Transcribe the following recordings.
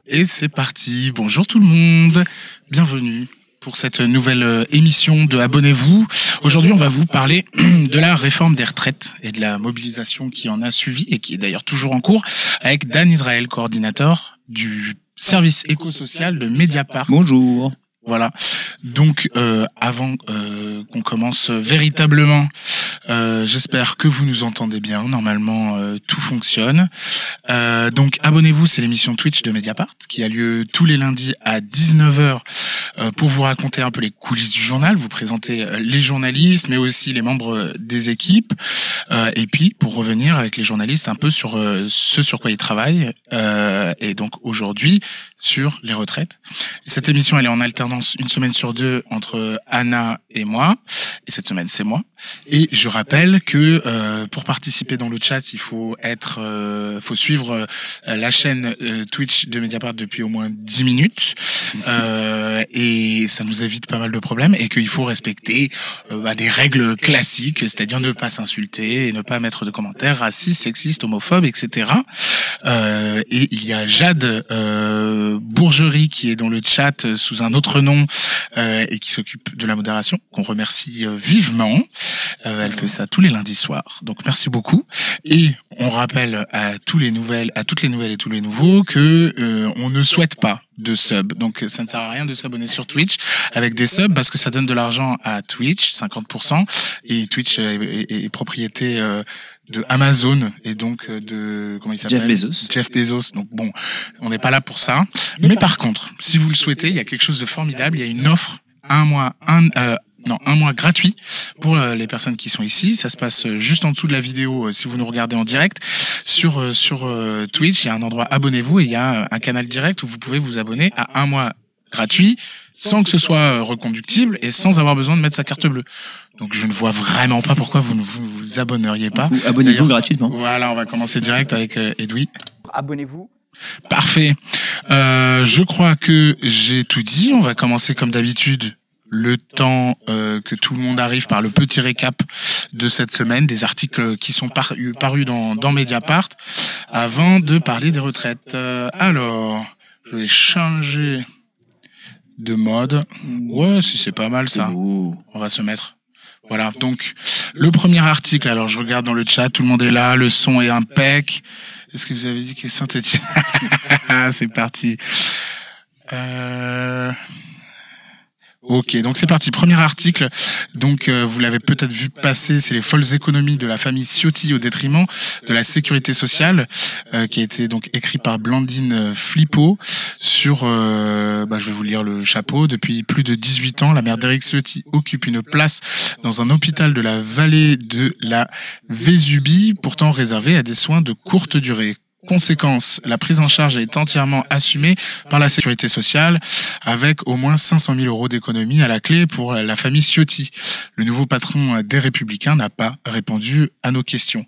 Et c'est parti. Bonjour tout le monde. Bienvenue pour cette nouvelle émission de Abonnez-vous. Aujourd'hui, on va vous parler de la réforme des retraites et de la mobilisation qui en a suivi et qui est d'ailleurs toujours en cours avec Dan Israël, coordinateur du service éco-social de Mediapart. Bonjour. Voilà. Donc, avant qu'on commence véritablement, j'espère que vous nous entendez bien. Normalement, tout fonctionne. Donc, abonnez-vous, c'est l'émission Twitch de Mediapart qui a lieu tous les lundis à 19h pour vous raconter un peu les coulisses du journal, vous présenter les journalistes, mais aussi les membres des équipes, et puis pour revenir avec les journalistes un peu sur ce sur quoi ils travaillent, et donc aujourd'hui sur les retraites. Et cette émission, elle est en alternance une semaine sur deux entre Anna et moi, et cette semaine c'est moi. Et je rappelle que pour participer dans le chat, il faut suivre la chaîne Twitch de Mediapart depuis au moins 10 minutes, et ça nous évite pas mal de problèmes, et qu'il faut respecter des règles classiques, c'est-à-dire ne pas s'insulter et ne pas mettre de commentaires racistes, sexistes, homophobes, etc. Et il y a Jade Bourgerie qui est dans le chat sous un autre nom et qui s'occupe de la modération, qu'on remercie vivement. Elle fait ça tous les lundis soirs, donc merci beaucoup. Et on rappelle à toutes les nouvelles et tous les nouveaux que on ne souhaite pas de sub, donc ça ne sert à rien de s'abonner sur Twitch avec des subs parce que ça donne de l'argent à Twitch, 50%, et Twitch est propriété de Amazon et donc de comment il s'appelle, Jeff Bezos. Donc bon, on n'est pas là pour ça. Mais par contre, si vous le souhaitez, il y a quelque chose de formidable. Il y a une offre un mois gratuit pour les personnes qui sont ici. Ça se passe juste en dessous de la vidéo si vous nous regardez en direct. Sur Twitch, il y a un endroit abonnez-vous et il y a un canal direct où vous pouvez vous abonner à un mois gratuit sans que ce soit reconductible et sans avoir besoin de mettre sa carte bleue. Donc je ne vois vraiment pas pourquoi vous ne vous abonneriez pas. Abonnez-vous gratuitement. Voilà, on va commencer direct avec Edoui. Abonnez-vous. Parfait. Je crois que j'ai tout dit. On va commencer comme d'habitude. Le temps que tout le monde arrive par le petit récap de cette semaine, des articles qui sont parus dans Mediapart, avant de parler des retraites. Alors, je vais changer de mode. Ouais, si c'est pas mal ça. On va se mettre. Voilà, donc le premier article, alors je regarde dans le chat, tout le monde est là, le son est impec. Est-ce que vous avez dit que Saint-Étienne... C'est parti. Ok, donc c'est parti. Premier article, donc vous l'avez peut-être vu passer, c'est les folles économies de la famille Ciotti au détriment de la sécurité sociale, qui a été donc écrit par Blandine Flippo sur, je vais vous lire le chapeau. Depuis plus de 18 ans, la mère d'Éric Ciotti occupe une place dans un hôpital de la vallée de la Vésubie, pourtant réservé à des soins de courte durée. Conséquence, la prise en charge est entièrement assumée par la sécurité sociale, avec au moins 500 000 euros d'économie à la clé pour la famille Ciotti. Le nouveau patron des Républicains n'a pas répondu à nos questions.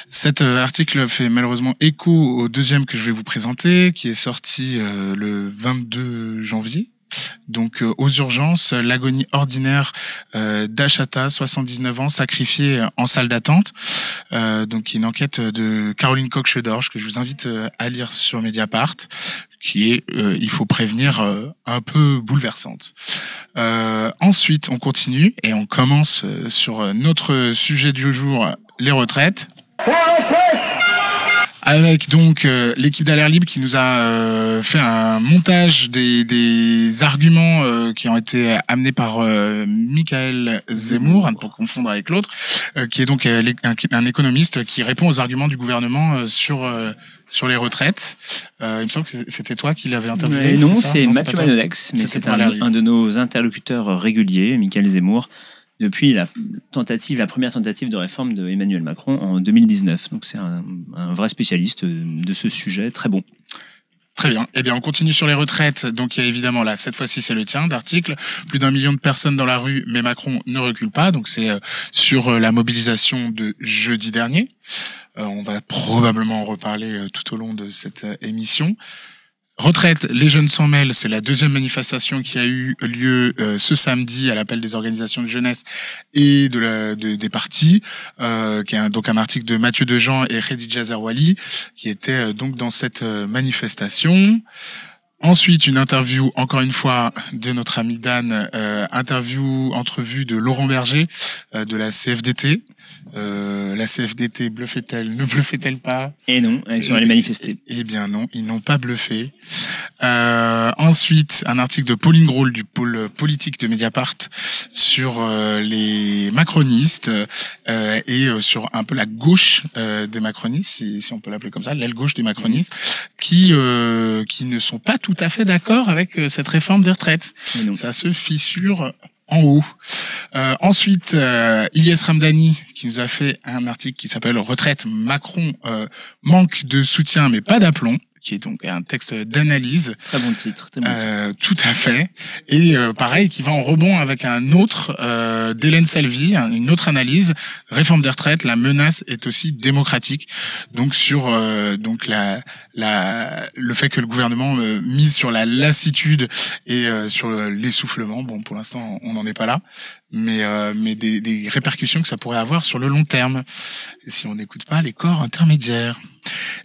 Cet article fait malheureusement écho au deuxième que je vais vous présenter, qui est sorti le 22 janvier. Donc aux urgences, l'agonie ordinaire d'Achata, 79 ans, sacrifié en salle d'attente. Donc une enquête de Caroline Coq-Chedorge que je vous invite à lire sur Mediapart, qui est, il faut prévenir, un peu bouleversante. Ensuite, on continue et on commence sur notre sujet du jour, les retraites. Avec donc l'équipe d'Alerte Libre qui nous a fait un montage des arguments qui ont été amenés par Michael Zemmour, à ne pas confondre avec l'autre, qui est donc un économiste qui répond aux arguments du gouvernement sur les retraites. Il me semble que c'était toi qui l'avais interviewé. Non, c'est Mathieu Manolex, mais c'est un de nos interlocuteurs réguliers, Michael Zemmour, depuis la première tentative de réforme de Emmanuel Macron en 2019. Donc c'est un vrai spécialiste de ce sujet, très bon. Très bien. Eh bien, on continue sur les retraites. Donc, il y a évidemment là, cette fois-ci, c'est le tien d'article. Plus d'1 million de personnes dans la rue, mais Macron ne recule pas. Donc, c'est sur la mobilisation de jeudi dernier. On va probablement en reparler tout au long de cette émission. Retraite, les jeunes s'en mêlent, c'est la deuxième manifestation qui a eu lieu ce samedi à l'appel des organisations de jeunesse et des partis, qui est donc un article de Mathieu Dejean et Khadija Zerwali qui étaient donc dans cette manifestation. Ensuite, une interview, encore une fois, de notre ami Dan, entrevue de Laurent Berger, de la CFDT. La CFDT bluffait-elle, ne bluffait-elle pas? Et non, ils sont allés manifester. Eh bien non, ils n'ont pas bluffé. Ensuite, un article de Pauline Grohl du pôle politique de Mediapart sur les macronistes et sur un peu la gauche des macronistes, si on peut l'appeler comme ça, l'aile gauche des macronistes, qui ne sont pas tout à fait d'accord avec cette réforme des retraites. Ça se fissure en haut. Ensuite, Ilyes Ramdani qui nous a fait un article qui s'appelle Retraite, Macron manque de soutien mais pas d'aplomb, qui est donc un texte d'analyse. Très bon titre. Très bon titre. Tout à fait. Et pareil, qui va en rebond avec un autre d'Hélène Salvi, une autre analyse. Réforme des retraites, la menace est aussi démocratique. Donc sur donc le fait que le gouvernement mise sur la lassitude et sur l'essoufflement. Bon, pour l'instant, on n'en est pas là. Mais des répercussions que ça pourrait avoir sur le long terme si on n'écoute pas les corps intermédiaires.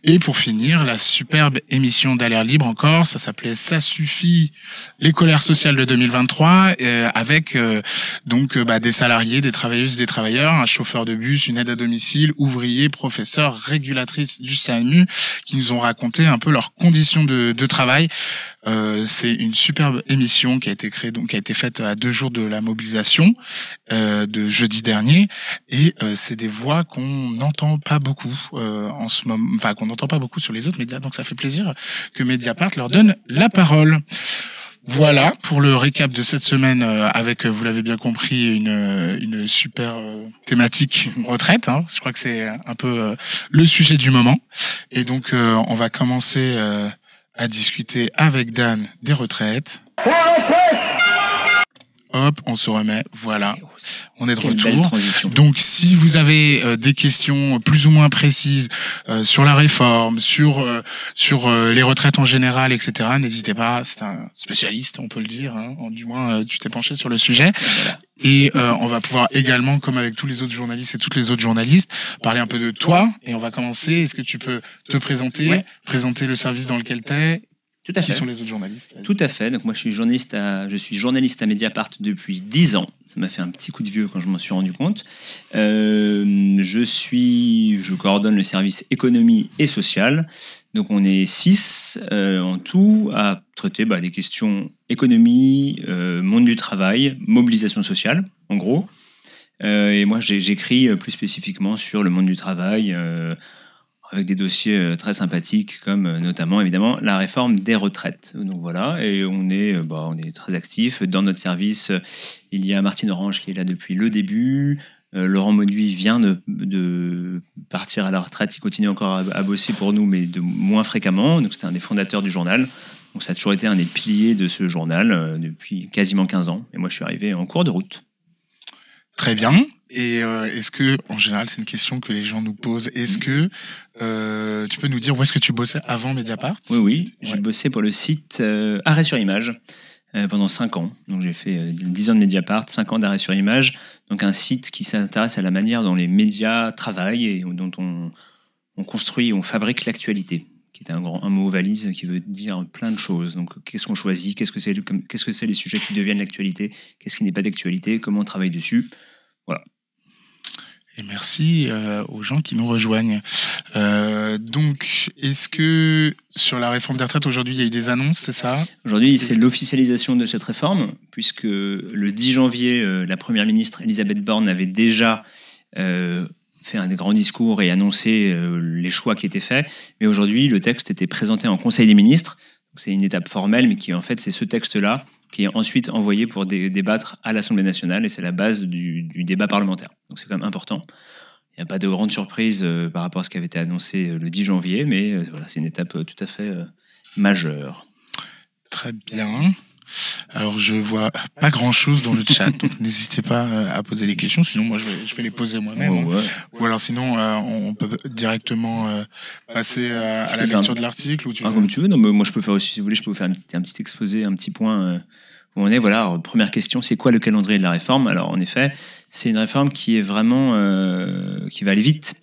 Et pour finir, la superbe émission d'Alerte Libre encore, ça s'appelait Ça suffit, les colères sociales de 2023, avec donc des salariés, des travailleuses, des travailleurs, un chauffeur de bus, une aide à domicile, ouvriers, professeurs, régulatrices du SAMU, qui nous ont raconté un peu leurs conditions de travail. C'est une superbe émission qui a été créée, donc qui a été faite à 2 jours de la mobilisation de jeudi dernier, et c'est des voix qu'on n'entend pas beaucoup en ce moment, enfin qu'on n'entend pas beaucoup sur les autres médias, donc ça fait plaisir que Mediapart leur donne la parole. Voilà pour le récap de cette semaine avec, vous l'avez bien compris, une super thématique retraite. Je crois que c'est un peu le sujet du moment, et donc on va commencer à discuter avec Dan des retraites. Hop, on se remet, voilà, on est de retour. Donc si vous avez des questions plus ou moins précises sur la réforme, sur les retraites en général, etc., n'hésitez pas, c'est un spécialiste, on peut le dire, du moins tu t'es penché sur le sujet. Et on va pouvoir également, comme avec tous les autres journalistes et toutes les autres journalistes, parler un peu de toi. Et on va commencer, est-ce que tu peux te présenter, présenter le service dans lequel tu es? Tout à fait. Qui sont les autres journalistes? Tout à fait. Donc moi, je suis journaliste à Mediapart depuis 10 ans. Ça m'a fait un petit coup de vieux quand je m'en suis rendu compte. Je coordonne le service économie et social. Donc on est 6 en tout à traiter des questions économie, monde du travail, mobilisation sociale, en gros. Et moi, j'écris plus spécifiquement sur le monde du travail, avec des dossiers très sympathiques, comme notamment, évidemment, la réforme des retraites. Donc voilà, et on est très actifs. Dans notre service, il y a Martine Orange qui est là depuis le début. Laurent Mauduit vient de partir à la retraite. Il continue encore à bosser pour nous, mais de moins fréquemment. Donc c'était un des fondateurs du journal. Donc ça a toujours été un des piliers de ce journal depuis quasiment 15 ans. Et moi, je suis arrivé en cours de route. Très bien. Et est-ce que, en général, c'est une question que les gens nous posent, est-ce que tu peux nous dire où est-ce que tu bossais avant Mediapart? Oui, j'ai bossé pour le site Arrêt sur Image pendant 5 ans. Donc j'ai fait 10 ans de Mediapart, 5 ans d'Arrêt sur Image. Donc un site qui s'intéresse à la manière dont les médias travaillent et dont on construit, on fabrique l'actualité, qui est un mot valise qui veut dire plein de choses. Donc qu'est-ce qu'on choisit, qu'est-ce que c'est les sujets qui deviennent l'actualité, qu'est-ce qui n'est pas d'actualité, comment on travaille dessus. Voilà. Et merci aux gens qui nous rejoignent. Donc, est-ce que sur la réforme des retraites, aujourd'hui, il y a eu des annonces, c'est ça? Aujourd'hui, c'est l'officialisation de cette réforme, puisque le 10 janvier, la Première ministre Elisabeth Borne avait déjà fait un grand discours et annoncé les choix qui étaient faits. Mais aujourd'hui, le texte était présenté en Conseil des ministres. Donc, c'est une étape formelle, mais qui en fait, c'est ce texte-là qui est ensuite envoyé pour débattre à l'Assemblée nationale, et c'est la base du débat parlementaire. Donc c'est quand même important. Il n'y a pas de grande surprise par rapport à ce qui avait été annoncé le 10 janvier, mais voilà, c'est une étape tout à fait majeure. Très bien. Alors, je vois pas grand-chose dans le chat, donc n'hésitez pas à poser les questions. Sinon, moi, je vais les poser moi-même. Ouais. Ou alors, sinon, on peut directement passer à la lecture de l'article. Comme tu veux. Non, mais moi, je peux faire aussi, si vous voulez, je peux vous faire un petit exposé, un petit point où on est. Voilà. Alors, première question, c'est quoi le calendrier de la réforme? Alors, en effet, c'est une réforme qui est vraiment qui va aller vite.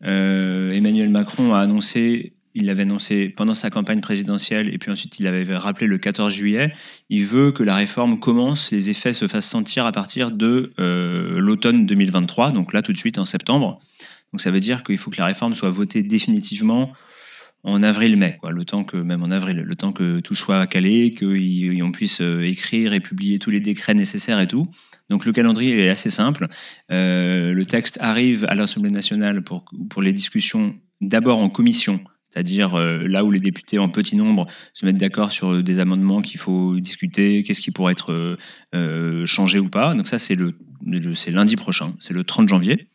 Emmanuel Macron a annoncé. Il l'avait annoncé pendant sa campagne présidentielle et puis ensuite il l'avait rappelé le 14 juillet. Il veut que la réforme commence, les effets se fassent sentir à partir de l'automne 2023, donc là tout de suite en septembre. Donc ça veut dire qu'il faut que la réforme soit votée définitivement en avril-mai, quoi. Le temps que tout soit calé, qu'on puisse écrire et publier tous les décrets nécessaires et tout. Donc le calendrier est assez simple. Le texte arrive à l'Assemblée nationale pour les discussions d'abord en commission, c'est-à-dire là où les députés en petit nombre se mettent d'accord sur des amendements qu'il faut discuter, qu'est-ce qui pourrait être changé ou pas. Donc ça, c'est lundi prochain, c'est le 30 janvier.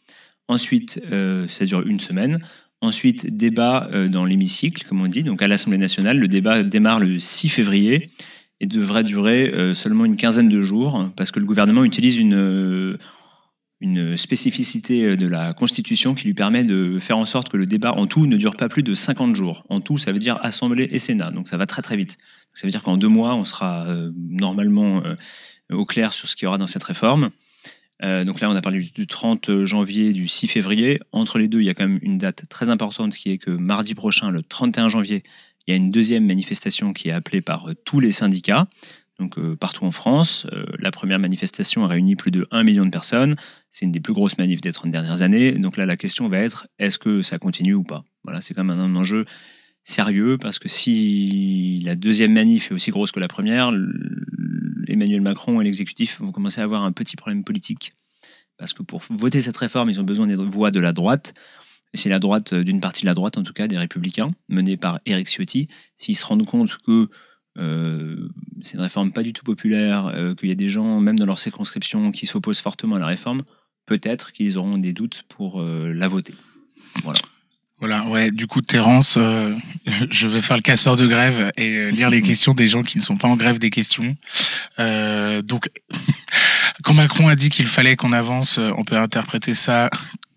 Ensuite, ça dure une semaine. Ensuite, débat dans l'hémicycle, comme on dit, donc à l'Assemblée nationale. Le débat démarre le 6 février et devrait durer seulement une quinzaine de jours, parce que le gouvernement utilise une spécificité de la Constitution qui lui permet de faire en sorte que le débat en tout ne dure pas plus de 50 jours. En tout, ça veut dire Assemblée et Sénat, donc ça va très très vite. Donc, ça veut dire qu'en 2 mois, on sera normalement au clair sur ce qu'il y aura dans cette réforme. Donc là, on a parlé du 30 janvier, du 6 février. Entre les deux, il y a quand même une date très importante qui est que mardi prochain, le 31 janvier, il y a une deuxième manifestation qui est appelée par tous les syndicats. Donc partout en France. La première manifestation a réuni plus de 1 million de personnes. C'est une des plus grosses manifs des 30 dernières années. Donc là, la question va être, est-ce que ça continue ou pas? Voilà, c'est quand même un enjeu sérieux, parce que si la deuxième manif est aussi grosse que la première, Emmanuel Macron et l'exécutif vont commencer à avoir un petit problème politique. Parce que pour voter cette réforme, ils ont besoin des voix de la droite. Et c'est la droite, d'une partie de la droite en tout cas, des Républicains, menée par Éric Ciotti. S'ils se rendent compte que c'est une réforme pas du tout populaire, qu'il y a des gens, même dans leur circonscription, qui s'opposent fortement à la réforme, peut-être qu'ils auront des doutes pour la voter. Voilà, ouais, du coup, Terence, je vais faire le casseur de grève et lire les questions des gens qui ne sont pas en grève des questions. Donc, quand Macron a dit qu'il fallait qu'on avance, on peut interpréter ça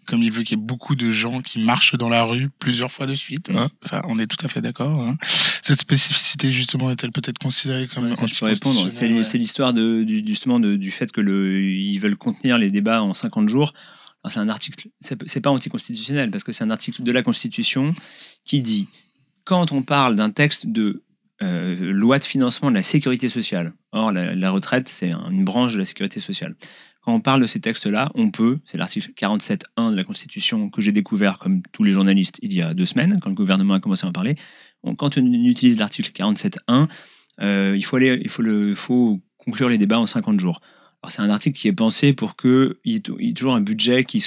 comme il veut qu'il y ait beaucoup de gens qui marchent dans la rue plusieurs fois de suite. Hein. Ça, on est tout à fait d'accord. Hein. Cette spécificité, justement, est-elle peut-être considérée comme anticonstitutionnelle ? C'est l'histoire du fait que ils veulent contenir les débats en 50 jours. Alors, c'est un article, c'est pas anticonstitutionnel, parce que c'est un article de la Constitution qui dit, quand on parle d'un texte de loi de financement de la sécurité sociale, or la retraite, c'est une branche de la sécurité sociale. Quand on parle de ces textes-là, on peut, c'est l'article 47.1 de la Constitution que j'ai découvert comme tous les journalistes il y a 2 semaines, quand le gouvernement a commencé à en parler. Quand on utilise l'article 47.1, il faut conclure les débats en 50 jours. Alors c'est un article qui est pensé pour qu'il y ait toujours un budget qui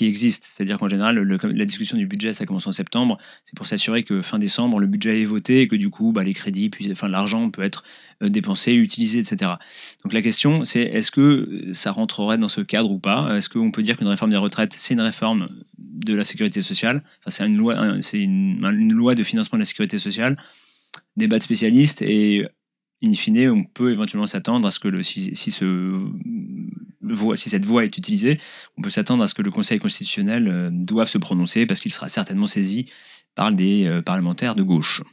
existe. C'est-à-dire qu'en général, la discussion du budget, ça commence en septembre. C'est pour s'assurer que fin décembre, le budget est voté et que du coup, les crédits, l'argent peut être dépensé, utilisé, etc. Donc la question, c'est est-ce que ça rentrerait dans ce cadre ou pas? Est-ce qu'on peut dire qu'une réforme des retraites, c'est une réforme de la sécurité sociale? Enfin, c'est une loi de financement de la sécurité sociale. Débat de spécialistes et in fine, on peut éventuellement s'attendre à ce que si cette voie est utilisée, on peut s'attendre à ce que le Conseil constitutionnel doive se prononcer, parce qu'il sera certainement saisi par des parlementaires de gauche.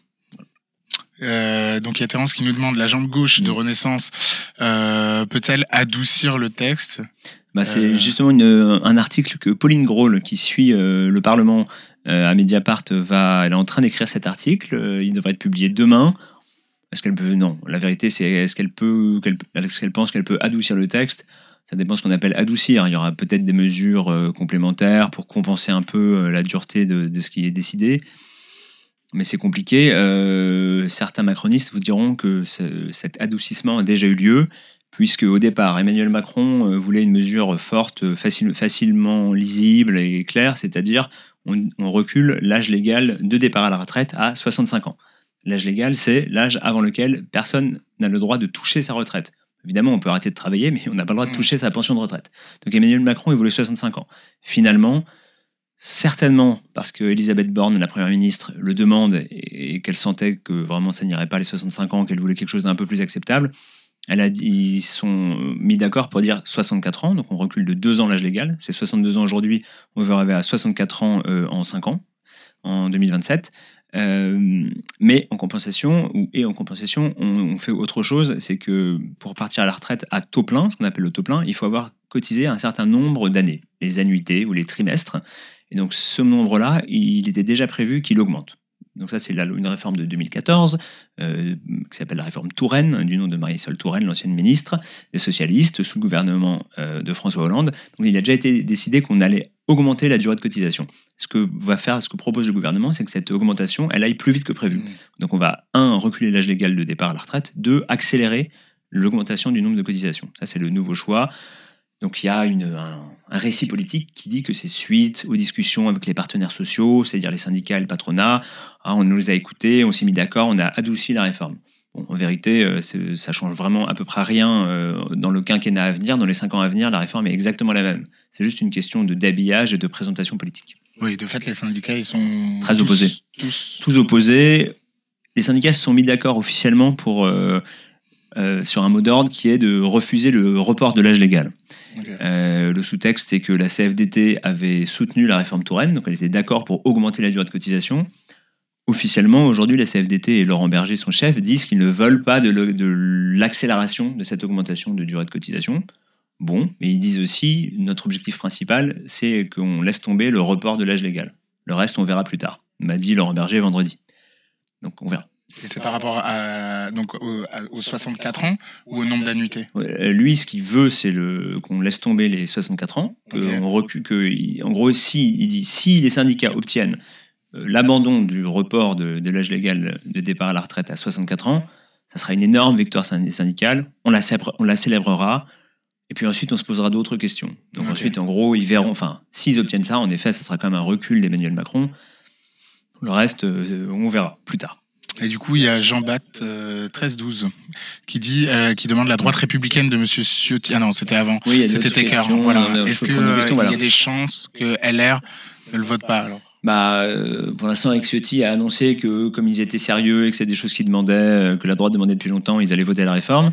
Donc il y a Terence qui nous demande, la jambe gauche de Renaissance peut-elle adoucir le texte? C'est justement un article que Pauline Grohl, qui suit le Parlement à Mediapart, elle est en train d'écrire cet article. Il devrait être publié demain. Est-ce qu'elle peut? Non. La vérité, c'est est-ce qu'elle pense qu'elle peut adoucir le texte? Ça dépend de ce qu'on appelle adoucir. Il y aura peut-être des mesures complémentaires pour compenser un peu la dureté de ce qui est décidé. Mais c'est compliqué. Certains macronistes vous diront que cet adoucissement a déjà eu lieu, puisque au départ, Emmanuel Macron voulait une mesure forte, facilement lisible et claire, c'est-à-dire on recule l'âge légal de départ à la retraite à 65 ans. L'âge légal, c'est l'âge avant lequel personne n'a le droit de toucher sa retraite. Évidemment, on peut arrêter de travailler, mais on n'a pas le droit de toucher sa pension de retraite. Donc Emmanuel Macron, il voulait 65 ans. Finalement, certainement parce que Elisabeth Borne, la Première ministre, le demande et qu'elle sentait que vraiment ça n'irait pas les 65 ans, qu'elle voulait quelque chose d'un peu plus acceptable, Ils sont mis d'accord pour dire 64 ans, donc on recule de 2 ans l'âge légal. C'est 62 ans aujourd'hui, on veut arriver à 64 ans en 5 ans, en 2027. Mais en compensation, on fait autre chose, c'est que pour partir à la retraite à taux plein, ce qu'on appelle le taux plein, il faut avoir cotisé un certain nombre d'années, les annuités ou les trimestres. Et donc ce nombre-là, il était déjà prévu qu'il augmente. Donc ça, c'est une réforme de 2014 qui s'appelle la réforme Touraine, du nom de Marisol Touraine, l'ancienne ministre des socialistes sous le gouvernement de François Hollande. Donc il a déjà été décidé qu'on allait augmenter la durée de cotisation. Ce que propose le gouvernement, c'est que cette augmentation, elle aille plus vite que prévu. Donc on va, 1, reculer l'âge légal de départ à la retraite, 2, accélérer l'augmentation du nombre de cotisations. Ça, c'est le nouveau choix. Donc il y a un récit politique qui dit que c'est suite aux discussions avec les partenaires sociaux, c'est-à-dire les syndicats et le patronat. On nous les a écoutés, on s'est mis d'accord, on a adouci la réforme. Bon, en vérité, ça change vraiment à peu près rien dans le quinquennat à venir. Dans les 5 ans à venir, la réforme est exactement la même. C'est juste une question d'habillage et de présentation politique. Oui, de fait, les syndicats, ils sont très opposés. Tous opposés. Les syndicats se sont mis d'accord officiellement pour... sur un mot d'ordre qui est de refuser le report de l'âge légal. Okay. Le sous-texte est que la CFDT avait soutenu la réforme Touraine, donc elle était d'accord pour augmenter la durée de cotisation. Officiellement, aujourd'hui, la CFDT et Laurent Berger, son chef, disent qu'ils ne veulent pas de l'accélération de cette augmentation de durée de cotisation. Bon, mais ils disent aussi, notre objectif principal, c'est qu'on laisse tomber le report de l'âge légal. Le reste, on verra plus tard, m'a dit Laurent Berger vendredi. Donc on verra. Et c'est par rapport aux 64 ans ou au nombre d'annuités ? Lui, ce qu'il veut, c'est qu'on laisse tomber les 64 ans. Okay. On recule, en gros, il dit si les syndicats obtiennent l'abandon du report de l'âge légal de départ à la retraite à 64 ans, ça sera une énorme victoire syndicale. On la célébrera. Et puis ensuite, on se posera d'autres questions. Donc ensuite, en gros, ils verront. Enfin, s'ils obtiennent ça, en effet, ça sera quand même un recul d'Emmanuel Macron. Le reste, on verra plus tard. Et du coup, il y a Jean-Bat 1312 qui demande la droite républicaine de Monsieur Ciotti. Ah non, c'était avant. Oui, c'était Tecker. Voilà. Est-ce qu'il y a des chances que LR ne le vote pas alors ? Pour l'instant, avec Ciotti a annoncé que comme ils étaient sérieux et que c'est des choses qu'ils demandaient, que la droite demandait depuis longtemps, ils allaient voter la réforme.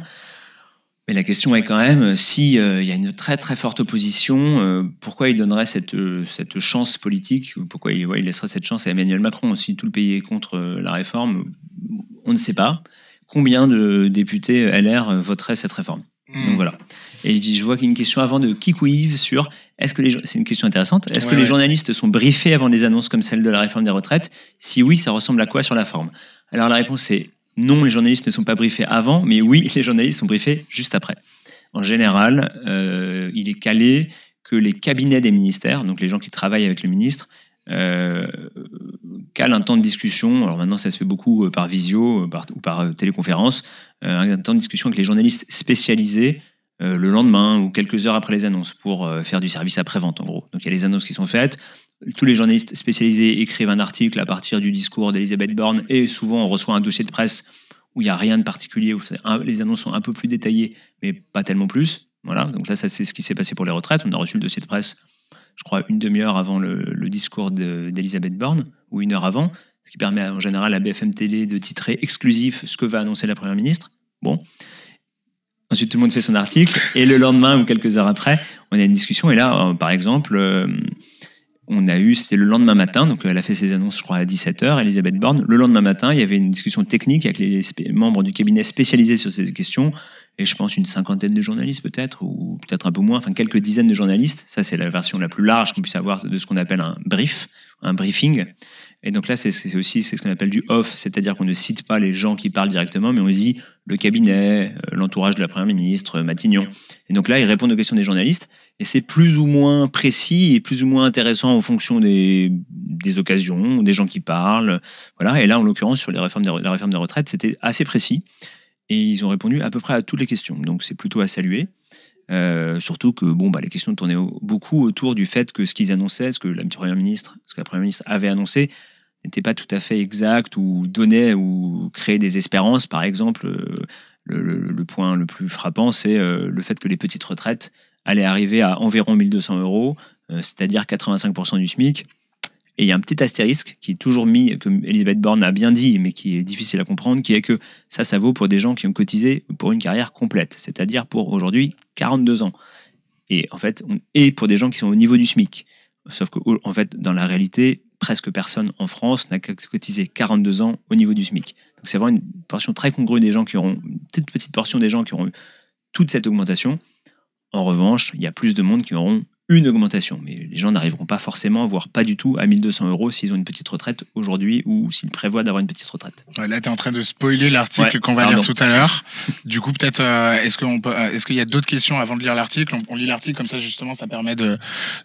Mais la question est quand même, si y a une très très forte opposition, pourquoi il donnerait cette chance politique, ou pourquoi il laisserait cette chance à Emmanuel Macron ? Si tout le pays est contre la réforme, on ne sait pas. Combien de députés LR voteraient cette réforme ? Donc voilà. Et je vois qu'il y a une question avant de Kikouiv sur c'est une question intéressante. Est-ce que les journalistes sont briefés avant des annonces comme celle de la réforme des retraites ? Si oui, ça ressemble à quoi sur la forme ? Alors la réponse est non, les journalistes ne sont pas briefés avant, mais oui, les journalistes sont briefés juste après. En général, il est calé que les cabinets des ministères, donc les gens qui travaillent avec le ministre, calent un temps de discussion. Alors maintenant, ça se fait beaucoup par visio ou par téléconférence, un temps de discussion avec les journalistes spécialisés le lendemain ou quelques heures après les annonces pour faire du service après-vente, en gros. Donc il y a les annonces qui sont faites. Tous les journalistes spécialisés écrivent un article à partir du discours d'Elisabeth Borne et souvent on reçoit un dossier de presse où il n'y a rien de particulier, où les annonces sont un peu plus détaillées, mais pas tellement plus. Voilà. Donc là, ça, c'est ce qui s'est passé pour les retraites. On a reçu le dossier de presse, je crois, une demi-heure avant le discours d'Elisabeth Borne, ou 1 heure avant, ce qui permet en général à BFM Télé de titrer exclusif ce que va annoncer la Première ministre. Bon. Ensuite, tout le monde fait son article, et le lendemain ou quelques heures après, on a une discussion, et là, par exemple... c'était le lendemain matin, donc elle a fait ses annonces, je crois, à 17h, Elisabeth Borne. Le lendemain matin, il y avait une discussion technique avec les membres du cabinet spécialisés sur ces questions, et je pense une 50aine de journalistes peut-être, ou peut-être un peu moins, enfin quelques dizaines de journalistes. Ça, c'est la version la plus large qu'on puisse avoir de ce qu'on appelle un briefing. Et donc là, c'est ce qu'on appelle du off, c'est-à-dire qu'on ne cite pas les gens qui parlent directement, mais on dit le cabinet, l'entourage de la Première ministre, Matignon. Et donc là, ils répondent aux questions des journalistes, et c'est plus ou moins précis et plus ou moins intéressant en fonction des occasions, des gens qui parlent. Voilà. Et là, en l'occurrence, sur la réforme des retraites, c'était assez précis, et ils ont répondu à peu près à toutes les questions. Donc c'est plutôt à saluer. Surtout que les questions tournaient beaucoup autour du fait que ce qu'ils annonçaient, ce que la Première ministre avait annoncé, n'était pas tout à fait exact ou donnait ou créait des espérances. Par exemple, le point le plus frappant, c'est le fait que les petites retraites allaient arriver à environ 1 200 €, c'est-à-dire 85% du SMIC. Et il y a un petit astérisque qui est toujours mis, que Elisabeth Borne a bien dit, mais qui est difficile à comprendre, qui est que ça vaut pour des gens qui ont cotisé pour une carrière complète, c'est-à-dire pour aujourd'hui 42 ans. Et en fait, et pour des gens qui sont au niveau du SMIC. Sauf que, en fait, dans la réalité, presque personne en France n'a cotisé 42 ans au niveau du SMIC. Donc c'est vraiment une portion très congrue des gens qui auront, une toute petite portion des gens qui auront eu toute cette augmentation. En revanche, il y a plus de monde qui auront une augmentation. Mais les gens n'arriveront pas forcément, voire pas du tout, à 1 200 € s'ils ont une petite retraite aujourd'hui ou s'ils prévoient d'avoir une petite retraite. Ouais, là, tu es en train de spoiler l'article qu'on va lire tout à l'heure. Du coup, peut-être, est-ce qu'il y a d'autres questions avant de lire l'article? On lit l'article, comme ça, justement, ça permet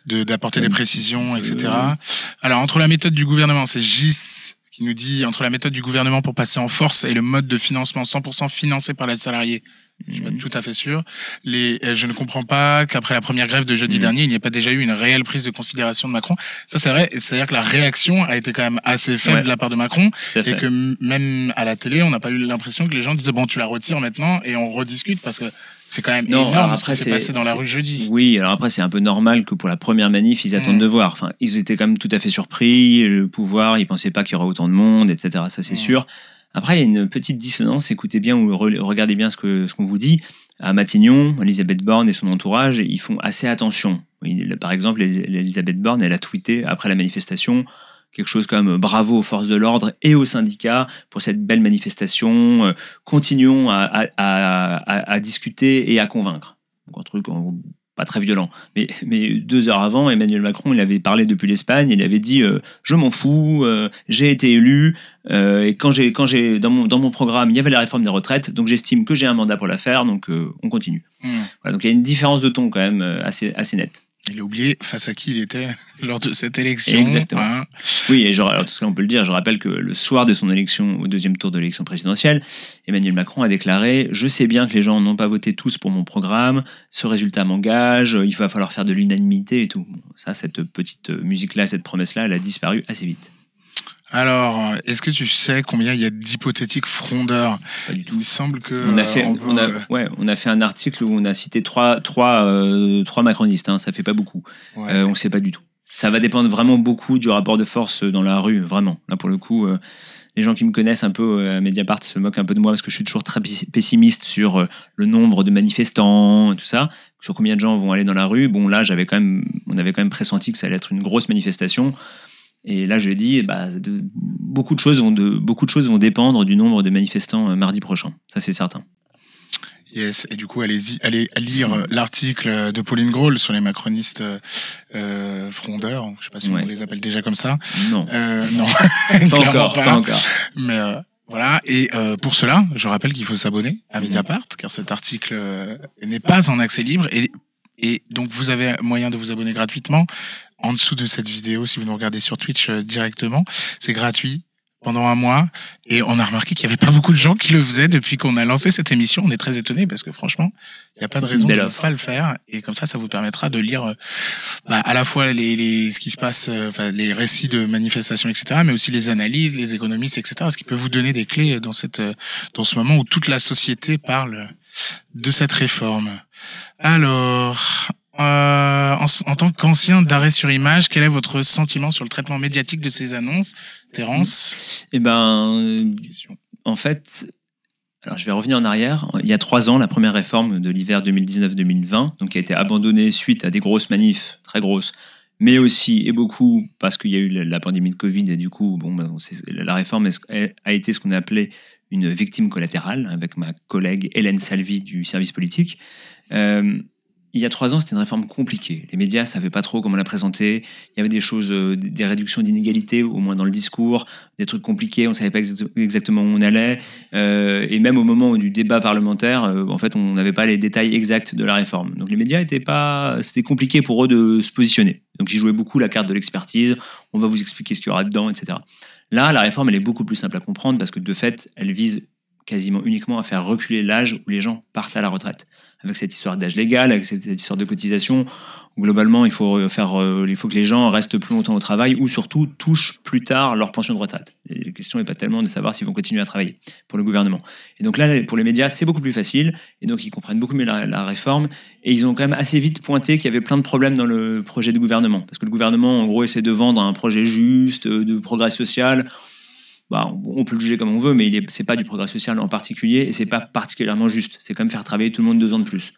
d'apporter des précisions, etc. Alors, entre la méthode du gouvernement, c'est Gis qui nous dit, entre la méthode du gouvernement pour passer en force et le mode de financement 100% financé par les salariés, je suis pas tout à fait sûr. Je ne comprends pas qu'après la première grève de jeudi dernier, il n'y ait pas déjà eu une réelle prise de considération de Macron. Ça, c'est vrai. C'est-à-dire que la réaction a été quand même assez faible de la part de Macron. Et que même à la télé, on n'a pas eu l'impression que les gens disaient, bon, tu la retires maintenant et on rediscute parce que c'est quand même énorme ce qui s'est passé dans la rue jeudi. Oui, alors après, c'est un peu normal que pour la première manif, ils attendent de voir. Enfin, ils étaient quand même tout à fait surpris. Le pouvoir, ils pensaient pas qu'il y aurait autant de monde, etc. Ça, c'est sûr. Après, il y a une petite dissonance, écoutez bien ou regardez bien ce qu'on vous dit. À Matignon, Elisabeth Borne et son entourage, ils font assez attention. Par exemple, Elisabeth Borne, elle a tweeté après la manifestation quelque chose comme « Bravo aux forces de l'ordre et aux syndicats pour cette belle manifestation. Continuons à discuter et à convaincre. » Donc un truc pas très violent. Mais 2 heures avant, Emmanuel Macron, il avait parlé depuis l'Espagne, il avait dit je m'en fous, j'ai été élu, et quand j'ai dans mon programme, il y avait la réforme des retraites, donc j'estime que j'ai un mandat pour la faire, donc on continue. Voilà, donc il y a une différence de ton quand même assez nette. Il a oublié face à qui il était lors de cette élection. Exactement. Hein. Oui, et alors tout ça on peut le dire, je rappelle que le soir de son élection, au 2e tour de l'élection présidentielle, Emmanuel Macron a déclaré « Je sais bien que les gens n'ont pas voté tous pour mon programme, ce résultat m'engage, il va falloir faire de l'unanimité et tout. » Ça, cette petite musique-là, cette promesse-là, elle a disparu assez vite. Alors, est-ce que tu sais combien il y a d'hypothétiques frondeurs? Pas du tout. Il me semble que on a fait un article où on a cité trois macronistes. Hein, ça fait pas beaucoup. Ouais. On sait pas du tout. Ça va dépendre vraiment beaucoup du rapport de force dans la rue, vraiment. Là, pour le coup, les gens qui me connaissent un peu à Mediapart se moquent un peu de moi parce que je suis toujours très pessimiste sur le nombre de manifestants et tout ça, sur combien de gens vont aller dans la rue. Bon, là, on avait quand même pressenti que ça allait être une grosse manifestation. Et là, je dis, beaucoup de choses vont dépendre du nombre de manifestants mardi prochain. Ça, c'est certain. Yes. Et du coup, allez lire l'article de Pauline Grohl sur les macronistes frondeurs. Je sais pas si on les appelle déjà comme ça. Non. Non. pas encore. Mais voilà. Et pour cela, je rappelle qu'il faut s'abonner à Mediapart, car cet article n'est pas en accès libre. Et donc, vous avez moyen de vous abonner gratuitement en dessous de cette vidéo, si vous nous regardez sur Twitch directement. C'est gratuit pendant 1 mois. Et on a remarqué qu'il n'y avait pas beaucoup de gens qui le faisaient depuis qu'on a lancé cette émission. On est très étonnés parce que franchement, il n'y a pas de raison de ne pas le faire. Et comme ça vous permettra de lire à la fois ce qui se passe, les récits de manifestations, etc., mais aussi les analyses, les économistes, etc., ce qui peut vous donner des clés dans ce moment où toute la société parle de cette réforme. Alors, en tant qu'ancien d'arrêt sur image, quel est votre sentiment sur le traitement médiatique de ces annonces, Terence? En fait, alors je vais revenir en arrière. Il y a 3 ans, la première réforme de l'hiver 2019-2020, donc qui a été abandonnée suite à des grosses manifs, très grosses, mais aussi et beaucoup parce qu'il y a eu la pandémie de Covid et du coup, la réforme a été ce qu'on a appelé une victime collatérale avec ma collègue Hélène Salvi du service politique. Il y a 3 ans, c'était une réforme compliquée. Les médias ne savaient pas trop comment la présenter. Il y avait des choses, des réductions d'inégalités, au moins dans le discours, des trucs compliqués, on ne savait pas exactement où on allait. Et même au moment du débat parlementaire, en fait, on n'avait pas les détails exacts de la réforme. Donc les médias c'était compliqué pour eux de se positionner. Donc ils jouaient beaucoup la carte de l'expertise. On va vous expliquer ce qu'il y aura dedans, etc. Là, la réforme, elle est beaucoup plus simple à comprendre parce que de fait, elle vise quasiment uniquement à faire reculer l'âge où les gens partent à la retraite. Avec cette histoire d'âge légal, avec cette histoire de cotisation, où globalement, il faut que les gens restent plus longtemps au travail ou surtout touchent plus tard leur pension de retraite. Et la question n'est pas tellement de savoir s'ils vont continuer à travailler pour le gouvernement. Et donc là, pour les médias, c'est beaucoup plus facile. Et donc, ils comprennent beaucoup mieux la réforme. Et ils ont quand même assez vite pointé qu'il y avait plein de problèmes dans le projet du gouvernement. Parce que le gouvernement, en gros, essaie de vendre un projet juste, de progrès social. On peut le juger comme on veut, mais c'est pas du progrès social en particulier et c'est pas particulièrement juste. C'est comme faire travailler tout le monde 2 ans de plus,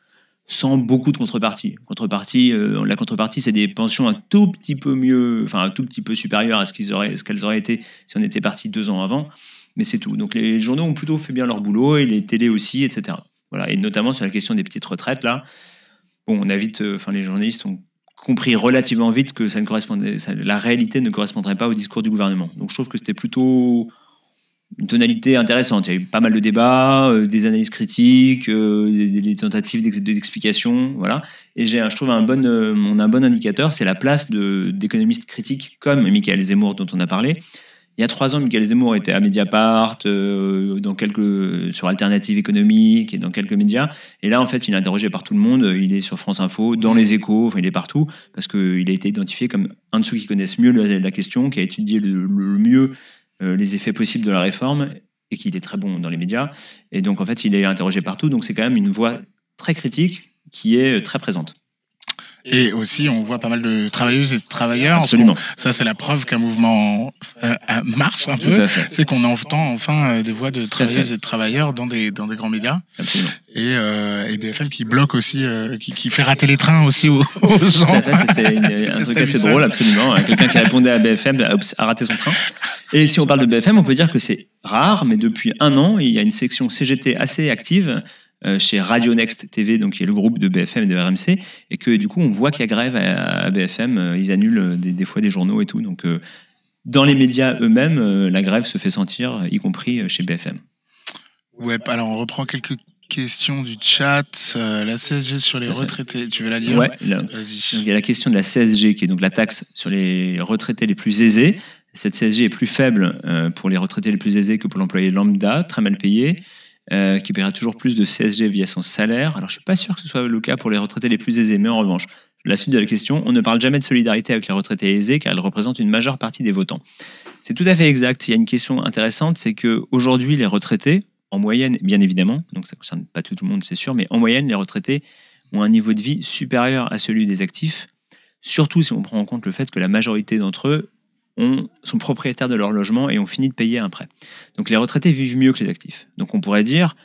sans beaucoup de contrepartie. La contrepartie, c'est des pensions un tout petit peu mieux, enfin un tout petit peu supérieures à ce qu'elles auraient été si on était parti 2 ans avant, mais c'est tout. Donc les journaux ont plutôt fait bien leur boulot et les télés aussi, etc. Voilà, et notamment sur la question des petites retraites là. On a vite, les journalistes ont compris relativement vite que la réalité ne correspondrait pas au discours du gouvernement. Donc je trouve que c'était plutôt une tonalité intéressante. Il y a eu pas mal de débats, des analyses critiques, des tentatives d'explication, voilà. Et je trouve on a un bon indicateur, c'est la place d'économistes critiques comme Michaël Zemmour dont on a parlé. Il y a 3 ans, Michaël Zemmour était à Mediapart, sur Alternative économique et dans quelques médias. Et là, en fait, il est interrogé par tout le monde. Il est sur France Info, dans Les Échos, il est partout, parce qu'il a été identifié comme un de ceux qui connaissent mieux la question, qui a étudié le mieux les effets possibles de la réforme et qu'il est très bon dans les médias. Et donc, en fait, il est interrogé partout. Donc, c'est quand même une voix très critique qui est très présente. Et aussi, on voit pas mal de travailleuses et de travailleurs. Absolument. Ça, c'est la preuve qu'un mouvement marche un peu. C'est qu'on entend enfin des voix de travailleuses et de travailleurs dans des grands médias. Absolument. Et BFM qui bloque aussi, qui fait rater les trains aussi aux gens. C'est un truc assez drôle, absolument. Quelqu'un qui répondait à BFM a raté son train. Et si on parle de BFM, on peut dire que c'est rare, mais depuis 1 an, il y a une section CGT assez active chez Radio Next TV, donc qui est le groupe de BFM et de RMC, et que du coup on voit qu'il y a grève à BFM, ils annulent des fois des journaux et tout, donc dans les médias eux-mêmes, la grève se fait sentir, y compris chez BFM. Ouais, alors on reprend quelques questions du chat. La CSG sur les retraités, tu veux la lire? Ouais, vas-y. Il y a la question de la CSG qui est donc la taxe sur les retraités les plus aisés. Cette CSG est plus faible pour les retraités les plus aisés que pour l'employé lambda, très mal payé. Qui paiera toujours plus de CSG via son salaire. Alors, je ne suis pas sûr que ce soit le cas pour les retraités les plus aisés, mais en revanche, la suite de la question, on ne parle jamais de solidarité avec les retraités aisés car elle représente une majeure partie des votants. C'est tout à fait exact. Il y a une question intéressante, c'est qu'aujourd'hui, les retraités, en moyenne, bien évidemment, donc ça ne concerne pas tout le monde, c'est sûr, mais en moyenne, les retraités ont un niveau de vie supérieur à celui des actifs, surtout si on prend en compte le fait que la majorité d'entre eux sont propriétaires de leur logement et ont fini de payer un prêt. Donc les retraités vivent mieux que les actifs. Donc on pourrait dire,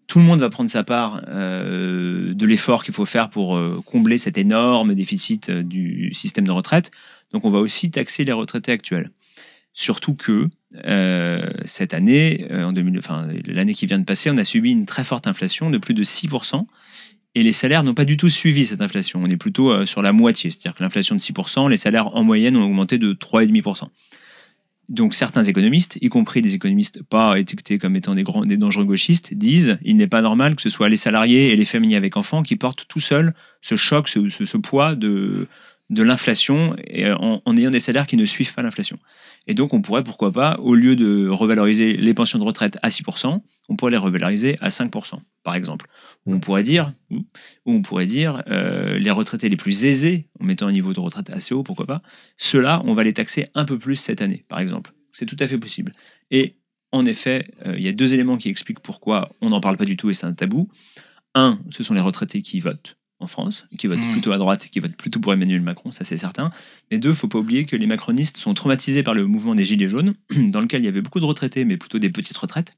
tout le monde va prendre sa part de l'effort qu'il faut faire pour combler cet énorme déficit du système de retraite. Donc on va aussi taxer les retraités actuels. Surtout que cette année, l'année qui vient de passer, on a subi une très forte inflation de plus de 6%. Et les salaires n'ont pas du tout suivi cette inflation. On est plutôt sur la moitié. C'est-à-dire que l'inflation de 6%, les salaires en moyenne ont augmenté de 3,5%. Donc certains économistes, y compris des économistes pas étiquetés comme étant des dangereux gauchistes, disent il n'est pas normal que ce soit les salariés et les familles avec enfants qui portent tout seuls ce choc, ce poids de l'inflation en ayant des salaires qui ne suivent pas l'inflation. Et donc on pourrait, pourquoi pas, au lieu de revaloriser les pensions de retraite à 6%, on pourrait les revaloriser à 5%, par exemple. Ou on pourrait dire les retraités les plus aisés, en mettant un niveau de retraite assez haut, pourquoi pas, ceux-là, on va les taxer un peu plus cette année, par exemple. C'est tout à fait possible. Et en effet, il y a 2 éléments qui expliquent pourquoi on n'en parle pas du tout et c'est un tabou. Un, ce sont les retraités qui votent en France, qui votent plutôt à droite, qui votent plutôt pour Emmanuel Macron, ça c'est certain. Mais 2, il ne faut pas oublier que les macronistes sont traumatisés par le mouvement des Gilets jaunes, dans lequel il y avait beaucoup de retraités, mais plutôt des petites retraites.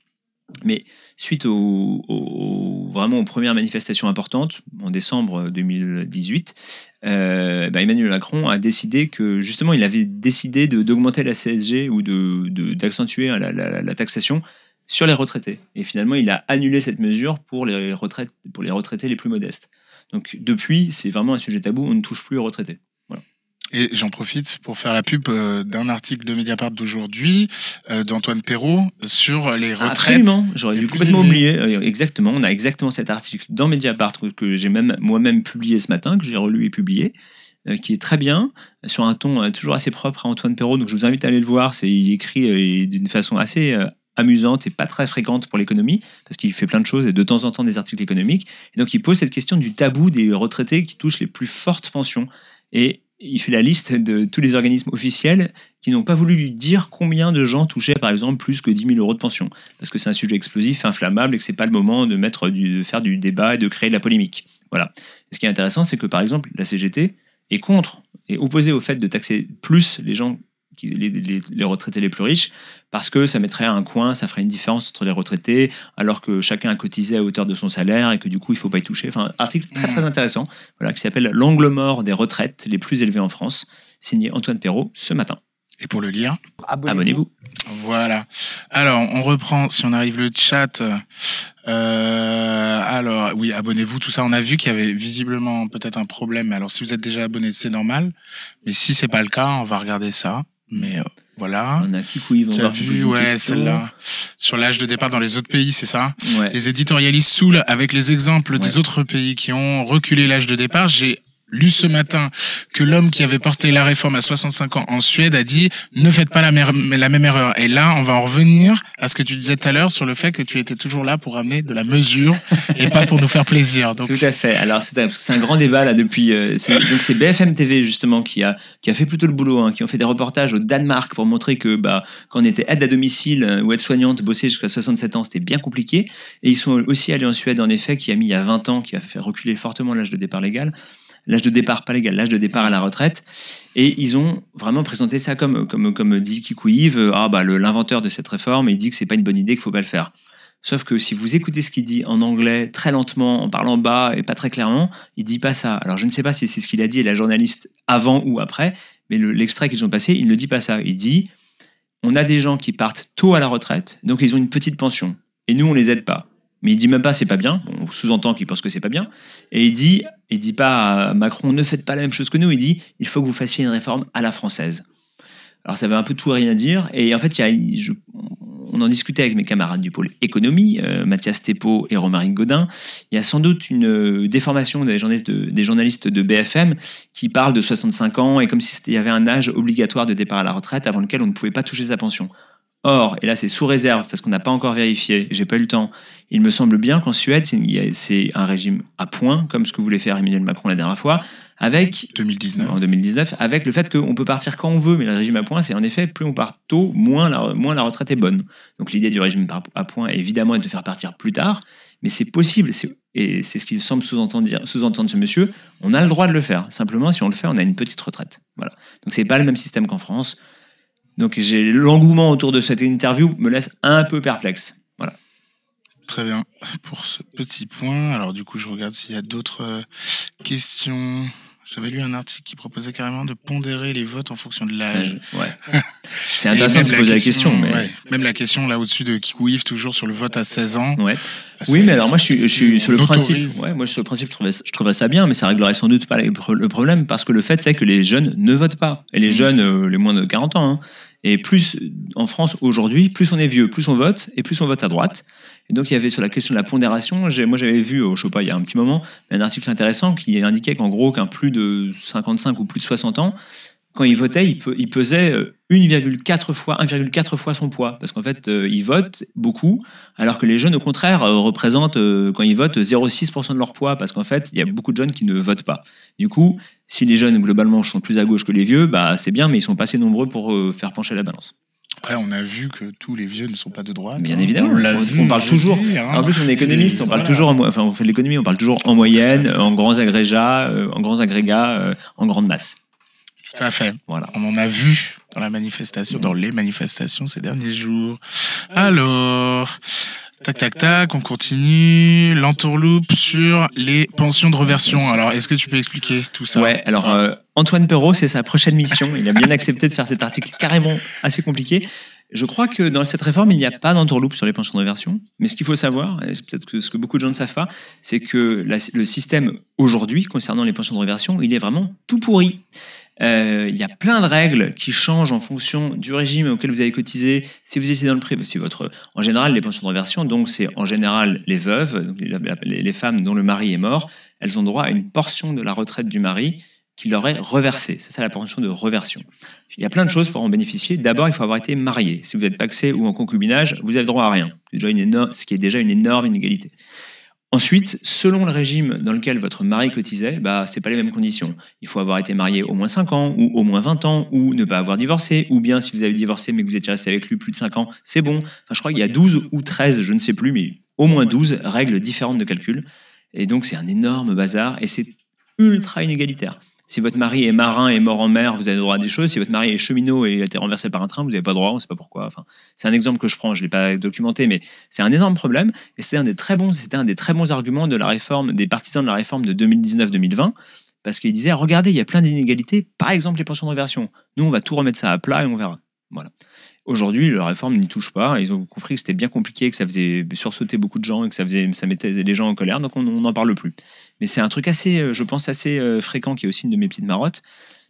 Mais suite vraiment aux premières manifestations importantes, en décembre 2018, Emmanuel Macron a décidé que, justement, il avait décidé d'augmenter la CSG ou d'accentuer la taxation sur les retraités. Et finalement, il a annulé cette mesure pour les retraités les plus modestes. Donc depuis, c'est vraiment un sujet tabou, on ne touche plus aux retraités. Voilà. Et j'en profite pour faire la pub d'un article de Mediapart d'aujourd'hui, d'Antoine Perrault, sur les retraites. Absolument, j'aurais dû complètement oublier. Exactement, on a exactement cet article dans Mediapart que j'ai moi-même publié ce matin, que j'ai relu et publié, qui est très bien, sur un ton toujours assez propre à Antoine Perrault. Donc je vous invite à aller le voir, il écrit d'une façon assez amusante et pas très fréquente pour l'économie, parce qu'il fait plein de choses et de temps en temps des articles économiques. Et donc il pose cette question du tabou des retraités qui touchent les plus fortes pensions. Et il fait la liste de tous les organismes officiels qui n'ont pas voulu lui dire combien de gens touchaient, par exemple, plus que 10 000 euros de pension. Parce que c'est un sujet explosif, inflammable, et que c'est pas le moment de faire du débat et de créer de la polémique. Voilà. Et ce qui est intéressant, c'est que, par exemple, la CGT est contre et opposée au fait de taxer plus les gens, les retraités les plus riches, parce que ça mettrait un coin, ça ferait une différence entre les retraités, alors que chacun a cotisé à hauteur de son salaire et que du coup, il ne faut pas y toucher. Enfin, article très très intéressant, voilà, qui s'appelle « L'angle mort des retraites les plus élevées en France », signé Antoine Perrault ce matin. Et pour le lire, abonnez-vous. Voilà. Alors, on reprend, si on arrive le chat. Alors, oui, abonnez-vous, tout ça. On a vu qu'il y avait visiblement peut-être un problème. Alors, si vous êtes déjà abonné, c'est normal. Mais si c'est pas le cas, on va regarder ça. Mais voilà. On a Kikouiv, tu as vu, ouais, celle-là. Sur l'âge de départ dans les autres pays, c'est ça? Ouais. Les éditorialistes saoulent avec les exemples des autres pays qui ont reculé l'âge de départ. J'ai lu ce matin que l'homme qui avait porté la réforme à 65 ans en Suède a dit « Ne faites pas la même erreur ». Et là, on va en revenir à ce que tu disais tout à l'heure sur le fait que tu étais toujours là pour amener de la mesure et pas pour nous faire plaisir. Donc... Tout à fait. Alors, c'est un grand débat là depuis... donc, c'est BFM TV justement qui a fait plutôt le boulot, hein, qui ont fait des reportages au Danemark pour montrer que quand on était aide à domicile ou aide-soignante, bosser jusqu'à 67 ans, c'était bien compliqué. Et ils sont aussi allés en Suède, en effet, qui a mis il y a 20 ans, qui a fait reculer fortement l'âge de départ légal. L'âge de départ, pas légal, l'âge de départ à la retraite. Et ils ont vraiment présenté ça comme dit Kikouiv, l'inventeur de cette réforme, il dit que c'est pas une bonne idée, qu'il faut pas le faire. Sauf que si vous écoutez ce qu'il dit en anglais, très lentement, en parlant bas et pas très clairement, il dit pas ça. Alors je ne sais pas si c'est ce qu'il a dit, la journaliste, avant ou après, mais l'extrait qu'ils ont passé, il ne dit pas ça. Il dit, on a des gens qui partent tôt à la retraite, donc ils ont une petite pension. Et nous, on les aide pas. Mais il dit même pas c'est pas bien, on sous-entend qu'il pense que c'est pas bien, et il dit pas à Macron ne faites pas la même chose que nous, il dit il faut que vous fassiez une réforme à la française. Alors ça veut un peu tout et rien dire, et en fait on en discutait avec mes camarades du pôle économie, Mathias Thépeau et Romaric Godin, il y a sans doute une déformation des journalistes de BFM qui parlent de 65 ans et comme s'il y avait un âge obligatoire de départ à la retraite avant lequel on ne pouvait pas toucher sa pension. Or, et là c'est sous réserve parce qu'on n'a pas encore vérifié, j'ai pas eu le temps, il me semble bien qu'en Suède c'est un régime à points, comme ce que voulait faire Emmanuel Macron la dernière fois, avec 2019, avec le fait qu'on peut partir quand on veut, mais le régime à points c'est en effet plus on part tôt, moins la retraite est bonne. Donc l'idée du régime à points évidemment est de faire partir plus tard, mais c'est possible, et c'est ce qu'il semble sous-entendre ce monsieur, on a le droit de le faire, simplement si on le fait on a une petite retraite. Voilà. Donc c'est pas le même système qu'en France. Donc l'engouement autour de cette interview me laisse un peu perplexe. Voilà. Très bien pour ce petit point. Alors du coup, je regarde s'il y a d'autres questions. J'avais lu un article qui proposait carrément de pondérer les votes en fonction de l'âge. Ouais. C'est intéressant de se poser la question. Mais... Ouais. Même la question là au-dessus de Kikouiv, toujours sur le vote à 16 ans. Ouais. Oui, mais alors moi je suis sur le principe. Ouais, moi sur le principe, je trouvais ça bien, mais ça réglerait sans doute pas le problème parce que le fait c'est que les jeunes ne votent pas et les jeunes, les moins de 40 ans. Hein, et plus en France aujourd'hui, plus on est vieux, plus on vote et plus on vote à droite. Et donc il y avait sur la question de la pondération, moi j'avais vu, je sais pas, il y a un petit moment, un article intéressant qui indiquait qu'en gros qu'un plus de 55 ou plus de 60 ans, quand il votait, il pesait 1,4 fois son poids. Parce qu'en fait, ils votent beaucoup, alors que les jeunes, au contraire, représentent, quand ils votent, 0,6% de leur poids. Parce qu'en fait, il y a beaucoup de jeunes qui ne votent pas. Du coup, si les jeunes, globalement, sont plus à gauche que les vieux, c'est bien, mais ils sont pas assez nombreux pour faire pencher la balance. Après, on a vu que tous les vieux ne sont pas de droite. Bien évidemment. On parle toujours. En plus, on est économiste, on parle toujours. On fait de l'économie, on parle toujours en moyenne, en grands agrégats, en grande masse. Tout à fait. Voilà. On en a vu dans les manifestations ces derniers jours. Alors, tac, on continue. L'entourloupe sur les pensions de reversion. Alors, est-ce que tu peux expliquer tout ça? Ouais, alors Antoine Perrault, c'est sa prochaine mission. Il a bien accepté de faire cet article carrément assez compliqué. Je crois que dans cette réforme, il n'y a pas d'entourloupe sur les pensions de réversion. Mais ce qu'il faut savoir, et c'est peut-être que ce que beaucoup de gens ne savent pas, c'est que le système aujourd'hui, concernant les pensions de réversion, il est vraiment tout pourri. Il y a plein de règles qui changent en fonction du régime auquel vous avez cotisé. Si vous étiez dans le privé, en général, les pensions de réversion, donc c'est en général les veuves, donc les femmes dont le mari est mort, elles ont droit à une portion de la retraite du mari qui leur est reversée. C'est ça la pension de reversion. Il y a plein de choses pour en bénéficier. D'abord, il faut avoir été marié. Si vous êtes pacsé ou en concubinage, vous avez droit à rien. Ce qui est déjà une énorme inégalité. Ensuite, selon le régime dans lequel votre mari cotisait, c'est pas les mêmes conditions. Il faut avoir été marié au moins 5 ans, ou au moins 20 ans, ou ne pas avoir divorcé, ou bien si vous avez divorcé mais que vous étiez resté avec lui plus de 5 ans, c'est bon. Enfin, je crois qu'il y a 12 ou 13, je ne sais plus, mais au moins 12 règles différentes de calcul. Et donc, c'est un énorme bazar, et c'est ultra inégalitaire. Si votre mari est marin et mort en mer, vous avez droit à des choses. Si votre mari est cheminot et a été renversé par un train, vous n'avez pas droit, on ne sait pas pourquoi. Enfin, c'est un exemple que je prends, je ne l'ai pas documenté, mais c'est un énorme problème. Et c'était un des très bons arguments de la réforme, des partisans de la réforme de 2019-2020, parce qu'ils disaient, regardez, il y a plein d'inégalités, par exemple les pensions de réversion. Nous, on va tout remettre ça à plat et on verra. Voilà. Aujourd'hui, la réforme n'y touche pas. Ils ont compris que c'était bien compliqué, que ça faisait sursauter beaucoup de gens et que ça mettait les gens en colère, donc on n'en parle plus. Mais c'est un truc assez, je pense, assez fréquent, qui est aussi une de mes petites marottes,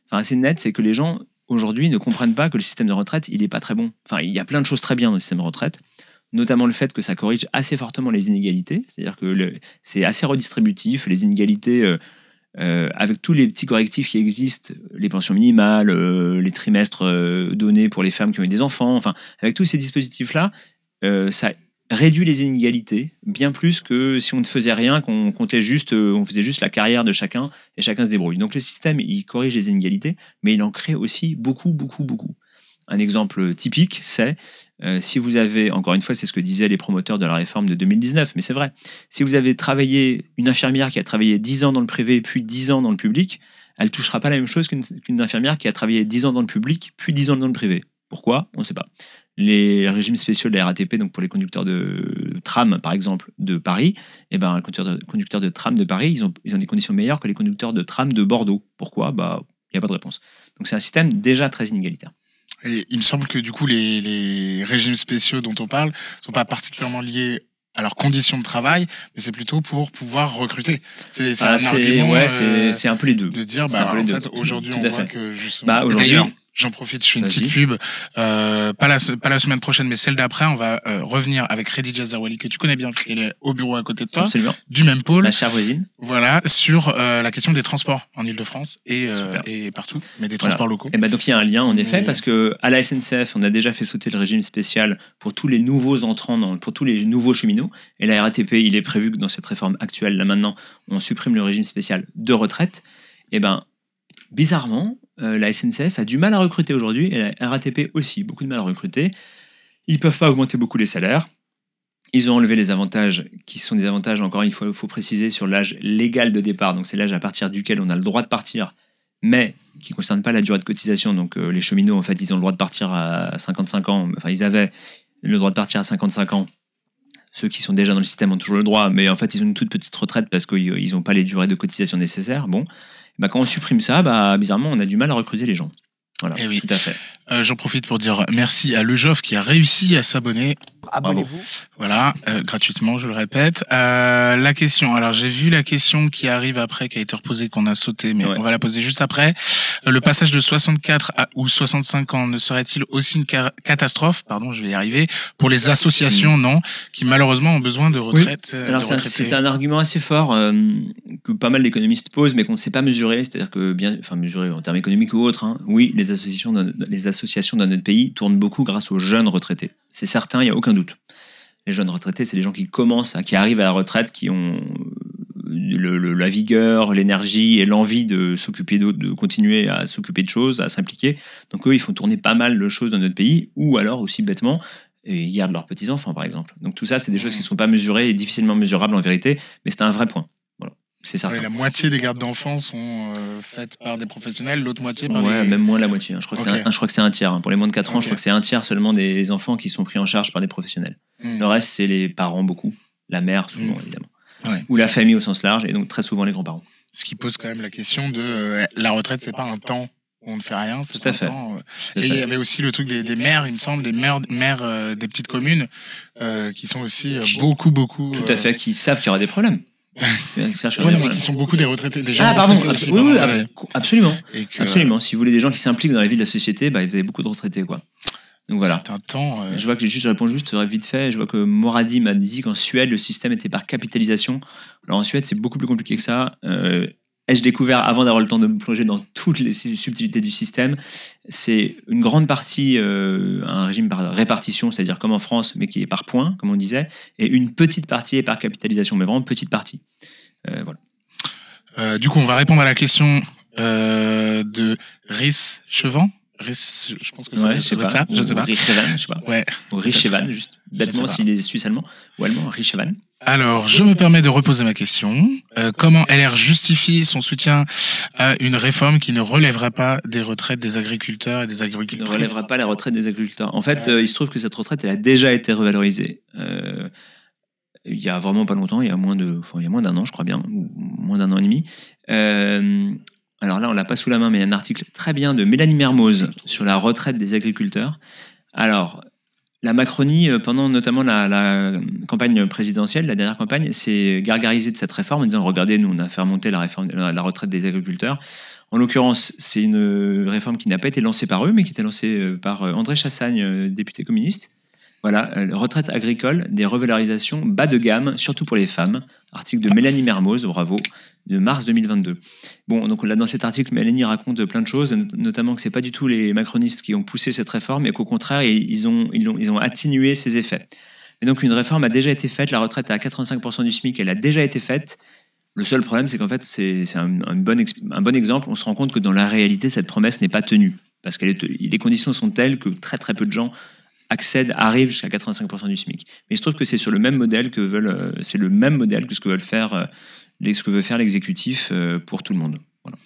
enfin assez net, c'est que les gens, aujourd'hui, ne comprennent pas que le système de retraite, il n'est pas très bon. Enfin, il y a plein de choses très bien dans le système de retraite, notamment le fait que ça corrige assez fortement les inégalités, c'est-à-dire que c'est assez redistributif, les inégalités... avec tous les petits correctifs qui existent, les pensions minimales, les trimestres donnés pour les femmes qui ont eu des enfants, enfin, avec tous ces dispositifs-là, ça réduit les inégalités bien plus que si on ne faisait rien, qu'on comptait juste, on faisait juste la carrière de chacun et chacun se débrouille. Donc le système, il corrige les inégalités, mais il en crée aussi beaucoup, beaucoup, beaucoup. Un exemple typique, c'est si vous avez, encore une fois, c'est ce que disaient les promoteurs de la réforme de 2019, mais c'est vrai, si vous avez travaillé, une infirmière qui a travaillé 10 ans dans le privé, puis 10 ans dans le public, elle ne touchera pas la même chose qu'une infirmière qui a travaillé 10 ans dans le public, puis 10 ans dans le privé. Pourquoi ? On ne sait pas. Les régimes spéciaux de la RATP, donc pour les conducteurs de tram, par exemple, de Paris, les conducteurs de tram de Paris, ils ont des conditions meilleures que les conducteurs de tram de Bordeaux. Pourquoi ? Il n'y a pas de réponse. Donc c'est un système déjà très inégalitaire. Et il me semble que du coup, les régimes spéciaux dont on parle sont pas particulièrement liés à leurs conditions de travail, mais c'est plutôt pour pouvoir recruter. C'est un argument. Ouais, c'est un peu les deux. De dire, en fait, aujourd'hui, on voit que justement. D'ailleurs, j'en profite, je fais une petite pub. Pas la semaine prochaine, mais celle d'après, on va revenir avec Khadija Zawali, que tu connais bien, puisqu'elle est au bureau à côté de toi. Absolument. Du même pôle. La chère voisine. Voilà, sur la question des transports en Ile-de-France et partout, mais des transports locaux. Et donc il y a un lien, en effet, parce que à la SNCF, on a déjà fait sauter le régime spécial pour tous les nouveaux entrants, pour tous les nouveaux cheminots. Et la RATP, il est prévu que dans cette réforme actuelle, là maintenant, on supprime le régime spécial de retraite. Et bizarrement, la SNCF a du mal à recruter aujourd'hui, et la RATP aussi, beaucoup de mal à recruter. Ils ne peuvent pas augmenter beaucoup les salaires. Ils ont enlevé les avantages, qui sont des avantages, encore une fois, il faut préciser, sur l'âge légal de départ. Donc c'est l'âge à partir duquel on a le droit de partir, mais qui ne concerne pas la durée de cotisation. Donc les cheminots, en fait, ils ont le droit de partir à 55 ans. Enfin, ils avaient le droit de partir à 55 ans. Ceux qui sont déjà dans le système ont toujours le droit, mais en fait, ils ont une toute petite retraite parce qu'ils n'ont pas les durées de cotisation nécessaires. Bon. Quand on supprime ça, bizarrement, on a du mal à recruter les gens. Voilà, oui. Tout à fait. J'en profite pour dire merci à Lejoff qui a réussi à s'abonner. Abonnez-vous. Voilà, gratuitement, je le répète. La question, alors j'ai vu la question qui arrive après, qui a été reposée, qu'on a sauté, mais on va la poser juste après. Le passage de 64 ou 65 ans ne serait-il aussi une catastrophe, je vais y arriver, pour les associations, non, qui malheureusement ont besoin de retraite. Oui. Alors c'est un argument assez fort que pas mal d'économistes posent, mais qu'on ne sait pas mesurer, c'est-à-dire que mesurer en termes économiques ou autres, oui, les associations dans notre pays tournent beaucoup grâce aux jeunes retraités. C'est certain, il n'y a aucun doute. Les jeunes retraités, c'est les gens qui arrivent à la retraite, qui ont la vigueur, l'énergie et l'envie de s'occuper de continuer à s'occuper de choses, à s'impliquer. Donc eux, ils font tourner pas mal de choses dans notre pays, ou alors aussi bêtement, ils gardent leurs petits-enfants, par exemple. Donc tout ça, c'est des choses qui ne sont pas mesurées et difficilement mesurables en vérité, mais c'est un vrai point. Voilà. C'est certain. La moitié des gardes d'enfants sont faites par des professionnels, l'autre moitié par même moins la moitié. Je crois que c'est un tiers. Pour les moins de 4 ans, je crois que c'est un tiers seulement des enfants qui sont pris en charge par des professionnels. Le reste, c'est les parents, beaucoup. La mère, souvent, évidemment. Ouais, ou la famille au sens large, et donc très souvent les grands-parents. Ce qui pose quand même la question de la retraite, c'est pas un temps où on ne fait rien, c'est tout à un fait. temps. Et il y avait aussi le truc des maires, il me semble, des maires des petites communes qui sont aussi beaucoup. Tout à fait, qui savent qu'il y aura des problèmes. Qui sont beaucoup des retraités, des gens retraités aussi. Oui, absolument. Absolument. Si vous voulez des gens qui s'impliquent dans la vie de la société, vous avez beaucoup de retraités, quoi. Donc voilà. C'est un temps. Je vois que je réponds juste vite fait. Je vois que Moradi m'a dit qu'en Suède, le système était par capitalisation. Alors en Suède, c'est beaucoup plus compliqué que ça. ai-je découvert avant d'avoir le temps de me plonger dans toutes les subtilités du système. C'est une grande partie un régime par répartition, c'est-à-dire comme en France, mais qui est par points, comme on disait, et une petite partie est par capitalisation, mais vraiment petite partie. Voilà. Du coup, on va répondre à la question de Rhys Chevant. Je pense que c'est je sais pas. Je sais pas. Richevan, je sais pas. Ouais. Ou Richevan, juste bêtement s'il est suisse-allemand ou allemand, Richevan. Alors, je me permets de reposer ma question. Comment LR justifie son soutien à une réforme qui ne relèvera pas des retraites des agriculteurs et des agricultrices ? Ne relèvera pas la retraite des agriculteurs. En fait, il se trouve que cette retraite, elle a déjà été revalorisée. Il y a vraiment pas longtemps, il y a moins d'un an, je crois bien, ou moins d'un an et demi. Alors là, on l'a pas sous la main, mais il y a un article très bien de Mélanie Mermoz sur la retraite des agriculteurs. Alors, la Macronie, pendant notamment la campagne présidentielle, la dernière campagne, s'est gargarisée de cette réforme en disant « Regardez, nous, on a fait remonter la retraite des agriculteurs ». En l'occurrence, c'est une réforme qui n'a pas été lancée par eux, mais qui était lancée par André Chassagne, député communiste. Voilà, retraite agricole, des revalorisations bas de gamme, surtout pour les femmes. Article de Mélanie Mermoz, bravo, de mars 2022. Bon, donc là, dans cet article, Mélanie raconte plein de choses, notamment que c'est pas du tout les macronistes qui ont poussé cette réforme, et qu'au contraire, ils ont atténué ses effets. Mais donc une réforme a déjà été faite, la retraite à 85% du SMIC, elle a déjà été faite. Le seul problème, c'est qu'en fait, c'est un bon exemple. On se rend compte que dans la réalité, cette promesse n'est pas tenue, parce que les conditions sont telles que très très peu de gens arrivent jusqu'à 85% du SMIC. Mais il se trouve que c'est sur le même modèle que ce que veut faire l'exécutif pour tout le monde. Voilà.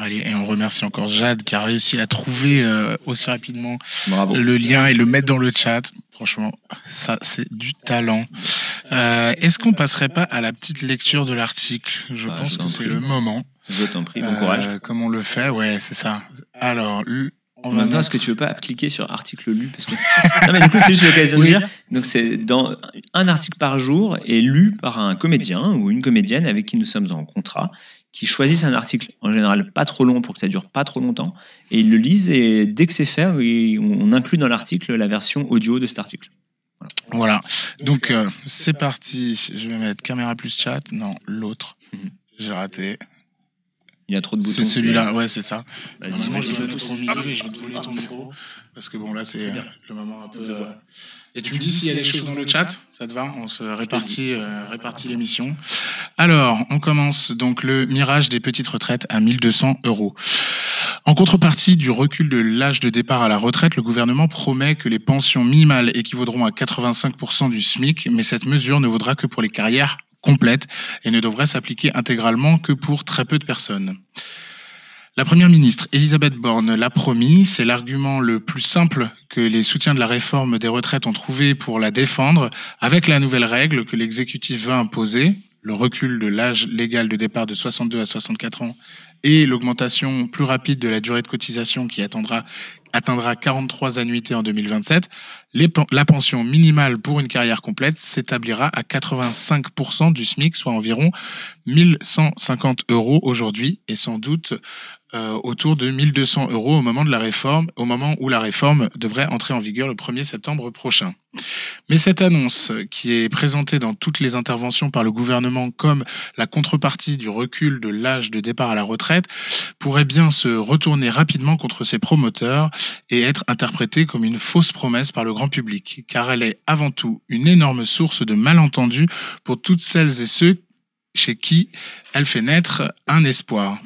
Allez, et on remercie encore Jade qui a réussi à trouver aussi rapidement Bravo. Le lien et le mettre dans le chat. Franchement, ça c'est du talent. Est-ce qu'on passerait pas à la petite lecture de l'article ? Je pense que c'est le moment. Je t'en prie, bon courage. Comme on le fait, ouais, c'est ça. Alors, en même temps, est-ce que tu veux pas cliquer sur article lu parce que... Non, mais du coup, c'est juste l'occasion de dire. Donc, c'est dans un article par jour est lu par un comédien ou une comédienne avec qui nous sommes en contrat, qui choisissent un article, en général pas trop long pour que ça dure pas trop longtemps, et ils le lisent et dès que c'est fait, on inclut dans l'article la version audio de cet article. Voilà. Donc, c'est parti. Je vais mettre caméra plus chat. Non, l'autre. J'ai raté. Il y a trop de boutons. C'est celui-là, ouais, c'est ça. Vas-y, je vais tous en milieu et je vais te voler ton micro. Parce que bon, là, c'est le moment un peu... Et tu me dis s'il y a des choses dans le chat, ça te va ? On se répartit l'émission. Alors, on commence donc le mirage des petites retraites à 1 200 €. En contrepartie du recul de l'âge de départ à la retraite, le gouvernement promet que les pensions minimales équivaudront à 85% du SMIC, mais cette mesure ne vaudra que pour les carrières complète et ne devrait s'appliquer intégralement que pour très peu de personnes. La première ministre Elisabeth Borne l'a promis, c'est l'argument le plus simple que les soutiens de la réforme des retraites ont trouvé pour la défendre, avec la nouvelle règle que l'exécutif veut imposer, le recul de l'âge légal de départ de 62 à 64 ans et l'augmentation plus rapide de la durée de cotisation qui atteindra 43 annuités en 2027, la pension minimale pour une carrière complète s'établira à 85% du SMIC, soit environ 1 150 € aujourd'hui, et sans doute autour de 1 200 € au moment où la réforme devrait entrer en vigueur le 1er septembre prochain. Mais cette annonce, qui est présentée dans toutes les interventions par le gouvernement comme la contrepartie du recul de l'âge de départ à la retraite, pourrait bien se retourner rapidement contre ses promoteurs et être interprétée comme une fausse promesse par le grand public, car elle est avant tout une énorme source de malentendus pour toutes celles et ceux chez qui elle fait naître un espoir.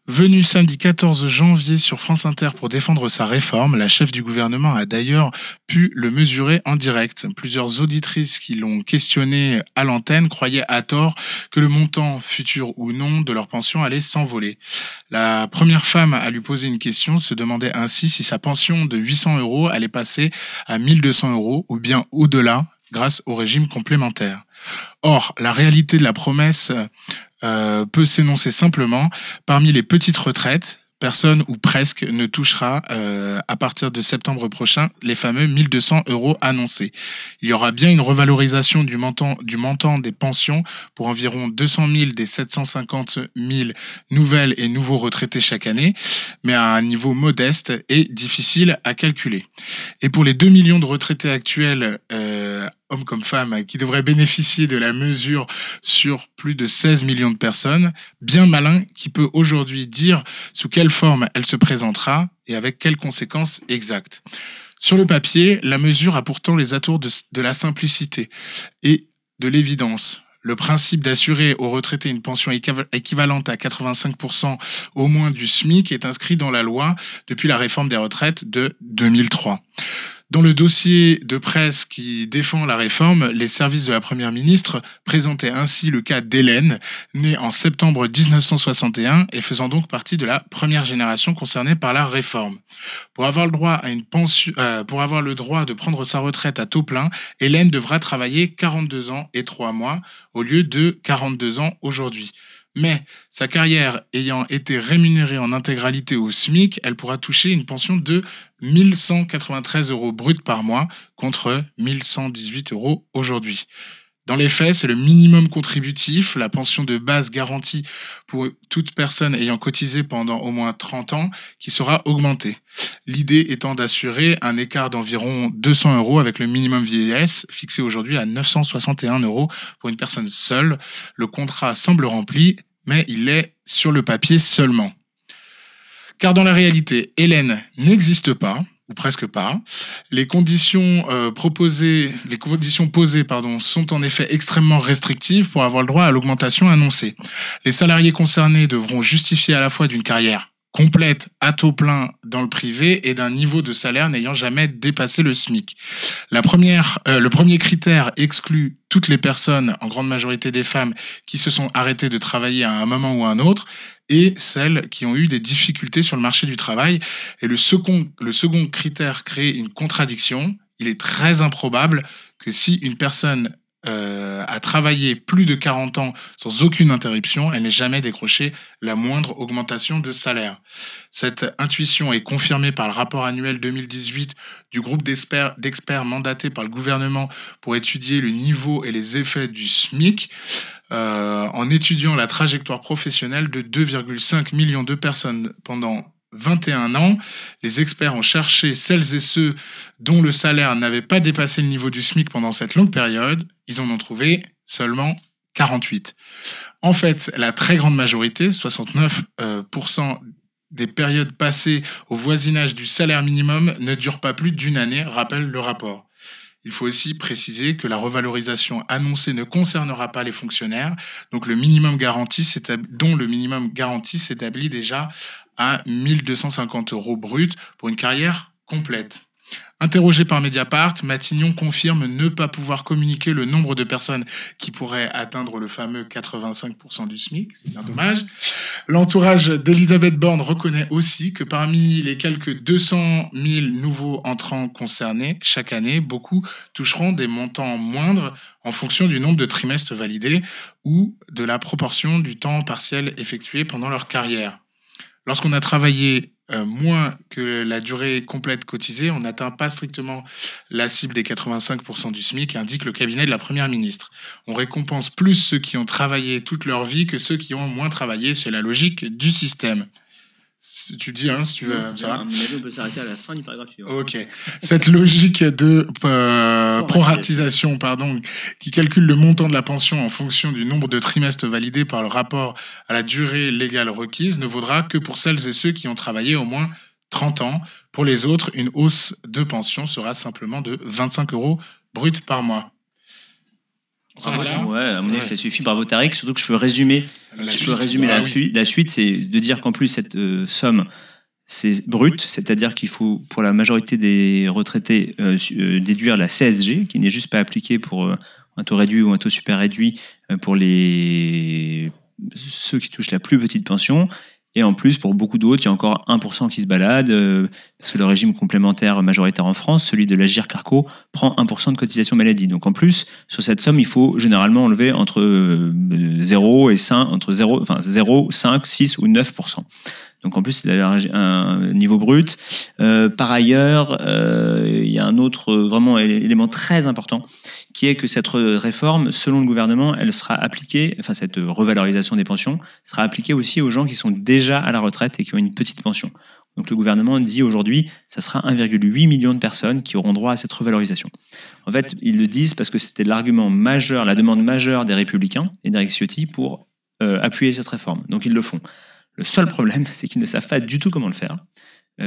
Venue samedi 14 janvier sur France Inter pour défendre sa réforme, la chef du gouvernement a d'ailleurs pu le mesurer en direct. Plusieurs auditrices qui l'ont questionné à l'antenne croyaient à tort que le montant, futur ou non, de leur pension allait s'envoler. La première femme à lui poser une question se demandait ainsi si sa pension de 800 € allait passer à 1 200 € ou bien au-delà grâce au régime complémentaire. Or, la réalité de la promesse peut s'énoncer simplement. Parmi les petites retraites, personne ou presque ne touchera à partir de septembre prochain les fameux 1 200 € annoncés. Il y aura bien une revalorisation du montant des pensions pour environ 200 000 des 750 000 nouvelles et nouveaux retraités chaque année, mais à un niveau modeste et difficile à calculer. Et pour les 2 millions de retraités actuels hommes comme femmes, qui devraient bénéficier de la mesure sur plus de 16 millions de personnes. Bien malin qui peut aujourd'hui dire sous quelle forme elle se présentera et avec quelles conséquences exactes. Sur le papier, la mesure a pourtant les atours de la simplicité et de l'évidence. Le principe d'assurer aux retraités une pension équivalente à 85% au moins du SMIC est inscrit dans la loi depuis la réforme des retraites de 2003. Dans le dossier de presse qui défend la réforme, les services de la Première ministre présentaient ainsi le cas d'Hélène, née en septembre 1961 et faisant donc partie de la première génération concernée par la réforme. Pour avoir le droit à une pension, pour avoir le droit de prendre sa retraite à taux plein, Hélène devra travailler 42 ans et 3 mois au lieu de 42 ans aujourd'hui. Mais sa carrière ayant été rémunérée en intégralité au SMIC, elle pourra toucher une pension de 1 193 € brut par mois contre 1 118 € aujourd'hui. Dans les faits, c'est le minimum contributif, la pension de base garantie pour toute personne ayant cotisé pendant au moins 30 ans, qui sera augmentée. L'idée étant d'assurer un écart d'environ 200 € avec le minimum vieillesse, fixé aujourd'hui à 961 € pour une personne seule. Le contrat semble rempli, mais il est sur le papier seulement. Car dans la réalité, Hélène n'existe pas, ou presque pas. Les conditions posées, sont en effet extrêmement restrictives pour avoir le droit à l'augmentation annoncée. Les salariés concernés devront justifier à la fois d'une carrière complète à taux plein dans le privé et d'un niveau de salaire n'ayant jamais dépassé le SMIC. Le premier critère exclut toutes les personnes, en grande majorité des femmes, qui se sont arrêtées de travailler à un moment ou à un autre, et celles qui ont eu des difficultés sur le marché du travail. Et le second critère crée une contradiction. Il est très improbable que si une personne a travaillé plus de 40 ans sans aucune interruption, elle n'ait jamais décroché la moindre augmentation de salaire. Cette intuition est confirmée par le rapport annuel 2018 du groupe d'experts mandatés par le gouvernement pour étudier le niveau et les effets du SMIC, en étudiant la trajectoire professionnelle de 2,5 millions de personnes pendant 21 ans. Les experts ont cherché celles et ceux dont le salaire n'avait pas dépassé le niveau du SMIC pendant cette longue période. Ils en ont trouvé seulement 48. En fait, la très grande majorité, 69% des périodes passées au voisinage du salaire minimum ne durent pas plus d'une année, rappelle le rapport. Il faut aussi préciser que la revalorisation annoncée ne concernera pas les fonctionnaires, donc le minimum garanti s'établit déjà à 1 250 € brut pour une carrière complète. Interrogé par Mediapart, Matignon confirme ne pas pouvoir communiquer le nombre de personnes qui pourraient atteindre le fameux 85% du SMIC. C'est bien dommage. L'entourage d'Elisabeth Borne reconnaît aussi que parmi les quelques 200 000 nouveaux entrants concernés chaque année, beaucoup toucheront des montants moindres en fonction du nombre de trimestres validés ou de la proportion du temps partiel effectué pendant leur carrière. Lorsqu'on a travaillé moins que la durée complète cotisée, on n'atteint pas strictement la cible des 85% du SMIC, indique le cabinet de la Première ministre. On récompense plus ceux qui ont travaillé toute leur vie que ceux qui ont moins travaillé. C'est la logique du système. Tu dis, si tu veux. Ça va ? On peut s'arrêter à la fin du paragraphe suivant. Ok. Cette logique de proratisation, qui calcule le montant de la pension en fonction du nombre de trimestres validés par le rapport à la durée légale requise, ne vaudra que pour celles et ceux qui ont travaillé au moins 30 ans. Pour les autres, une hausse de pension sera simplement de 25 € brut par mois. Ouais, à mon avis, ça suffit. Bravo Tariq, surtout que je peux résumer la suite, c'est de dire qu'en plus cette somme, c'est brut, c'est-à-dire qu'il faut pour la majorité des retraités déduire la CSG, qui n'est juste pas appliquée pour un taux réduit ou un taux super réduit pour ceux qui touchent la plus petite pension. Et en plus, pour beaucoup d'autres, il y a encore 1% qui se balade, parce que le régime complémentaire majoritaire en France, celui de l'Agirc-Arrco, prend 1% de cotisation maladie. Donc en plus, sur cette somme, il faut généralement enlever entre 0 et 5, 5, 6 ou 9%. Donc en plus, c'est un niveau brut. Par ailleurs, il y a un autre vraiment élément très important, qui est que cette réforme, selon le gouvernement, elle sera appliquée, cette revalorisation des pensions sera appliquée aussi aux gens qui sont déjà à la retraite et qui ont une petite pension. Donc le gouvernement dit aujourd'hui, ça sera 1,8 million de personnes qui auront droit à cette revalorisation. En fait, ils le disent parce que c'était l'argument majeur, la demande majeure des Républicains et d'Éric Ciotti pour appuyer cette réforme. Donc ils le font. Le seul problème, c'est qu'ils ne savent pas du tout comment le faire.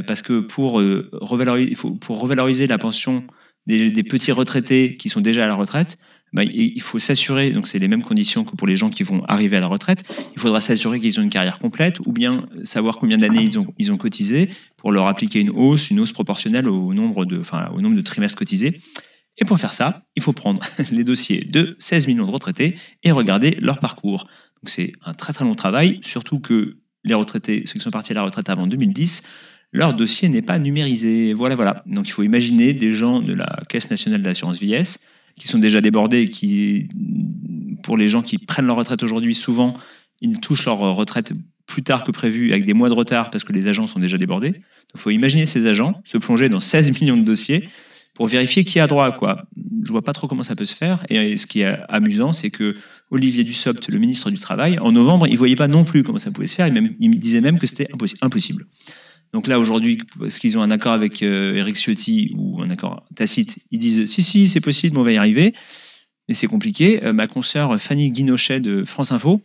Parce que pour revaloriser la pension des petits retraités qui sont déjà à la retraite, il faut s'assurer, donc c'est les mêmes conditions que pour les gens qui vont arriver à la retraite, il faudra s'assurer qu'ils ont une carrière complète ou bien savoir combien d'années ils ont cotisé pour leur appliquer une hausse proportionnelle au nombre de trimestres cotisés. Et pour faire ça, il faut prendre les dossiers de 16 millions de retraités et regarder leur parcours. Donc c'est un très très long travail, surtout que les retraités, ceux qui sont partis à la retraite avant 2010, leur dossier n'est pas numérisé. Voilà. Donc il faut imaginer des gens de la Caisse nationale de l'assurance vieillesse qui sont déjà débordés, qui, pour les gens qui prennent leur retraite aujourd'hui, souvent, ils touchent leur retraite plus tard que prévu, avec des mois de retard, parce que les agents sont déjà débordés. Donc il faut imaginer ces agents se plonger dans 16 millions de dossiers pour vérifier qui a droit à quoi. Je vois pas trop comment ça peut se faire. Et ce qui est amusant, c'est que Olivier Dussopt, le ministre du Travail, en novembre, il voyait pas non plus comment ça pouvait se faire. Il disait même que c'était impossible. Donc là, aujourd'hui, parce qu'ils ont un accord avec Éric Ciotti, ou un accord tacite, ils disent « Si, c'est possible, on va y arriver ». Et c'est compliqué. Ma consoeur Fanny Guinochet de France Info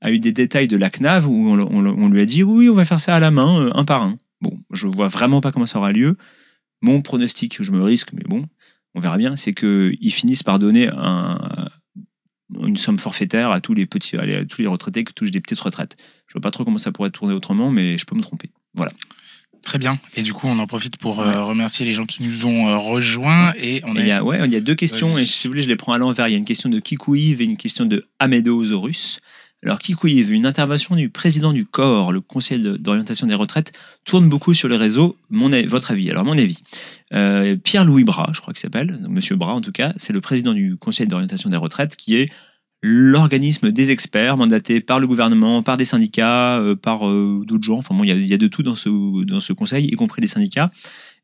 a eu des détails de la CNAV où on lui a dit « Oui, on va faire ça à la main, un par un ». Bon, je vois vraiment pas comment ça aura lieu. Mon pronostic, je me risque, mais bon, on verra bien, c'est qu'ils finissent par donner une somme forfaitaire à tous les retraités qui touchent des petites retraites. Je vois pas trop comment ça pourrait tourner autrement, mais je peux me tromper. Voilà. Très bien. Et du coup, on en profite pour remercier les gens qui nous ont rejoints. Et il y a deux questions, et si vous voulez, je les prends à l'envers. Il y a une question de Kikouiv et une question de Amedosaurus. Alors, Kikouiv, une intervention du président du COR, le Conseil d'orientation des retraites, tourne beaucoup sur les réseaux. Votre avis? Alors, mon avis. Pierre-Louis Bras, je crois qu'il s'appelle, Monsieur Bras en tout cas, c'est le président du Conseil d'orientation des retraites, qui est l'organisme des experts mandaté par le gouvernement, par des syndicats, par d'autres gens. Enfin bon, il y a de tout dans ce conseil, y compris des syndicats.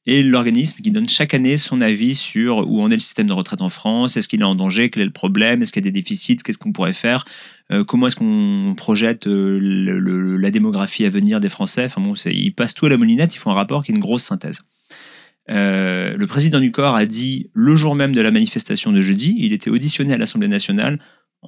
Et l'organisme qui donne chaque année son avis sur où en est le système de retraite en France, est-ce qu'il est en danger, quel est le problème, est-ce qu'il y a des déficits, qu'est-ce qu'on pourrait faire, comment est-ce qu'on projette la démographie à venir des Français. Enfin bon, ils passent tout à la moulinette, ils font un rapport qui est une grosse synthèse. Le président du COR a dit, le jour même de la manifestation de jeudi, il était auditionné à l'Assemblée nationale,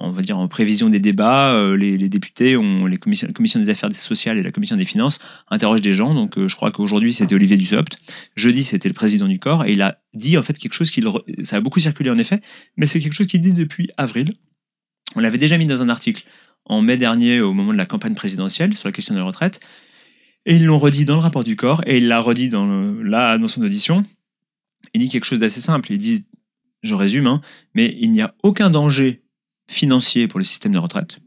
on va dire en prévision des débats, les députés, la commission des affaires sociales et la commission des finances interrogent des gens. Donc je crois qu'aujourd'hui c'était Olivier Dussopt, jeudi c'était le président du COR, et il a dit en fait quelque chose ça a beaucoup circulé en effet, mais c'est quelque chose qu'il dit depuis avril. On l'avait déjà mis dans un article en mai dernier au moment de la campagne présidentielle sur la question de la retraite, et ils l'ont redit dans le rapport du COR, et il l'a redit dans son audition. Il dit quelque chose d'assez simple, il dit, je résume, mais il n'y a aucun danger financier pour le système de retraite.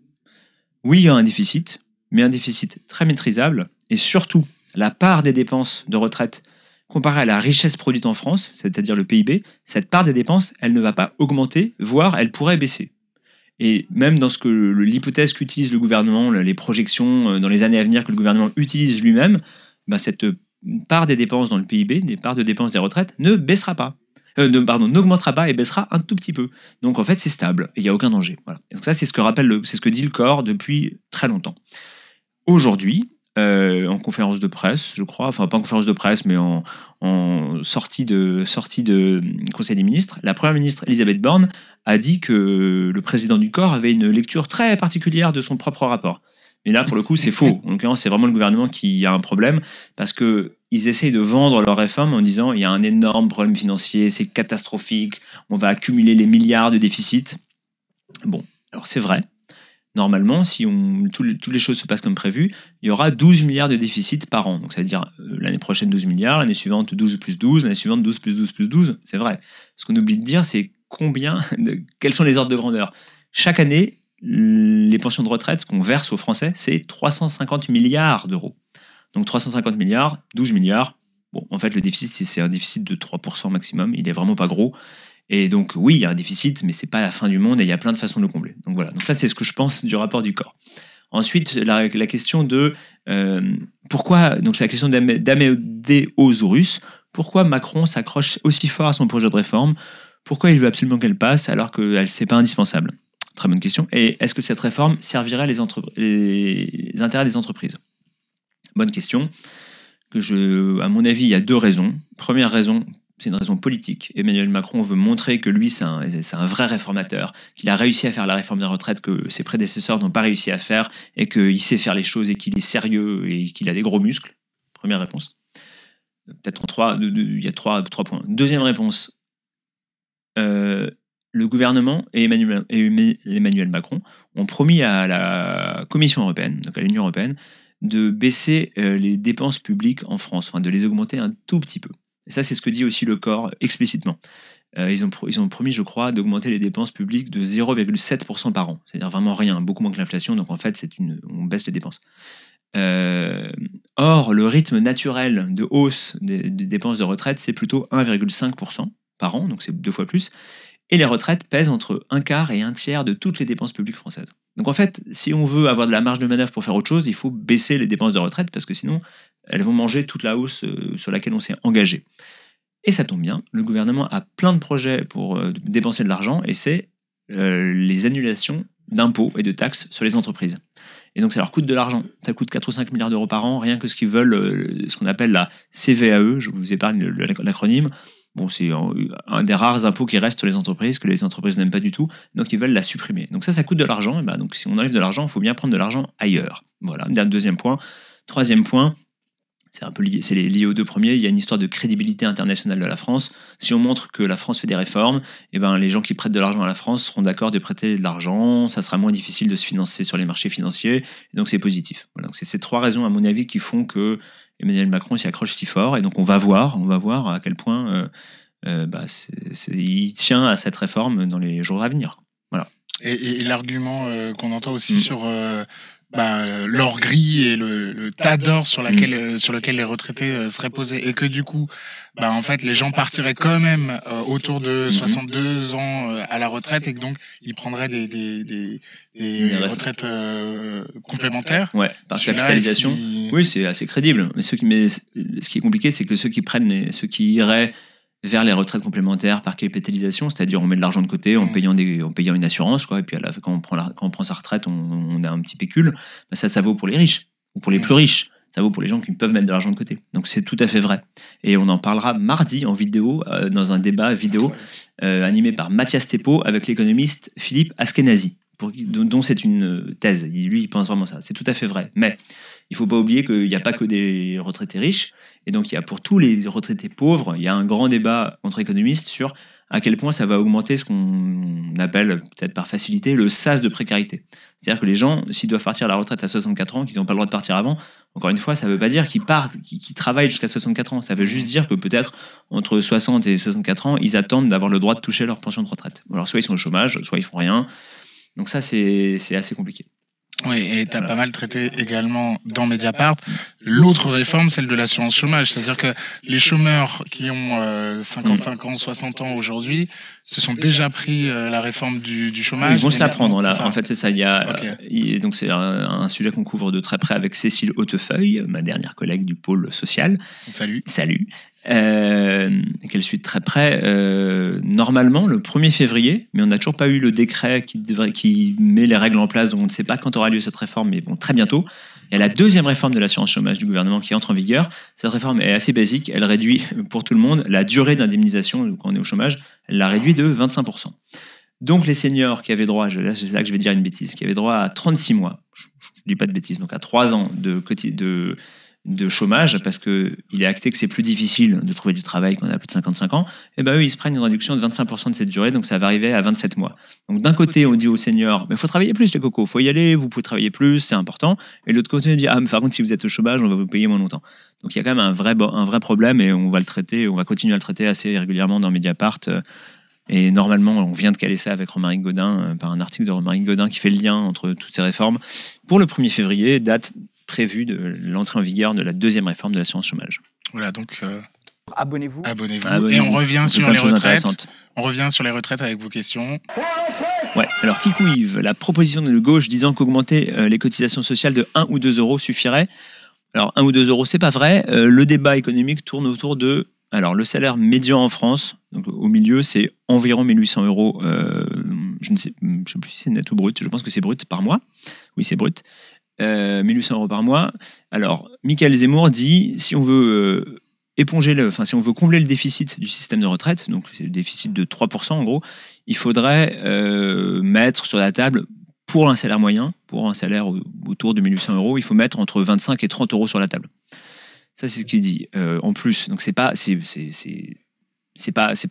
Oui, il y a un déficit, mais un déficit très maîtrisable, et surtout, la part des dépenses de retraite comparée à la richesse produite en France, c'est-à-dire le PIB, cette part des dépenses, elle ne va pas augmenter, voire elle pourrait baisser. Et même dans l'hypothèse qu'utilise le gouvernement, les projections dans les années à venir que le gouvernement utilise lui-même, cette part des dépenses dans le PIB, des parts de dépenses des retraites, ne baissera pas. N'augmentera pas et baissera un tout petit peu. Donc en fait, c'est stable et il n'y a aucun danger. Voilà. Et donc ça, c'est ce que dit le COR depuis très longtemps. Aujourd'hui, en conférence de presse, je crois, enfin pas en conférence de presse, mais en sortie de Conseil des ministres, la première ministre Elisabeth Borne a dit que le président du COR avait une lecture très particulière de son propre rapport. Mais là, pour le coup, c'est faux. En l'occurrence, c'est vraiment le gouvernement qui a un problème parce qu'ils essayent de vendre leur réforme en disant il y a un énorme problème financier, c'est catastrophique, on va accumuler les milliards de déficit. Bon, alors c'est vrai. Normalement, si toutes les choses se passent comme prévu, il y aura 12 milliards de déficit par an. Donc ça veut dire l'année prochaine 12 milliards, l'année suivante 12 plus 12, l'année suivante 12 plus 12 plus 12. C'est vrai. Ce qu'on oublie de dire, c'est quels sont les ordres de grandeur. Chaque année, les pensions de retraite qu'on verse aux Français, c'est 350 milliards d'euros. Donc 350 milliards, 12 milliards. Bon, en fait, le déficit, c'est un déficit de 3% maximum. Il est vraiment pas gros. Et donc, oui, il y a un déficit, mais c'est pas la fin du monde et il y a plein de façons de le combler. Donc voilà. Donc ça, c'est ce que je pense du rapport du COR. Ensuite, la question de pourquoi, donc c'est la question d'Amedosaurus, pourquoi Macron s'accroche aussi fort à son projet de réforme? Pourquoi il veut absolument qu'elle passe alors que c'est pas indispensable? Très bonne question. Et est-ce que cette réforme servirait les intérêts des entreprises? Bonne question. à mon avis, il y a 2 raisons. Première raison, c'est une raison politique. Emmanuel Macron veut montrer que lui, c'est un vrai réformateur, qu'il a réussi à faire la réforme des retraites que ses prédécesseurs n'ont pas réussi à faire, et qu'il sait faire les choses, et qu'il est sérieux, et qu'il a des gros muscles. Première réponse. Peut-être il y a trois points. Deuxième réponse, le gouvernement et Emmanuel Macron ont promis à la Commission européenne, donc à l'Union européenne, de baisser les dépenses publiques en France, enfin de les augmenter un tout petit peu. Et ça, c'est ce que dit aussi le corps explicitement. Ils ont promis, je crois, d'augmenter les dépenses publiques de 0,7% par an. C'est-à-dire vraiment rien, beaucoup moins que l'inflation. Donc en fait, on baisse les dépenses. Or, le rythme naturel de hausse des dépenses de retraite, c'est plutôt 1,5% par an, donc c'est 2 fois plus. Et les retraites pèsent entre 1/4 et 1/3 de toutes les dépenses publiques françaises. Donc en fait, si on veut avoir de la marge de manœuvre pour faire autre chose, il faut baisser les dépenses de retraite, parce que sinon, elles vont manger toute la hausse sur laquelle on s'est engagé. Et ça tombe bien, le gouvernement a plein de projets pour dépenser de l'argent, et c'est les annulations d'impôts et de taxes sur les entreprises. Et donc ça leur coûte de l'argent. Ça coûte 4 ou 5 milliards d'euros par an, rien que ce qu'ils veulent, ce qu'on appelle la CVAE, je vous épargne l'acronyme. Bon, c'est un des rares impôts qui restent sur les entreprises, que les entreprises n'aiment pas du tout, donc ils veulent la supprimer. Donc ça coûte de l'argent, et donc si on enlève de l'argent, il faut bien prendre de l'argent ailleurs. Voilà, deuxième point. Troisième point, c'est un peu lié, c'est lié aux 2 premiers, il y a une histoire de crédibilité internationale de la France. Si on montre que la France fait des réformes, les gens qui prêtent de l'argent à la France seront d'accord de prêter de l'argent, ça sera moins difficile de se financer sur les marchés financiers, et donc c'est positif. Voilà, donc c'est ces 3 raisons, à mon avis, qui font que Emmanuel Macron s'y accroche si fort, et donc on va voir à quel point il tient à cette réforme dans les jours à venir. Voilà. Et l'argument qu'on entend aussi sur l'or gris et le tas d'or sur lequel les retraités seraient posés, et que du coup, en fait, les gens partiraient quand même autour de 62 ans à la retraite, et que donc ils prendraient des retraites complémentaires. Ouais, par capitalisation. Oui, c'est assez crédible. Mais ce qui est compliqué, c'est que ceux qui iraient vers les retraites complémentaires par capitalisation, c'est-à-dire on met de l'argent de côté en payant une assurance, quoi, et puis quand on prend sa retraite, on a un petit pécule, ça vaut pour les riches, ou pour les plus riches, ça vaut pour les gens qui peuvent mettre de l'argent de côté. Donc c'est tout à fait vrai. Et on en parlera mardi en vidéo, dans un débat vidéo animé par Mathias Thépaut avec l'économiste Philippe Askenazi, dont c'est une thèse. Lui, il pense vraiment ça. C'est tout à fait vrai. Mais il ne faut pas oublier qu'il n'y a pas que des retraités riches. Et donc, il y a pour tous les retraités pauvres, il y a un grand débat entre économistes sur à quel point ça va augmenter ce qu'on appelle, peut-être par facilité, le sas de précarité. C'est-à-dire que les gens, s'ils doivent partir à la retraite à 64 ans, qu'ils n'ont pas le droit de partir avant, encore une fois, ça ne veut pas dire qu'ils partent, qu'ils travaillent jusqu'à 64 ans. Ça veut juste dire que peut-être entre 60 et 64 ans, ils attendent d'avoir le droit de toucher leur pension de retraite. Alors, soit ils sont au chômage, soit ils font rien. Donc ça, c'est assez compliqué. Oui, et tu as pas mal traité également dans Mediapart l'autre réforme, celle de l'assurance chômage. C'est-à-dire que les chômeurs qui ont 55 ans, 60 ans aujourd'hui se sont déjà pris la réforme du chômage. Ils vont se la prendre, là. En fait, c'est ça. Donc c'est un sujet qu'on couvre de très près avec Cécile Hautefeuille, ma dernière collègue du pôle social. Salut. Qu'elle suit de très près. Normalement, le 1er février, mais on n'a toujours pas eu le décret qui met les règles en place, donc on ne sait pas quand aura lieu cette réforme, mais bon, très bientôt. Il y a la 2e réforme de l'assurance chômage du gouvernement qui entre en vigueur. Cette réforme est assez basique, elle réduit pour tout le monde la durée d'indemnisation quand on est au chômage, elle la réduit de 25%. Donc les seniors qui avaient droit, là c'est là que je vais dire une bêtise, qui avaient droit à 36 mois, je ne dis pas de bêtises, donc à 3 ans de chômage, parce qu'il est acté que c'est plus difficile de trouver du travail quand on a plus de 55 ans, et eux, ils se prennent une réduction de 25% de cette durée, donc ça va arriver à 27 mois. Donc d'un côté, on dit aux seniors, il faut travailler plus les cocos, il faut y aller, vous pouvez travailler plus, c'est important, et de l'autre côté, on dit, mais par contre, si vous êtes au chômage, on va vous payer moins longtemps. Donc il y a quand même un vrai problème, et on va le traiter, on va continuer à le traiter assez régulièrement dans Mediapart, et normalement, on vient de caler ça avec Romaric Gaudin, par un article de Romaric Gaudin qui fait le lien entre toutes ces réformes, pour le 1er février, date prévu de l'entrée en vigueur de la 2e réforme de l'assurance chômage. Voilà, donc abonnez-vous. Et on revient sur les retraites. On revient sur les retraites avec vos questions. Ouais, alors Kikou Yves, la proposition de gauche disant qu'augmenter les cotisations sociales de 1 ou 2 euros suffirait. Alors 1 ou 2 euros, c'est pas vrai. Le débat économique tourne autour de... Alors le salaire médian en France, donc au milieu, c'est environ 1 800 euros. Je ne sais plus si c'est net ou brut. Je pense que c'est brut par mois. Oui, c'est brut. 1800 € par mois. Alors, Michael Zemmour dit, si on veut si on veut combler le déficit du système de retraite, donc c'est le déficit de 3% en gros, il faudrait mettre sur la table, pour un salaire moyen, pour un salaire autour de 1800 €, il faut mettre entre 25 et 30 € sur la table. Ça, c'est ce qu'il dit. En plus, donc c'est pas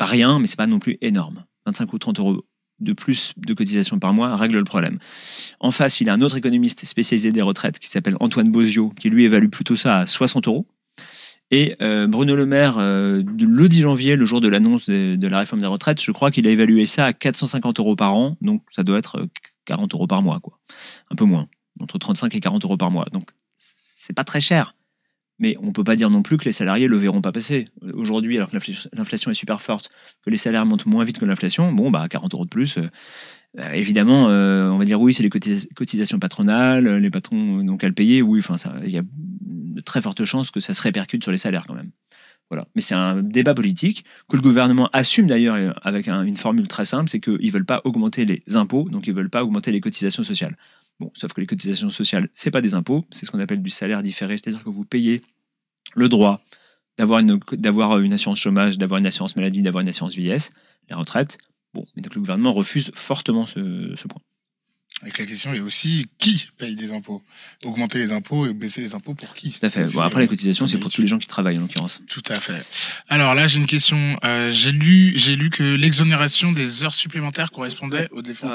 rien, mais c'est pas non plus énorme. 25 ou 30 € de plus de cotisation par mois règle le problème. En face, il y a un autre économiste spécialisé des retraites qui s'appelle Antoine Bozio, qui lui évalue plutôt ça à 60 €. Et Bruno Le Maire, le 10 janvier, le jour de l'annonce de la réforme des retraites, je crois qu'il a évalué ça à 450 € par an, donc ça doit être 40 € par mois, quoi. Un peu moins, entre 35 et 40 € par mois. Donc c'est pas très cher. Mais on ne peut pas dire non plus que les salariés ne le verront pas passer. Aujourd'hui, alors que l'inflation est super forte, que les salaires montent moins vite que l'inflation, 40 € de plus, évidemment, on va dire oui, c'est les cotisations patronales, les patrons n'ont qu'à le payer, oui, il y a de très fortes chances que ça se répercute sur les salaires quand même. Voilà. Mais c'est un débat politique que le gouvernement assume d'ailleurs avec une formule très simple, c'est qu'ils ne veulent pas augmenter les impôts, donc ils ne veulent pas augmenter les cotisations sociales. Bon, sauf que les cotisations sociales, c'est pas des impôts, c'est ce qu'on appelle du salaire différé, c'est-à-dire que vous payez le droit d'avoir une assurance chômage, d'avoir une assurance maladie, d'avoir une assurance vieillesse, la retraite. Bon, mais donc le gouvernement refuse fortement ce point. Avec la question, il y a aussi qui paye des impôts. Augmenter les impôts et baisser les impôts pour qui? Tout à fait. Bon, après, les cotisations, c'est pour tous les gens qui travaillent, en l'occurrence. Tout à fait. Alors là, j'ai une question. J'ai lu que l'exonération des heures supplémentaires correspondait au défaut.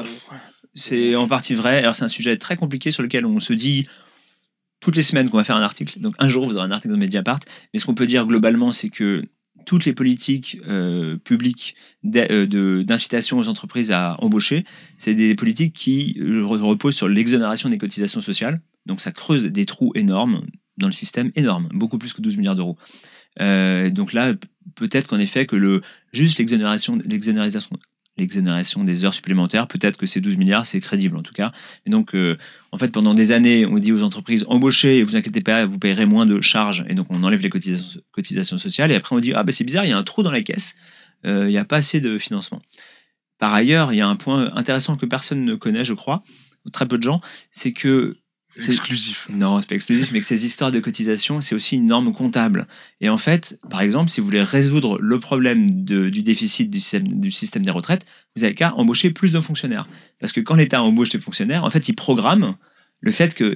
C'est en partie vrai. Alors, c'est un sujet très compliqué sur lequel on se dit toutes les semaines qu'on va faire un article. Donc, un jour, vous aurez un article dans Mediapart. Mais ce qu'on peut dire globalement, c'est que toutes les politiques publiques d'incitation aux entreprises à embaucher, c'est des politiques qui reposent sur l'exonération des cotisations sociales. Donc ça creuse des trous énormes dans le système, énormes, beaucoup plus que 12 milliards d'euros. Donc là, peut-être qu'en effet, que juste l'exonération des heures supplémentaires, peut-être que ces 12 milliards, c'est crédible en tout cas. Et donc, en fait, pendant des années, on dit aux entreprises, embauchez, vous inquiétez pas, vous payerez moins de charges. Et donc, on enlève les cotisations sociales. Et après, on dit, c'est bizarre, il y a un trou dans la caisse, il n'y a pas assez de financement. Par ailleurs, il y a un point intéressant que personne ne connaît, je crois, très peu de gens, c'est que c'est exclusif. Non, c'est pas exclusif, mais que ces histoires de cotisation, c'est aussi une norme comptable. Et en fait, par exemple, si vous voulez résoudre le problème du déficit du système des retraites, vous avez qu'à embaucher plus de fonctionnaires. Parce que quand l'État embauche des fonctionnaires, en fait, il programme le fait que,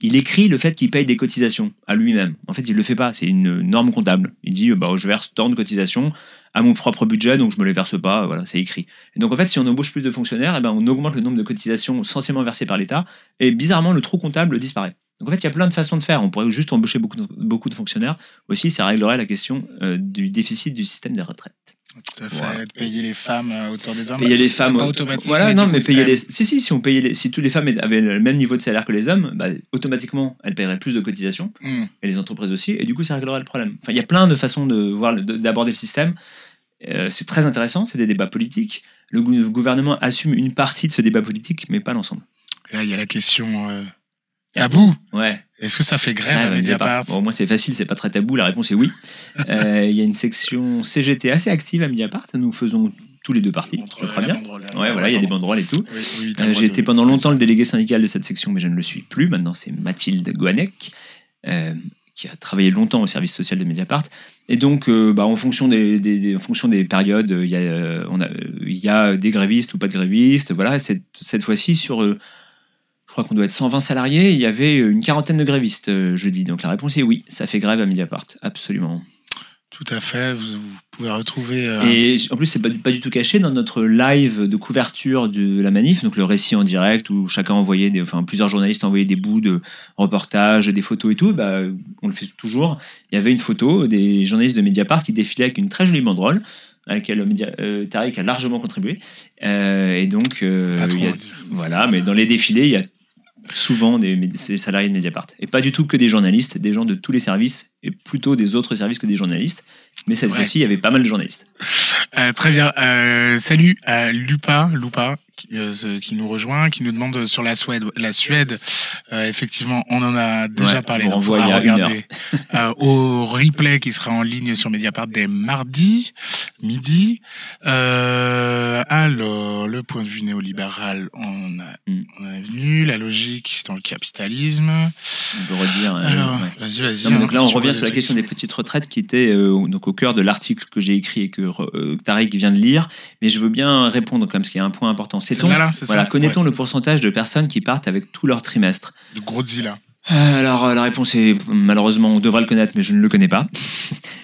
il écrit le fait qu'il paye des cotisations à lui-même. En fait, il le fait pas. C'est une norme comptable. Il dit, je verse tant de cotisations à mon propre budget, donc je me les verse pas. Voilà, c'est écrit. Et donc, en fait, si on embauche plus de fonctionnaires, on augmente le nombre de cotisations censément versées par l'État. Et bizarrement, le trou comptable disparaît. Donc, en fait, il y a plein de façons de faire. On pourrait juste embaucher beaucoup de fonctionnaires. Aussi, ça réglerait la question du déficit du système des retraites. Tout à fait. Voilà. Payer les femmes à hauteur des hommes. Payer les femmes. Pas automatique. Voilà, non, mais payer les. Si on payait si toutes les femmes avaient le même niveau de salaire que les hommes, automatiquement, elles paieraient plus de cotisations. Et les entreprises aussi. Et du coup, ça réglerait le problème. Enfin, il y a plein de façons d'aborder le système. C'est très intéressant. C'est des débats politiques. Le gouvernement assume une partie de ce débat politique, mais pas l'ensemble. Et là, il y a la question tabou. Ouais. Est-ce que ça fait grève à Mediapart? Bon, moi, c'est facile, c'est pas très tabou. La réponse est oui. Il y a une section CGT assez active à Mediapart. Nous faisons tous les deux parties, je crois bien. Ouais, voilà, il y a des banderoles et tout. Oui, j'ai été pendant longtemps le délégué syndical de cette section, mais je ne le suis plus. Maintenant, c'est Mathilde Guanec, qui a travaillé longtemps au service social de Mediapart. Et donc, en fonction des périodes, il y a des grévistes ou pas de grévistes. Voilà, et cette fois-ci, je crois qu'on doit être 120 salariés, il y avait une quarantaine de grévistes jeudi. Donc la réponse est oui, ça fait grève à Mediapart, absolument. Tout à fait, vous pouvez retrouver... Et en plus, c'est pas du tout caché dans notre live de couverture de la manif, donc le récit en direct où chacun envoyait, plusieurs journalistes envoyaient des bouts de reportages, des photos et tout, on le fait toujours. Il y avait une photo des journalistes de Mediapart qui défilaient avec une très jolie banderole, à laquelle Tariq a largement contribué. Et donc, voilà, mais dans les défilés, il y a souvent des salariés de Mediapart. Et pas du tout que des journalistes, des gens de tous les services, et plutôt des autres services que des journalistes. Mais cette fois-ci, il y avait pas mal de journalistes. Très bien. Salut à Lupa qui nous rejoint, qui nous demande sur la Suède. La Suède, effectivement, on en a déjà parlé. On va regarder au replay qui sera en ligne sur Mediapart dès mardi. midi. Alors, le point de vue néolibéral, on a vu la logique dans le capitalisme. On peut redire. Alors, ouais. vas-y. Donc là, on revient sur la question des petites retraites qui était donc au cœur de l'article que j'ai écrit et que Tariq vient de lire. Mais je veux bien répondre quand même, parce qu'il y a un point important. Connaît-on le pourcentage de personnes qui partent avec tout leur trimestre? De gros là. Alors, la réponse est, malheureusement, on devrait le connaître, mais je ne le connais pas.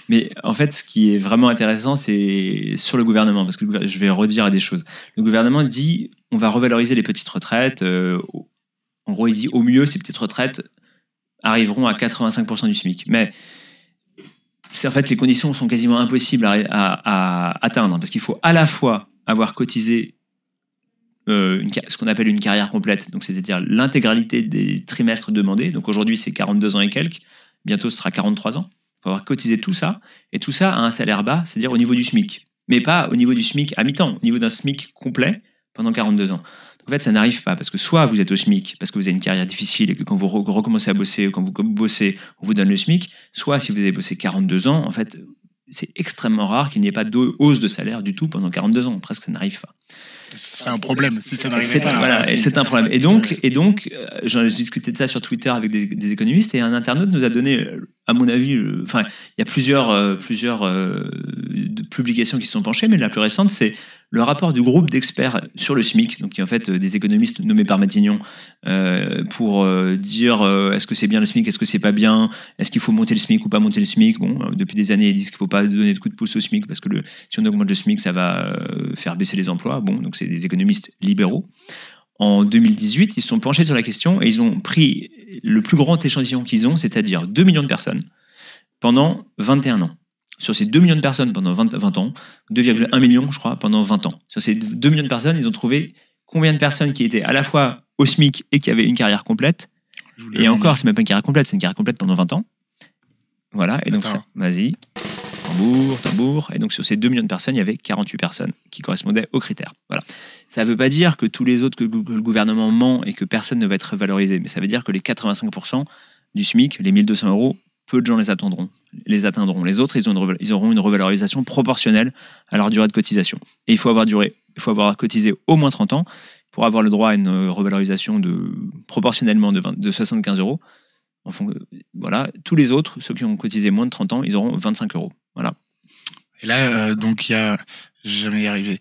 Mais en fait, ce qui est vraiment intéressant, c'est sur le gouvernement, parce que je vais redire des choses. Le gouvernement dit, on va revaloriser les petites retraites. En gros, il dit, au mieux, ces petites retraites arriveront à 85% du SMIC. Mais en fait, les conditions sont quasiment impossibles à atteindre, parce qu'il faut à la fois avoir cotisé ce qu'on appelle une carrière complète, donc c'est-à-dire l'intégralité des trimestres demandés. Donc aujourd'hui, c'est 42 ans et quelques. Bientôt, ce sera 43 ans. Il faut avoir cotisé tout ça, et tout ça à un salaire bas, c'est-à-dire au niveau du SMIC. Mais pas au niveau du SMIC à mi-temps, au niveau d'un SMIC complet pendant 42 ans. Donc en fait, ça n'arrive pas, parce que soit vous êtes au SMIC parce que vous avez une carrière difficile et que quand vous recommencez à bosser, quand vous bossez, on vous donne le SMIC, soit si vous avez bossé 42 ans, en fait, c'est extrêmement rare qu'il n'y ait pas de hausse de salaire du tout pendant 42 ans. Presque, ça n'arrive pas. C'est un problème si ça n'arrive pas. Voilà, c'est un problème. Et donc, j'ai discuté de ça sur Twitter avec des économistes, et un internaute nous a donné, à mon avis, il y a plusieurs publications qui se sont penchées, mais la plus récente, c'est le rapport du groupe d'experts sur le SMIC, donc qui est en fait des économistes nommés par Matignon pour dire est-ce que c'est bien le SMIC, est-ce que c'est pas bien, est-ce qu'il faut monter le SMIC ou pas monter le SMIC. Bon, depuis des années, ils disent qu'il faut pas donner de coup de pouce au SMIC parce que si on augmente le SMIC, ça va faire baisser les emplois. Bon, donc c'est des économistes libéraux. En 2018, ils se sont penchés sur la question et ils ont pris le plus grand échantillon qu'ils ont, c'est-à-dire 2 millions de personnes pendant 21 ans. Sur ces 2 millions de personnes pendant 20 ans, 2,1 millions, je crois, pendant 20 ans. Sur ces 2 millions de personnes, ils ont trouvé combien de personnes qui étaient à la fois au SMIC et qui avaient une carrière complète. Et encore, c'est même pas une carrière complète, c'est une carrière complète pendant 20 ans. Voilà, et donc ça, vas-y, tambour. Et donc sur ces 2 millions de personnes, il y avait 48 personnes qui correspondaient aux critères. Voilà. Ça ne veut pas dire que tous les autres, que le gouvernement ment et que personne ne va être valorisé, mais ça veut dire que les 85% du SMIC, les 1 200 €, peu de gens les atteindront. Les autres, ils auront une revalorisation proportionnelle à leur durée de cotisation. Et il faut avoir cotisé au moins 30 ans pour avoir le droit à une revalorisation proportionnellement de 75 €. Voilà, tous les autres, ceux qui ont cotisé moins de 30 ans, ils auront 25 €. Voilà. Et là, donc il y a, jamais y arrivé,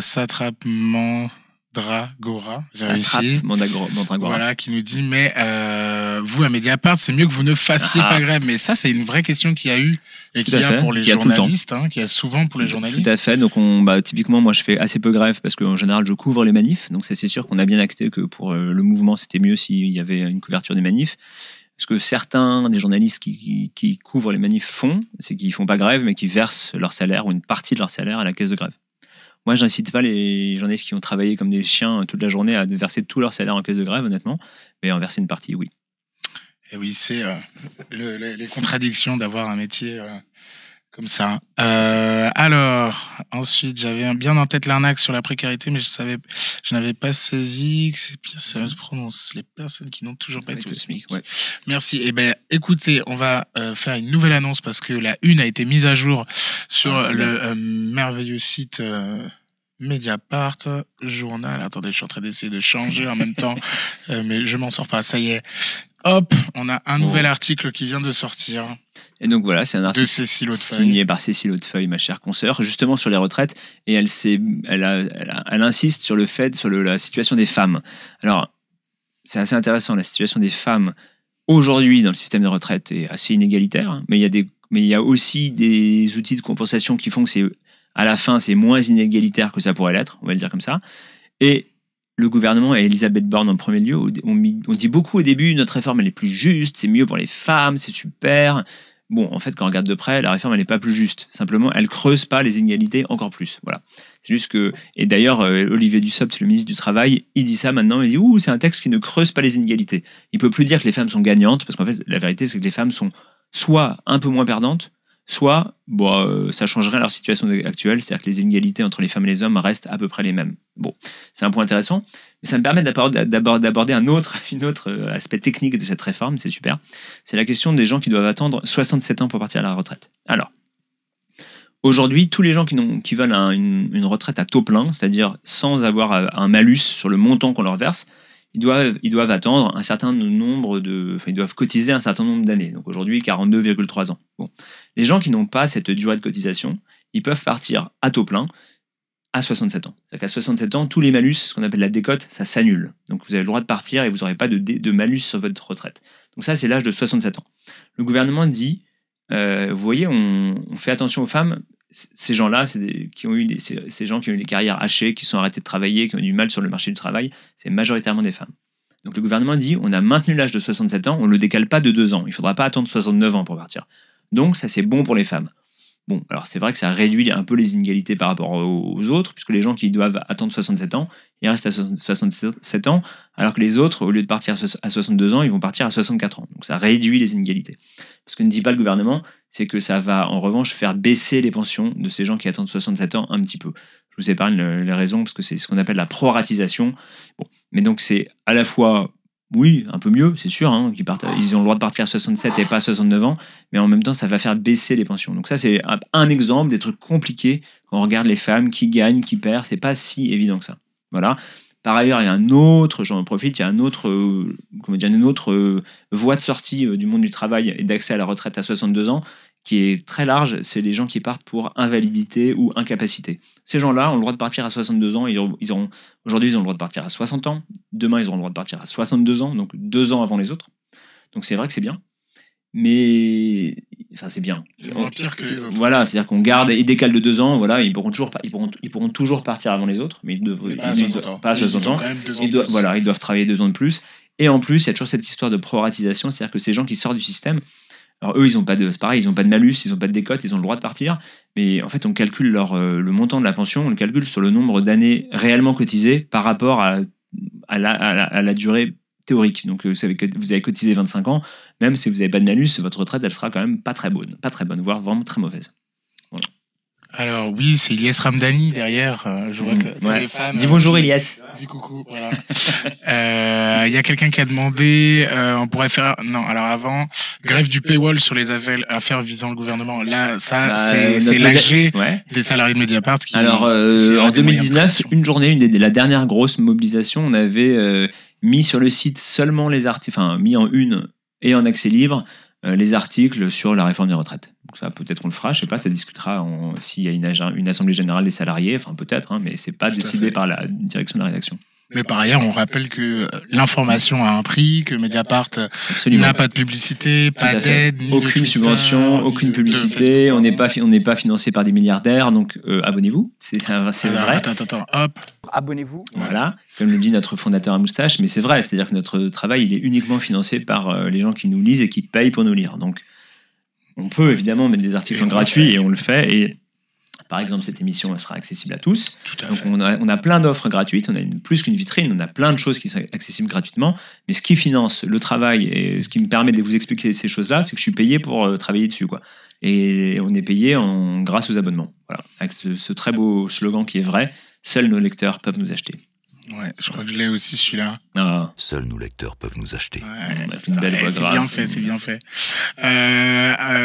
Satrap Mandragora, j'ai réussi. Mandragora. Voilà, qui nous dit, mais vous à Mediapart, c'est mieux que vous ne fassiez pas grève. Mais ça, c'est une vraie question qu'il y a eu et qu'il y a pour les journalistes, qu'il y a souvent pour les journalistes. Tout à fait. Donc typiquement, moi, je fais assez peu grève parce qu'en général, je couvre les manifs. Donc c'est sûr qu'on a bien acté que pour le mouvement, c'était mieux s'il y avait une couverture des manifs. Ce que certains des journalistes qui couvrent les manifs font, c'est qu'ils font pas grève, mais qu'ils versent leur salaire ou une partie de leur salaire à la caisse de grève. Moi, je n'incite pas les journalistes qui ont travaillé comme des chiens toute la journée à verser tout leur salaire en caisse de grève, honnêtement, mais en verser une partie, oui. Et oui, c'est les contradictions d'avoir un métier comme ça. Alors, ensuite, j'avais bien en tête l'arnaque sur la précarité, mais je n'avais pas saisi que c'est pire, ça se prononce les personnes qui n'ont toujours pas été au SMIC. Ouais. Merci. Eh ben, écoutez, on va faire une nouvelle annonce parce que la une a été mise à jour sur le merveilleux site Mediapart Journal. Attendez, je suis en train d'essayer de changer en même temps, mais je m'en sors pas. Ça y est. Hop, on a un nouvel article qui vient de sortir. Et donc voilà, c'est un article signé par Cécile Hautefeuille, ma chère consoeur, justement sur les retraites, et elle insiste sur la situation des femmes. Alors, c'est assez intéressant, la situation des femmes aujourd'hui dans le système de retraite est assez inégalitaire, mais il y a aussi des outils de compensation qui font que à la fin, c'est moins inégalitaire que ça pourrait l'être, on va le dire comme ça. Et le gouvernement et Elisabeth Borne en premier lieu, on dit beaucoup au début, notre réforme elle est plus juste, c'est mieux pour les femmes, c'est super. Bon, en fait, quand on regarde de près, la réforme elle n'est pas plus juste. Simplement, elle creuse pas les inégalités encore plus. Voilà. C'est juste que, et d'ailleurs, Olivier Dussopt, le ministre du Travail, il dit ça maintenant. Il dit c'est un texte qui ne creuse pas les inégalités. Il peut plus dire que les femmes sont gagnantes, parce qu'en fait, la vérité c'est que les femmes sont soit un peu moins perdantes, soit ça changerait leur situation actuelle, c'est-à-dire que les inégalités entre les femmes et les hommes restent à peu près les mêmes. Bon, c'est un point intéressant, mais ça me permet d'aborder un autre aspect technique de cette réforme, c'est super. C'est la question des gens qui doivent attendre 67 ans pour partir à la retraite. Alors, Aujourd'hui, tous les gens qui veulent une retraite à taux plein, c'est-à-dire sans avoir un malus sur le montant qu'on leur verse, ils doivent attendre un certain nombre ils doivent cotiser un certain nombre d'années. Donc aujourd'hui, 42,3 ans. Bon. Les gens qui n'ont pas cette durée de cotisation, ils peuvent partir à taux plein à 67 ans. C'est-à-dire qu'à 67 ans, tous les malus, ce qu'on appelle la décote, ça s'annule. Donc vous avez le droit de partir et vous n'aurez pas de malus sur votre retraite. Donc ça, c'est l'âge de 67 ans. Le gouvernement dit, vous voyez, on fait attention aux femmes. Ces gens-là, ces gens qui ont eu des carrières hachées, qui sont arrêtés de travailler, qui ont eu du mal sur le marché du travail, c'est majoritairement des femmes. Donc le gouvernement dit, on a maintenu l'âge de 67 ans, on ne le décale pas de 2 ans. Il ne faudra pas attendre 69 ans pour partir. Donc ça, c'est bon pour les femmes. Bon, alors c'est vrai que ça réduit un peu les inégalités par rapport aux autres, puisque les gens qui doivent attendre 67 ans, ils restent à 67 ans, alors que les autres, au lieu de partir à 62 ans, ils vont partir à 64 ans. Donc ça réduit les inégalités. Ce que ne dit pas le gouvernement, c'est que ça va en revanche faire baisser les pensions de ces gens qui attendent 67 ans un petit peu. Je vous épargne les raisons, parce que c'est ce qu'on appelle la proratisation. Bon, mais donc c'est à la fois... Oui, un peu mieux, c'est sûr. Hein, ils ont le droit de partir à 67 et pas à 69 ans, mais en même temps, ça va faire baisser les pensions. Donc ça, c'est un exemple des trucs compliqués quand on regarde les femmes, qui gagnent, qui perdent. C'est pas si évident que ça. Voilà. Par ailleurs, il y a un autre, j'en profite, il y a une autre voie de sortie du monde du travail et d'accès à la retraite à 62 ans qui est très large, c'est les gens qui partent pour invalidité ou incapacité. Ces gens-là ont le droit de partir à 62 ans, aujourd'hui ils ont le droit de partir à 60 ans, demain ils auront le droit de partir à 62 ans, donc 2 ans avant les autres. Donc c'est vrai que c'est bien, mais enfin c'est bien. C'est moins pire que les autres. Voilà, c'est-à-dire qu'on garde, ils décalent de 2 ans, voilà, ils pourront toujours partir avant les autres, mais ils devraient pas à 60 ans. Ils doivent travailler 2 ans de plus. Et en plus, il y a toujours cette histoire de proratisation, c'est-à-dire que ces gens qui sortent du système, alors eux, c'est pareil, ils n'ont pas de malus, ils n'ont pas de décote, ils ont le droit de partir, mais en fait, on calcule le montant de la pension, on le calcule sur le nombre d'années réellement cotisées par rapport à la durée théorique. Donc, vous avez cotisé 25 ans, même si vous n'avez pas de malus, votre retraite, elle sera quand même pas très bonne, voire vraiment très mauvaise. Voilà. Alors oui, c'est Ilyes Ramdani derrière. Je vois que les fans. Dis bonjour Ilyes. Dis coucou. Voilà. Il y a quelqu'un qui a demandé, on pourrait faire. Non, alors avant, grève du paywall sur les affaires visant le gouvernement. Là, ça, c'est l'AG des salariés de Mediapart qui. Alors en 2019, une journée, la dernière grosse mobilisation, on avait mis sur le site seulement les articles, enfin mis en une et en accès libre. Les articles sur la réforme des retraites. Donc ça, peut-être qu'on le fera, je sais pas, ça discutera s'il y a une assemblée générale des salariés, enfin peut-être, hein, mais c'est pas décidé par la direction de la rédaction. Mais par ailleurs, on rappelle que l'information a un prix, que Mediapart n'a pas de publicité, pas d'aide, ni aucune subvention, aucune publicité, on n'est pas financé par des milliardaires, donc abonnez-vous, c'est vrai. Attends, hop. Abonnez-vous. Voilà, comme le dit notre fondateur à moustache, mais c'est vrai, c'est-à-dire que notre travail, il est uniquement financé par les gens qui nous lisent et qui payent pour nous lire. Donc, on peut évidemment mettre des articles gratuits et on le fait. Et par exemple, cette émission elle sera accessible à tous. Donc, on a plein d'offres gratuites, on a plus qu'une vitrine, on a plein de choses qui sont accessibles gratuitement. Mais ce qui finance le travail et ce qui me permet de vous expliquer ces choses-là, c'est que je suis payé pour travailler dessus, quoi. Et on est payé grâce aux abonnements. Voilà, avec ce très beau slogan qui est vrai. Seuls nos lecteurs peuvent nous acheter. Ouais, je crois que je l'ai aussi celui-là. Ah. Seuls nos lecteurs peuvent nous acheter. Ouais, une belle voix grave. C'est bien fait.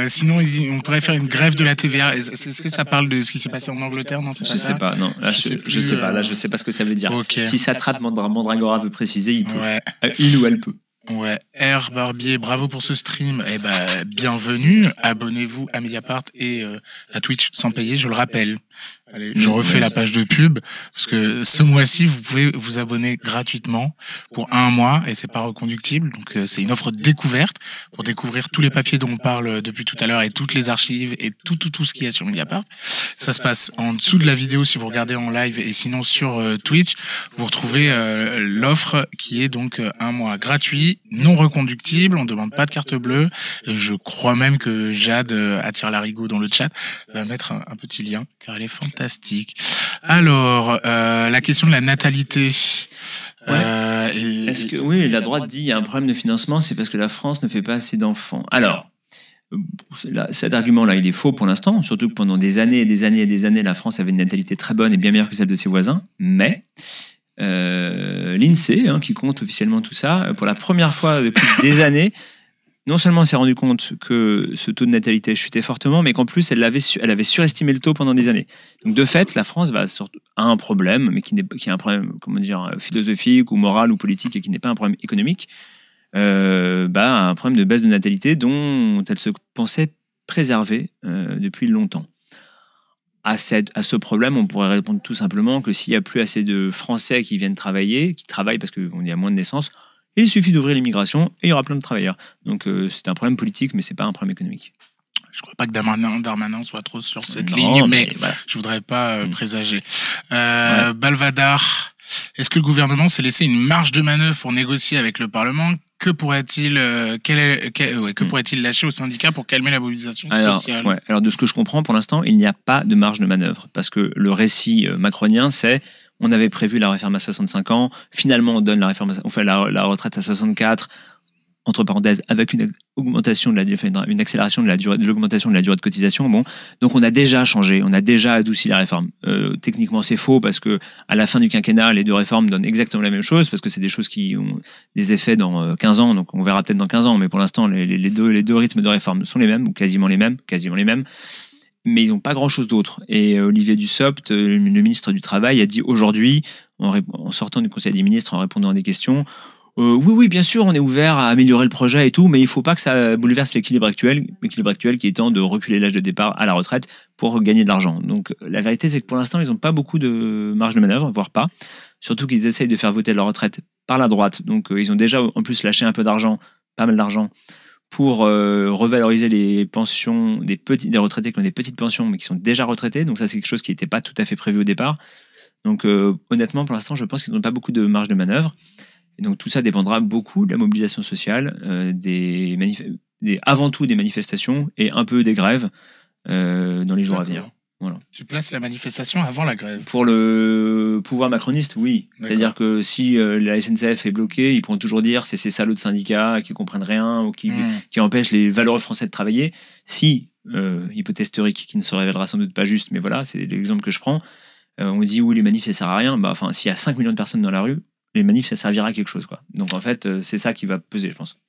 Sinon, on pourrait faire une grève de la TVA. Est-ce que ça parle de ce qui s'est passé en Angleterre? Non, c'est pas ça. Je sais pas. Non, là, je sais pas. Là, je sais pas ce que ça veut dire. Okay. Si Satrap Mandragora veut préciser, il peut. Ouais. Il ou elle peut. Ouais, R Barbier, bravo pour ce stream. Eh ben, bienvenue. Abonnez-vous à Mediapart et à Twitch sans payer, je le rappelle. Allez, je refais la page de pub parce que ce mois-ci, vous pouvez vous abonner gratuitement pour 1 mois et c'est pas reconductible. Donc c'est une offre découverte pour découvrir tous les papiers dont on parle depuis tout à l'heure et toutes les archives et tout ce qu'il y a sur Mediapart. Ça se passe en dessous de la vidéo si vous regardez en live et sinon sur Twitch, vous retrouvez l'offre qui est donc 1 mois gratuit, non reconductible, on demande pas de carte bleue. Et je crois même que Jade attire l'arigot dans le chat va mettre un petit lien car elle est fantastique. Alors, la question de la natalité. Est-ce que oui, la droite dit il y a un problème de financement, c'est parce que la France ne fait pas assez d'enfants. Alors, cet argument-là, il est faux pour l'instant, surtout que pendant des années et des années et des années, la France avait une natalité très bonne et bien meilleure que celle de ses voisins. Mais l'INSEE, qui compte officiellement tout ça, pour la première fois depuis des années, non seulement elle s'est rendue compte que ce taux de natalité chutait fortement, mais qu'en plus elle avait surestimé le taux pendant des années. Donc de fait, la France a un problème, mais qui est un problème, comment dire, philosophique ou moral ou politique, et qui n'est pas un problème économique. Un problème de baisse de natalité dont elle se pensait préservée depuis longtemps. À ce problème, on pourrait répondre tout simplement que s'il n'y a plus assez de Français qui viennent travailler, qui travaillent parce qu'il y a moins de naissances, il suffit d'ouvrir l'immigration et il y aura plein de travailleurs. Donc c'est un problème politique, mais c'est pas un problème économique. Je crois pas que Darmanin soit trop sur cette ligne, mais voilà. Je voudrais pas présager. Balvadar, est-ce que le gouvernement s'est laissé une marge de manœuvre pour négocier avec le Parlement? Que pourrait-il lâcher aux syndicats pour calmer la mobilisation sociale? Alors de ce que je comprends, pour l'instant, il n'y a pas de marge de manœuvre, parce que le récit macronien, c'est on avait prévu la réforme à 65 ans, finalement on fait la retraite à 64, entre parenthèses, avec une accélération de l'augmentation de la durée de cotisation. Bon, donc on a déjà changé, on a déjà adouci la réforme. Techniquement, c'est faux parce que à la fin du quinquennat, les deux réformes donnent exactement la même chose, parce que c'est des choses qui ont des effets dans 15 ans, donc on verra peut-être dans 15 ans, mais pour l'instant, les deux rythmes de réforme sont les mêmes, ou quasiment les mêmes, mais ils n'ont pas grand-chose d'autre. Et Olivier Dussopt, le ministre du Travail, a dit aujourd'hui, en sortant du Conseil des ministres, en répondant à des questions, oui, bien sûr, on est ouvert à améliorer le projet et tout, mais il ne faut pas que ça bouleverse l'équilibre actuel qui étant de reculer l'âge de départ à la retraite pour gagner de l'argent. Donc la vérité, c'est que pour l'instant, ils n'ont pas beaucoup de marge de manœuvre, voire pas. Surtout qu'ils essayent de faire voter leur retraite par la droite. Donc ils ont déjà en plus lâché un peu d'argent, pas mal d'argent, pour revaloriser les pensions des retraités qui ont des petites pensions, mais qui sont déjà retraités. Donc ça, c'est quelque chose qui n'était pas tout à fait prévu au départ. Donc honnêtement, pour l'instant, je pense qu'ils n'ont pas beaucoup de marge de manœuvre. Et donc tout ça dépendra beaucoup de la mobilisation sociale, avant tout des manifestations et un peu des grèves dans les jours à venir. Voilà. Tu places la manifestation avant la grève? Pour le pouvoir macroniste, oui. D'accord. C'est-à-dire que si la SNCF est bloquée, ils pourront toujours dire c'est ces salauds de syndicats qui comprennent rien ou qui empêchent les valeureux Français de travailler. Si, hypothèse théorique qui ne se révélera sans doute pas juste, mais voilà, c'est l'exemple que je prends, on dit oui, les manifs ça sert à rien. S'il y a 5 millions de personnes dans la rue, les manifs, ça servira à quelque chose, quoi. Donc en fait, c'est ça qui va peser, je pense.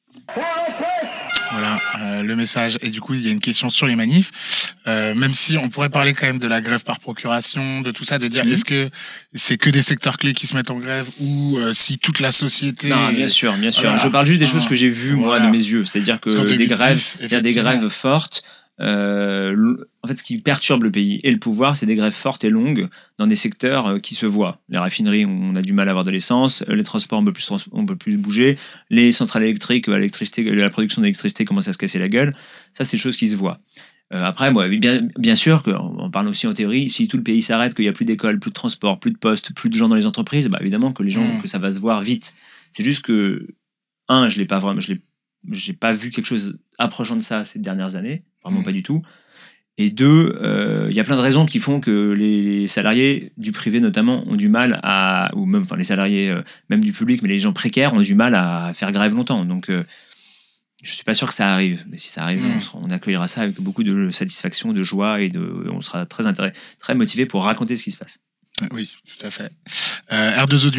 Voilà le message. Et du coup, il y a une question sur les manifs. Même si on pourrait parler quand même de la grève par procuration, de tout ça, de dire est-ce que c'est que des secteurs clés qui se mettent en grève ou si toute la société... Non, bien sûr. Voilà. Je parle juste des choses que j'ai vues, moi, de mes yeux. C'est-à-dire que il y a des grèves fortes. En fait, ce qui perturbe le pays et le pouvoir, c'est des grèves fortes et longues dans des secteurs qui se voient. Les raffineries, on a du mal à avoir de l'essence. Les transports, on peut plus bouger. Les centrales électriques, la production d'électricité commence à se casser la gueule. Ça, c'est des choses qui se voient. Après, moi, bien sûr, on parle aussi en théorie, si tout le pays s'arrête, qu'il n'y a plus d'école, plus de transport, plus de postes, plus de gens dans les entreprises, évidemment que que ça va se voir vite. C'est juste que, j'ai pas vu quelque chose approchant de ça ces dernières années. Vraiment pas du tout. Et deux, il y a plein de raisons qui font que les salariés du privé notamment ont du mal ou même les salariés même du public, mais les gens précaires ont du mal à faire grève longtemps. Donc je suis pas sûr que ça arrive, mais si ça arrive, on accueillera ça avec beaucoup de satisfaction, de joie et on sera très motivé pour raconter ce qui se passe. Oui, tout à fait. R2O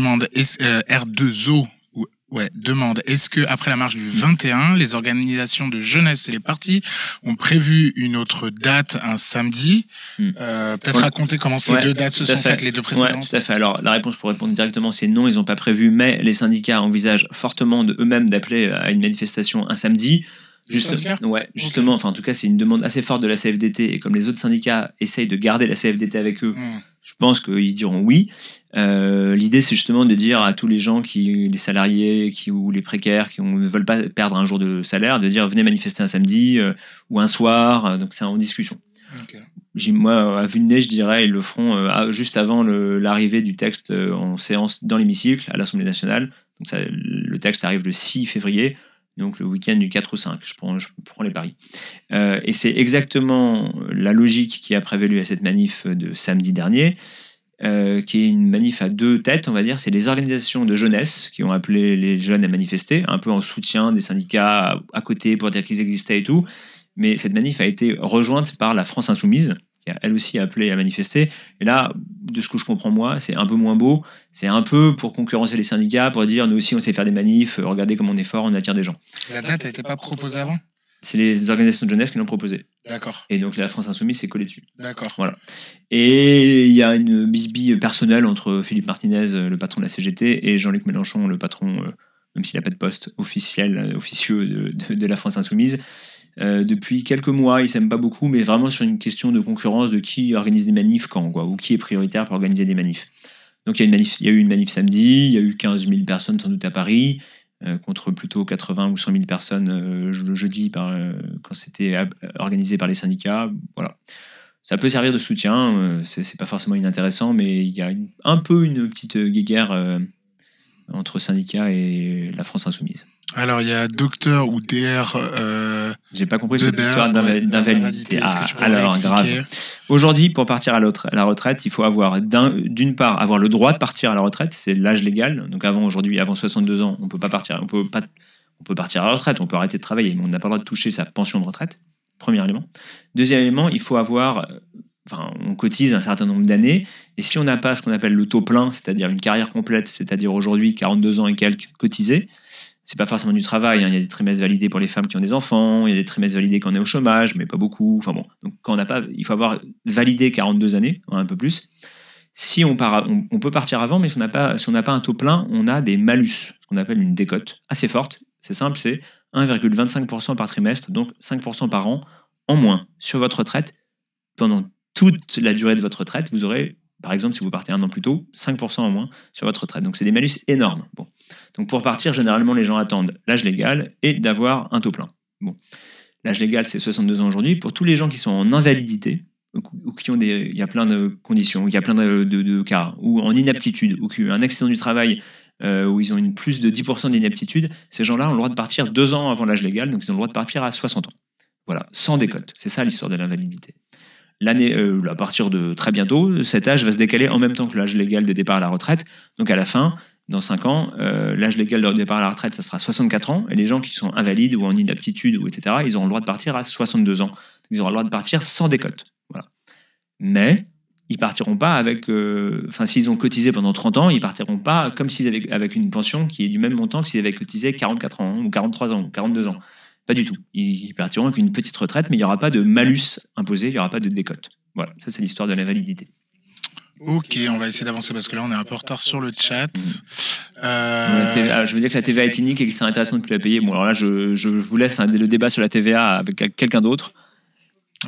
demande, est-ce que après la marche du 21, les organisations de jeunesse et les partis ont prévu une autre date, un samedi? Peut-être raconter comment ces deux dates se sont faites, les deux précédentes. Oui, tout à fait. Alors, la réponse pour répondre directement, c'est non, ils n'ont pas prévu, mais les syndicats envisagent fortement eux-mêmes d'appeler à une manifestation un samedi. Justement, en tout cas, c'est une demande assez forte de la CFDT, et comme les autres syndicats essayent de garder la CFDT avec eux, je pense qu'ils diront oui. L'idée, c'est justement de dire à tous les gens, les salariés ou les précaires qui ne veulent pas perdre un jour de salaire, de dire venez manifester un samedi ou un soir. Donc c'est en discussion. Okay. Moi, à vue de nez, je dirais ils le feront juste avant l'arrivée du texte en séance dans l'hémicycle à l'Assemblée nationale. Donc le texte arrive le 6 février. Donc le week-end du 4 ou 5, je prends les paris. Et c'est exactement la logique qui a prévalu à cette manif de samedi dernier, qui est une manif à deux têtes, on va dire. C'est les organisations de jeunesse qui ont appelé les jeunes à manifester, un peu en soutien des syndicats à côté pour dire qu'ils existaient et tout. Mais cette manif a été rejointe par la France Insoumise, qui a elle aussi appelé à manifester. Et là, de ce que je comprends moi, c'est un peu moins beau. C'est un peu pour concurrencer les syndicats, pour dire nous aussi on sait faire des manifs, regardez comme on est fort, on attire des gens. La date n'était pas proposée avant ? C'est les organisations de jeunesse qui l'ont proposé. D'accord. Et donc la France Insoumise s'est collée dessus. D'accord. Voilà. Et il y a une bisbille personnelle entre Philippe Martinez, le patron de la CGT, et Jean-Luc Mélenchon, le patron, même s'il n'a pas de poste officieux de la France Insoumise. Depuis quelques mois, ils s'aiment pas beaucoup, mais vraiment sur une question de concurrence de qui organise des manifs quand, quoi, ou qui est prioritaire pour organiser des manifs. Donc il y a eu une manif samedi, il y a eu 15 000 personnes sans doute à Paris, contre plutôt 80 ou 100 000 personnes le jeudi quand c'était organisé par les syndicats. Voilà. Ça peut servir de soutien, c'est pas forcément inintéressant, mais il y a un peu une petite guéguerre entre syndicats et la France Insoumise. Alors, il y a docteur ou DR... J'ai pas compris cette histoire d'invalidité. Alors, grave. expliquer ? Aujourd'hui, pour partir à la retraite, il faut avoir, d'une part, avoir le droit de partir à la retraite. C'est l'âge légal. Donc, avant 62 ans, on peut pas partir. On peut partir à la retraite, on peut arrêter de travailler, mais on n'a pas le droit de toucher sa pension de retraite. Premier élément. Deuxième élément, il faut avoir... on cotise un certain nombre d'années, et si on n'a pas ce qu'on appelle le taux plein, c'est-à-dire une carrière complète, c'est-à-dire aujourd'hui 42 ans et quelques cotisés, c'est pas forcément du travail, hein. Il y a des trimestres validés pour les femmes qui ont des enfants, il y a des trimestres validés quand on est au chômage, mais pas beaucoup. Enfin bon, donc quand on n'a pas, il faut avoir validé 42 années, un peu plus. Si on peut partir avant, mais si on n'a pas un taux plein, on a des malus, ce qu'on appelle une décote assez forte. C'est simple, c'est 1,25% par trimestre, donc 5% par an en moins sur votre retraite. Pendant toute la durée de votre retraite, vous aurez, par exemple, si vous partez un an plus tôt, 5% en moins sur votre retraite. Donc, c'est des malus énormes. Bon. Donc, pour partir, généralement, les gens attendent l'âge légal et d'avoir un taux plein. Bon. L'âge légal, c'est 62 ans aujourd'hui. Pour tous les gens qui sont en invalidité, ou qui ont il y a plein de conditions, il y a plein de cas, ou en inaptitude, ou qui ont un accident du travail, où ils ont plus de 10% d'inaptitude, ces gens-là ont le droit de partir 2 ans avant l'âge légal, donc ils ont le droit de partir à 60 ans. Voilà, sans décote. C'est ça l'histoire de l'invalidité. À partir de très bientôt, cet âge va se décaler en même temps que l'âge légal de départ à la retraite. Donc à la fin, dans 5 ans, l'âge légal de départ à la retraite, ça sera 64 ans. Et les gens qui sont invalides ou en inaptitude, etc., ils auront le droit de partir à 62 ans. Donc ils auront le droit de partir sans décote. Voilà. Mais ils partiront pas avec... s'ils ont cotisé pendant 30 ans, ils partiront pas comme s'ils avaient avec une pension qui est du même montant que s'ils avaient cotisé 44 ans, ou 43 ans, ou 42 ans. Pas du tout. Ils partiront avec une petite retraite, mais il n'y aura pas de malus imposé, il n'y aura pas de décote. Voilà, ça c'est l'histoire de l'invalidité. Ok, on va essayer d'avancer parce que là on est un peu en retard sur le chat. Je veux dire que la TVA est inique et que c'est intéressant de ne plus la payer. Bon, alors là, je vous laisse le débat sur la TVA avec quelqu'un d'autre.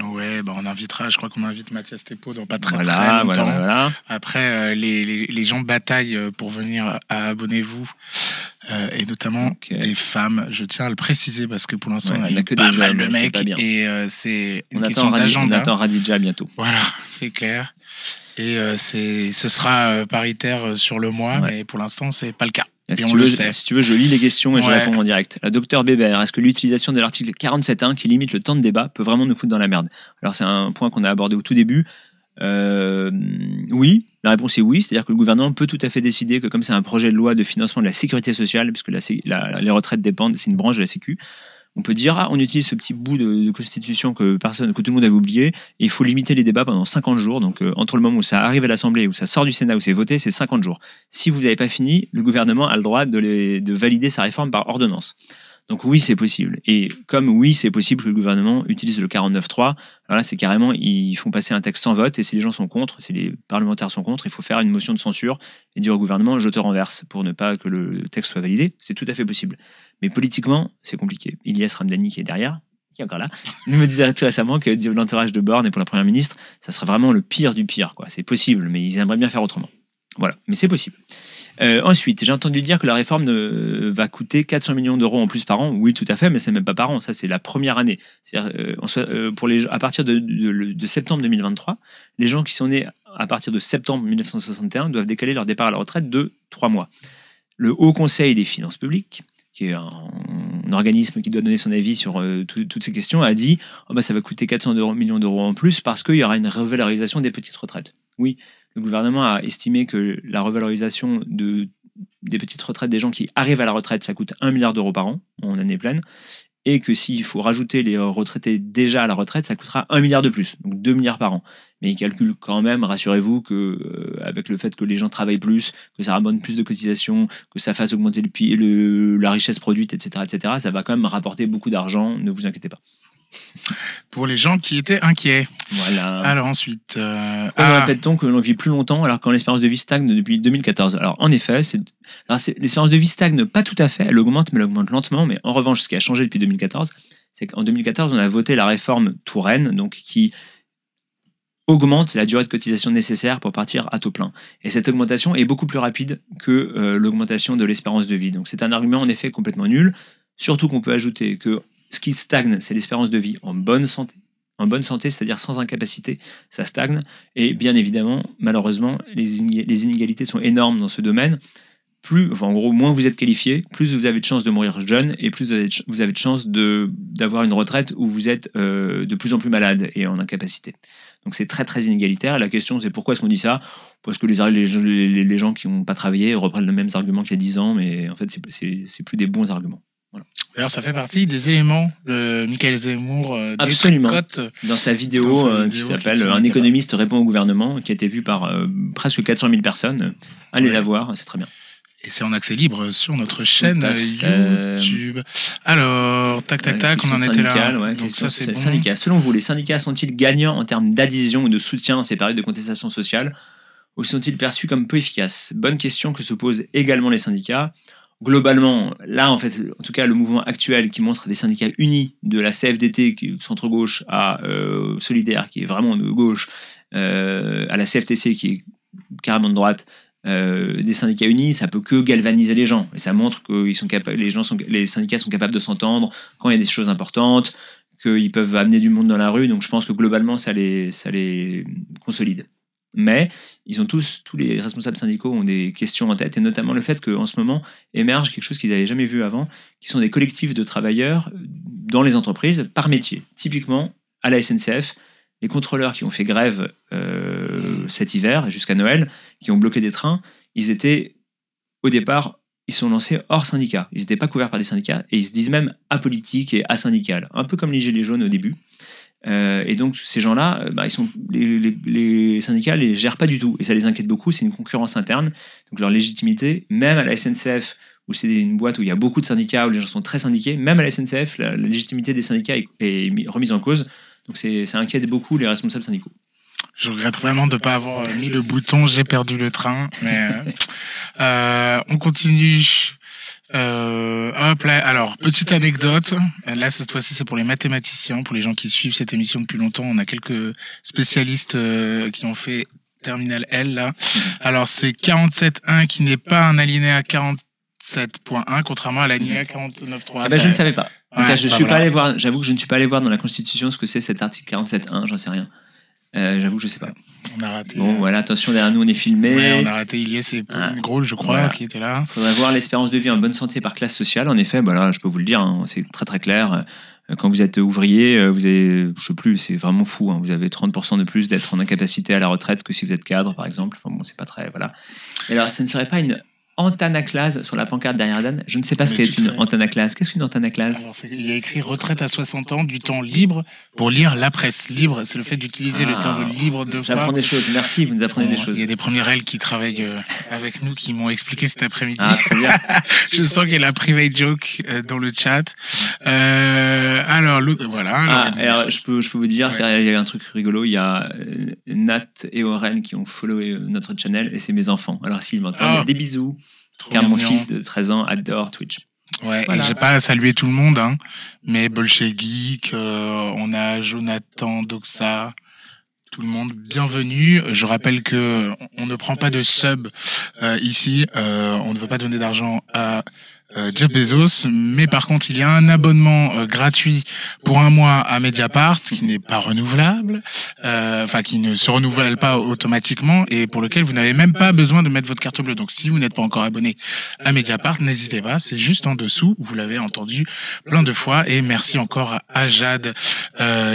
Ouais, on invitera, je crois qu'on invite Mathias Thépaut dans pas très longtemps. Voilà. Après, les gens bataillent pour venir à Abonnez-vous, et notamment des femmes. Je tiens à le préciser parce que pour l'instant, il y a pas mal de mecs et c'est une question d'agenda. On attend Radija bientôt. Voilà, c'est clair. Et ce sera paritaire sur le mois, mais pour l'instant, c'est pas le cas. Si tu veux, je lis les questions et je réponds en direct. La docteur Bébert, est-ce que l'utilisation de l'article 47.1 qui limite le temps de débat peut vraiment nous foutre dans la merde ? Alors c'est un point qu'on a abordé au tout début. Oui, la réponse est oui, c'est-à-dire que le gouvernement peut tout à fait décider que comme c'est un projet de loi de financement de la sécurité sociale, puisque les retraites dépendent, c'est une branche de la Sécu, on peut dire, on utilise ce petit bout de constitution que tout le monde avait oublié, et il faut limiter les débats pendant 50 jours. Donc, entre le moment où ça arrive à l'Assemblée, où ça sort du Sénat, où c'est voté, c'est 50 jours. Si vous n'avez pas fini, le gouvernement a le droit de valider sa réforme par ordonnance. Donc oui, c'est possible. Et comme oui, c'est possible que le gouvernement utilise le 49.3, alors là, c'est carrément, ils font passer un texte sans vote, et si les gens sont contre, si les parlementaires sont contre, il faut faire une motion de censure et dire au gouvernement, je te renverse, pour ne pas que le texte soit validé. C'est tout à fait possible. Mais politiquement, c'est compliqué. Ilyes Ramdani, qui est derrière, qui est encore là, nous me disait tout récemment que l'entourage de Borne et pour la première ministre, ça serait vraiment le pire du pire, quoi. C'est possible, mais ils aimeraient bien faire autrement. Voilà, mais c'est possible. Ensuite, j'ai entendu dire que la réforme va coûter 400 millions d'euros en plus par an. Oui, tout à fait, mais c'est même pas par an. Ça, c'est la première année. C'est-à-dire, à partir de septembre 2023, les gens qui sont nés à partir de septembre 1961 doivent décaler leur départ à la retraite de 3 mois. Le Haut Conseil des finances publiques, qui est un organisme qui doit donner son avis sur toutes ces questions, a dit ça va coûter 400 millions d'euros en plus parce qu'il y aura une revalorisation des petites retraites. Oui, le gouvernement a estimé que la revalorisation des petites retraites des gens qui arrivent à la retraite, ça coûte 1 milliard d'euros par an en année pleine. et que s'il faut rajouter les retraités déjà à la retraite, ça coûtera 1 milliard de plus, donc 2 milliards par an. Mais ils calculent quand même, rassurez-vous, que avec le fait que les gens travaillent plus, que ça ramène plus de cotisations, que ça fasse augmenter la richesse produite, etc., ça va quand même rapporter beaucoup d'argent, ne vous inquiétez pas. Pour les gens qui étaient inquiets. Voilà. Alors ensuite... Répète-t-on que l'on vit plus longtemps alors que l'espérance de vie stagne depuis 2014. Alors en effet, l'espérance de vie stagne pas tout à fait, elle augmente, mais elle augmente lentement. Mais en revanche, ce qui a changé depuis 2014, c'est qu'en 2014, on a voté la réforme Touraine, donc qui augmente la durée de cotisation nécessaire pour partir à taux plein. Et cette augmentation est beaucoup plus rapide que l'augmentation de l'espérance de vie. Donc c'est un argument en effet complètement nul, surtout qu'on peut ajouter que ce qui stagne, c'est l'espérance de vie en bonne santé. En bonne santé, c'est-à-dire sans incapacité, ça stagne. Et bien évidemment, malheureusement, les inégalités sont énormes dans ce domaine. En gros, moins vous êtes qualifié, plus vous avez de chances de mourir jeune et plus vous avez de chances d'avoir une retraite où vous êtes de plus en plus malade et en incapacité. Donc c'est très très inégalitaire. Et la question, c'est pourquoi est-ce qu'on dit ça ? Parce que les gens qui n'ont pas travaillé reprennent les mêmes arguments qu'il y a 10 ans, mais en fait, c'est plus des bons arguments. Voilà. D'ailleurs, ça fait partie des éléments de Michael Zemmour absolument dans sa vidéo qui s'appelle « Un économiste répond au gouvernement », qui a été vue par presque 400 000 personnes. Allez la voir, c'est très bien. Et c'est en accès libre sur notre chaîne YouTube. Alors, tac, on en était là. Ouais, donc ça, c'est bon. Syndicats. Selon vous, les syndicats sont-ils gagnants en termes d'adhésion ou de soutien dans ces périodes de contestation sociale, ou sont-ils perçus comme peu efficaces ? Bonne question que se posent également les syndicats. Globalement, là, en fait, en tout cas, le mouvement actuel qui montre des syndicats unis de la CFDT, qui est centre-gauche, à Solidaire, qui est vraiment de gauche, à la CFTC, qui est carrément de droite, des syndicats unis, ça peut que galvaniser les gens. Et ça montre que les syndicats sont capables de s'entendre quand il y a des choses importantes, qu'ils peuvent amener du monde dans la rue. Donc je pense que globalement, ça les consolide. Mais ils ont tous les responsables syndicaux ont des questions en tête, et notamment le fait qu'en ce moment émerge quelque chose qu'ils n'avaient jamais vu avant, qui sont des collectifs de travailleurs dans les entreprises par métier. Typiquement, à la SNCF, les contrôleurs qui ont fait grève cet hiver jusqu'à Noël, qui ont bloqué des trains, ils étaient, au départ, ils sont lancés hors syndicat. Ils n'étaient pas couverts par des syndicats, et ils se disent même apolitiques et asyndical, un peu comme les Gilets jaunes au début. Et donc ces gens-là, les syndicats les gèrent pas du tout, et ça les inquiète beaucoup. C'est une concurrence interne, donc leur légitimité, même à la SNCF, où c'est une boîte où il y a beaucoup de syndicats, où les gens sont très syndiqués, même à la SNCF, la légitimité des syndicats est remise en cause. Donc ça inquiète beaucoup les responsables syndicaux. Je regrette vraiment de ne pas avoir mis le bouton « J'ai perdu le train », mais on continue. Hop là. Alors, petite anecdote. Là, cette fois-ci, c'est pour les mathématiciens, pour les gens qui suivent cette émission depuis longtemps. On a quelques spécialistes qui ont fait Terminal L, là. Alors, c'est 47.1 qui n'est pas un alinéa 47.1, contrairement à l'alinéa 49.3. Je ne savais pas. Pas allé voir. J'avoue que je ne suis pas allé voir dans la Constitution ce que c'est cet article 47.1, j'en sais rien. J'avoue que je sais pas. On a raté. Bon, voilà, attention, derrière nous, on est filmé. Ouais, on a raté Ilyes et Pauline Gros, je crois, qui étaient là. Faudrait voir l'espérance de vie en bonne santé par classe sociale. En effet, là, je peux vous le dire, c'est très très clair. Quand vous êtes ouvrier, vous avez, je sais plus, c'est vraiment fou. Vous avez 30% de plus d'être en incapacité à la retraite que si vous êtes cadre, par exemple. Enfin bon, c'est pas très, voilà. Et alors, ça ne serait pas une antanaclase sur la pancarte derrière Dan. Je ne sais pas ce qu'est une antanaclase. Qu'est-ce qu'une antanaclase ? Alors, il y a écrit retraite à 60 ans, du temps libre pour lire la presse. Libre, c'est le fait d'utiliser le terme libre deux fois. J'apprends des choses. Merci, vous nous apprenez des choses. Il y a des premières ailes qui travaillent avec nous qui m'ont expliqué cet après-midi. Très bien. Je sens qu'il y a la private joke dans le chat. Alors, l'autre, voilà. Alors, je peux vous dire qu'il y a un truc rigolo. Il y a Nat et Oren qui ont followé notre channel, et c'est mes enfants. Alors, s'ils m'entendent, des bisous. Car mon fils de 13 ans adore Twitch. Ouais, voilà. Et j'ai pas salué tout le monde, mais Bolché Geek, on a Jonathan, Doxa, tout le monde, bienvenue. Je rappelle que on ne prend pas de sub ici, on ne veut pas donner d'argent à Jeff Bezos, mais par contre il y a un abonnement gratuit pour un mois à Mediapart qui n'est pas renouvelable, qui ne se renouvelle pas automatiquement et pour lequel vous n'avez même pas besoin de mettre votre carte bleue. Donc si vous n'êtes pas encore abonné à Mediapart, n'hésitez pas, c'est juste en dessous, vous l'avez entendu plein de fois, et merci encore à Jade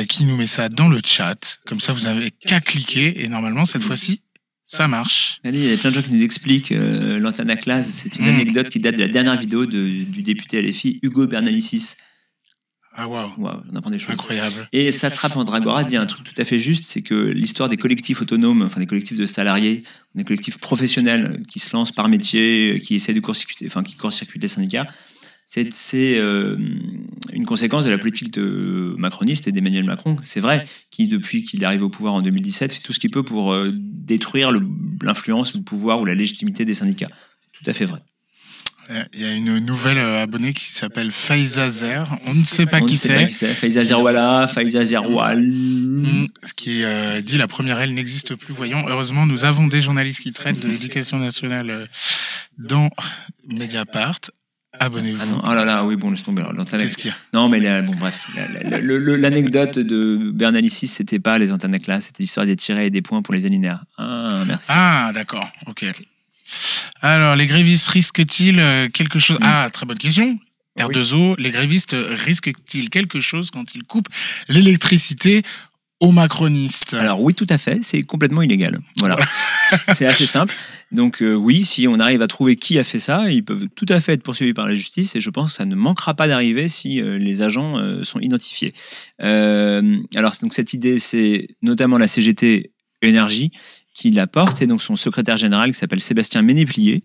qui nous met ça dans le chat, comme ça vous avez qu'à cliquer et normalement cette fois-ci ça marche. Il y a plein de gens qui nous expliquent l'antanaclase. C'est une anecdote qui date de la dernière vidéo du député LFI Hugo Bernalicis. Ah waouh. On apprend des choses. Incroyable. Et Satrape Mandragora dit un truc tout à fait juste, c'est que l'histoire des collectifs autonomes, enfin des collectifs de salariés, des collectifs professionnels qui se lancent par métier, qui essaient de court-circuiter les syndicats, c'est une conséquence de la politique macroniste et d'Emmanuel Macron. C'est vrai, qui depuis qu'il arrive au pouvoir en 2017 fait tout ce qu'il peut pour détruire l'influence ou le pouvoir ou la légitimité des syndicats. Tout à fait vrai. Il y a une nouvelle abonnée qui s'appelle Faiza Zer. On ne sait pas qui c'est. Faiza Zerwala, Faiza Zerwal. Qui dit la première aile n'existe plus. Voyons, heureusement, nous avons des journalistes qui traitent de l'éducation nationale dans Mediapart. Abonnez-vous. Ah non, oh là là, oui, bon, laisse tomber. Qu'est-ce qu'il y a ? Non, mais bon, bref. L'anecdote de Bernalicis, c'était pas les Antanaclas, c'était l'histoire des tirets et des points pour les alinéas. Ah, merci. Ah, d'accord, ok. Alors, les grévistes risquent-ils quelque chose ? Ah, très bonne question. R2O, les grévistes risquent-ils quelque chose quand ils coupent l'électricité aux macronistes ? Alors oui, tout à fait, c'est complètement illégal. Voilà. C'est assez simple. Donc oui, si on arrive à trouver qui a fait ça, ils peuvent tout à fait être poursuivis par la justice et je pense que ça ne manquera pas d'arriver si les agents sont identifiés. Alors donc cette idée, c'est notamment la CGT Énergie qui la porte, et donc son secrétaire général qui s'appelle Sébastien Ménéplier,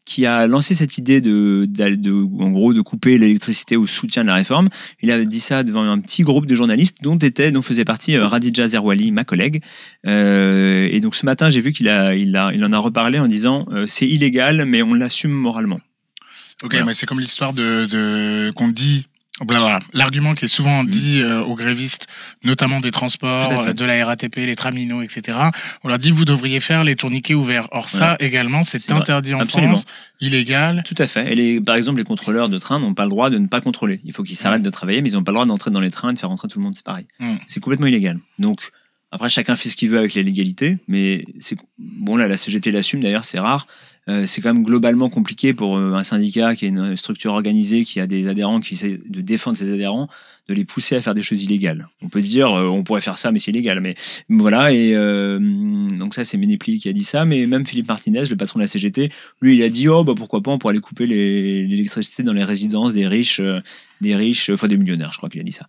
qui a lancé cette idée en gros de couper l'électricité au soutien de la réforme. Il avait dit ça devant un petit groupe de journalistes dont faisait partie Radija Zerwali, ma collègue. Et donc ce matin, j'ai vu qu'il en a reparlé en disant c'est illégal, mais on l'assume moralement. Ok, voilà. Mais c'est comme l'histoire qu'on dit. Blablabla. L'argument qui est souvent dit aux grévistes, notamment des transports, de la RATP, les traminots, etc. On leur dit vous devriez faire les tourniquets ouverts. Or ça également, c'est interdit en France, illégal. Tout à fait. Et par exemple, les contrôleurs de train n'ont pas le droit de ne pas contrôler. Il faut qu'ils s'arrêtent de travailler, mais ils n'ont pas le droit d'entrer dans les trains et de faire rentrer tout le monde. C'est pareil. C'est complètement illégal. Donc après, chacun fait ce qu'il veut avec la légalité, mais bon là, la CGT l'assume d'ailleurs, c'est rare. C'est quand même globalement compliqué pour un syndicat qui est une structure organisée, qui a des adhérents, qui essaie de défendre ses adhérents, de les pousser à faire des choses illégales. On peut dire, on pourrait faire ça, mais c'est illégal. Mais voilà, et donc ça, c'est Ménéplier qui a dit ça, mais même Philippe Martinez, le patron de la CGT, lui, il a dit, pourquoi pas, on pourrait aller couper l'électricité dans les résidences des riches, enfin des millionnaires, je crois qu'il a dit ça.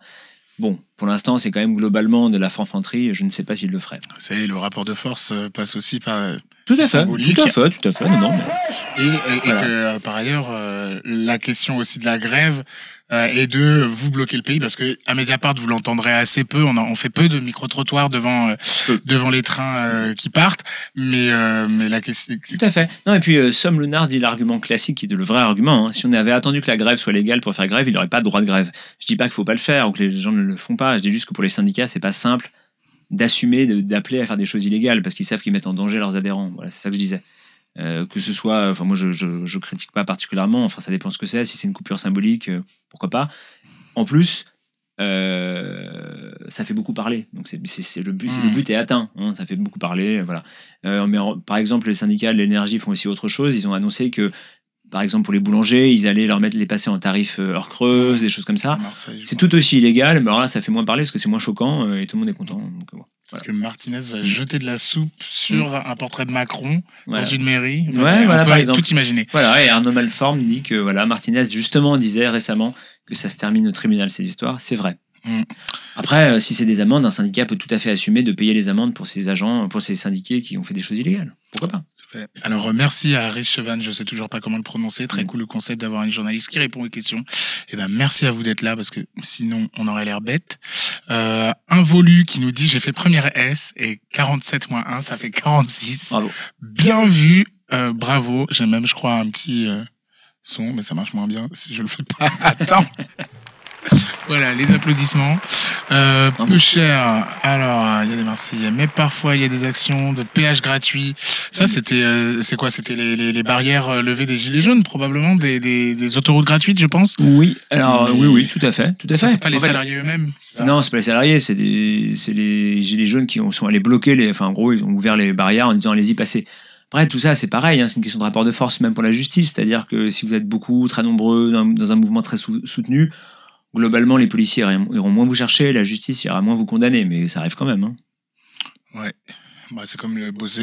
Bon, pour l'instant, c'est quand même globalement de la fanfanterie. Je ne sais pas s'il le ferait. C'est le rapport de force passe aussi par. Tout à fait. Non, mais... Et voilà. Que par ailleurs, la question aussi de la grève est de vous bloquer le pays parce que à Mediapart, vous l'entendrez assez peu. On fait peu de micro-trottoirs devant les trains qui partent, mais la question. Tout à fait. Non, et puis Somme Lunard dit l'argument classique, qui est le vrai argument. Hein. Si on avait attendu que la grève soit légale pour faire grève, il n'aurait pas de droit de grève. Je dis pas qu'il faut pas le faire ou que les gens ne le font pas. Je dis juste que pour les syndicats, c'est pas simple d'assumer, d'appeler à faire des choses illégales parce qu'ils savent qu'ils mettent en danger leurs adhérents. Voilà, c'est ça que je disais. Que ce soit, enfin moi je critique pas particulièrement, enfin ça dépend ce que c'est, si c'est une coupure symbolique, pourquoi pas. En plus, ça fait beaucoup parler, donc c'est le but est atteint, hein, ça fait beaucoup parler, voilà. Mais par exemple les syndicats de l'énergie font aussi autre chose, ils ont annoncé que par exemple pour les boulangers, ils allaient les passer en tarif heure creuse, des choses comme ça. C'est tout aussi illégal, mais alors là ça fait moins parler parce que c'est moins choquant et tout le monde est content. Donc, voilà. Que Martinez va jeter de la soupe sur un portrait de Macron dans une mairie. On peut tout imaginer. Voilà, et Arnaud Malforme dit que Martinez justement disait récemment que ça se termine au tribunal ces histoires. C'est vrai. Après, si c'est des amendes, un syndicat peut tout à fait assumer de payer les amendes pour ses agents, pour ses syndiqués qui ont fait des choses illégales. Pourquoi pas ? Alors, merci à Rhys Chevan, je sais toujours pas comment le prononcer. Très cool le concept d'avoir une journaliste qui répond aux questions. Et merci à vous d'être là parce que sinon on aurait l'air bête. Involu qui nous dit j'ai fait première S et 47-1, ça fait 46. Bravo. Bien vu, bravo. J'ai même, je crois, un petit son, mais ça marche moins bien si je le fais pas. Attends. Voilà, les applaudissements. Peu cher. Alors, il y a des Marseillais, mais parfois il y a des actions de péage gratuit. Ça, c'est quoi ? C'était les barrières levées des gilets jaunes, probablement des autoroutes gratuites, je pense. Oui. Alors oui, tout à fait. Ça, c'est pas les salariés eux-mêmes. Non, c'est pas les salariés, c'est les gilets jaunes qui sont allés bloquer en gros, ils ont ouvert les barrières en disant allez-y, passez. Après, tout ça, c'est pareil, hein, c'est une question de rapport de force, même pour la justice. C'est-à-dire que si vous êtes beaucoup, très nombreux, dans un mouvement très soutenu, globalement, les policiers iront moins vous chercher, la justice ira moins vous condamner, mais ça arrive quand même. Hein. Ouais, c'est comme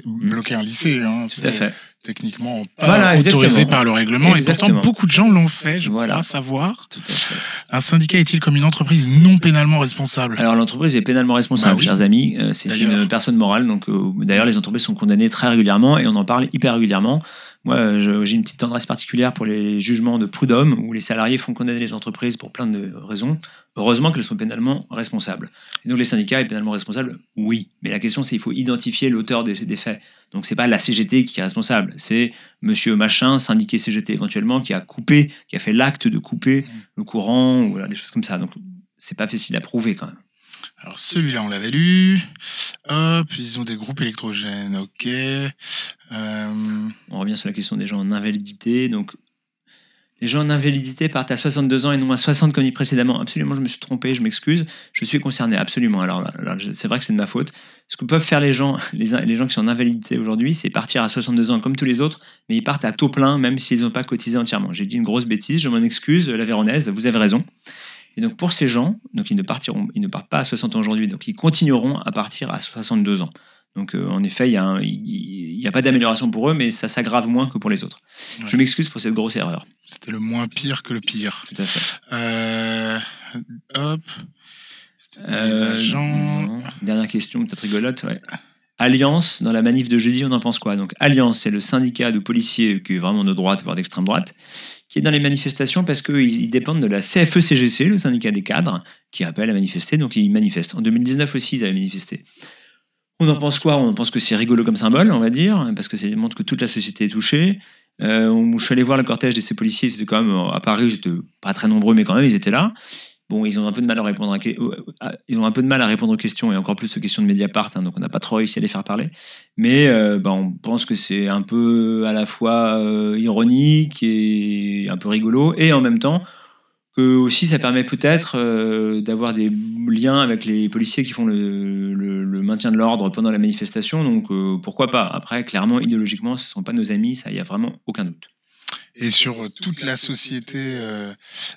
bloquer un lycée. Hein. Tout à fait. techniquement pas autorisé par le règlement. Exactement. Et pourtant, beaucoup de gens l'ont fait, je crois savoir. Tout à fait. Un syndicat est-il comme une entreprise non pénalement responsable? Alors, l'entreprise est pénalement responsable, chers amis. C'est une personne morale. Donc, d'ailleurs, les entreprises sont condamnées très régulièrement et on en parle hyper régulièrement. Moi, j'ai une petite tendresse particulière pour les jugements de prud'homme où les salariés font condamner les entreprises pour plein de raisons. Heureusement qu'elles sont pénalement responsables. Et donc, les syndicats sont pénalement responsables, oui. Mais la question, c'est qu'il faut identifier l'auteur des faits. Donc, c'est pas la CGT qui est responsable. C'est monsieur machin, syndiqué CGT éventuellement, qui a fait l'acte de couper le courant, ou voilà, des choses comme ça. Donc, c'est pas facile à prouver quand même. Alors celui-là, on l'avait lu. Hop, ils ont des groupes électrogènes, ok. On revient sur la question des gens en invalidité. Donc, les gens en invalidité partent à 62 ans et non à 60 comme dit précédemment. Absolument, je me suis trompé, je m'excuse. Je suis concerné, absolument. Alors là, c'est vrai que c'est de ma faute. Ce que peuvent faire les gens qui sont en invalidité aujourd'hui, c'est partir à 62 ans comme tous les autres, mais ils partent à taux plein, même s'ils n'ont pas cotisé entièrement. J'ai dit une grosse bêtise, je m'en excuse, la Véronaise, vous avez raison. Et donc pour ces gens, donc ils ne partent pas à 60 ans aujourd'hui, donc ils continueront à partir à 62 ans. Donc en effet, il n'y a pas d'amélioration pour eux, mais ça s'aggrave moins que pour les autres. Ouais. Je m'excuse pour cette grosse erreur. C'était le moins pire que le pire. Tout à fait. Hop. Les agents. Non. Dernière question, peut-être rigolote. Ouais. Alliance, dans la manif de jeudi, on en pense quoi? Donc Alliance, c'est le syndicat de policiers qui est vraiment de droite, voire d'extrême droite, qui est dans les manifestations parce qu'ils dépendent de la CFE-CGC, le syndicat des cadres, qui appelle à manifester, donc ils manifestent. En 2019 aussi, ils avaient manifesté. On en pense quoi? On pense que c'est rigolo comme symbole, on va dire, parce que ça montre que toute la société est touchée. Je suis allé voir le cortège de ces policiers, c'était quand même à Paris, ils étaient pas très nombreux, mais quand même, ils étaient là. Bon, ils ont un peu de mal à répondre aux questions, et encore plus aux questions de Mediapart, hein, donc on n'a pas trop réussi à les faire parler. Mais on pense que c'est un peu à la fois ironique et un peu rigolo, et en même temps que aussi ça permet peut-être d'avoir des liens avec les policiers qui font le maintien de l'ordre pendant la manifestation. Donc pourquoi pas? Après, clairement, idéologiquement, ce ne sont pas nos amis, ça, il n'y a vraiment aucun doute. Et sur toute la société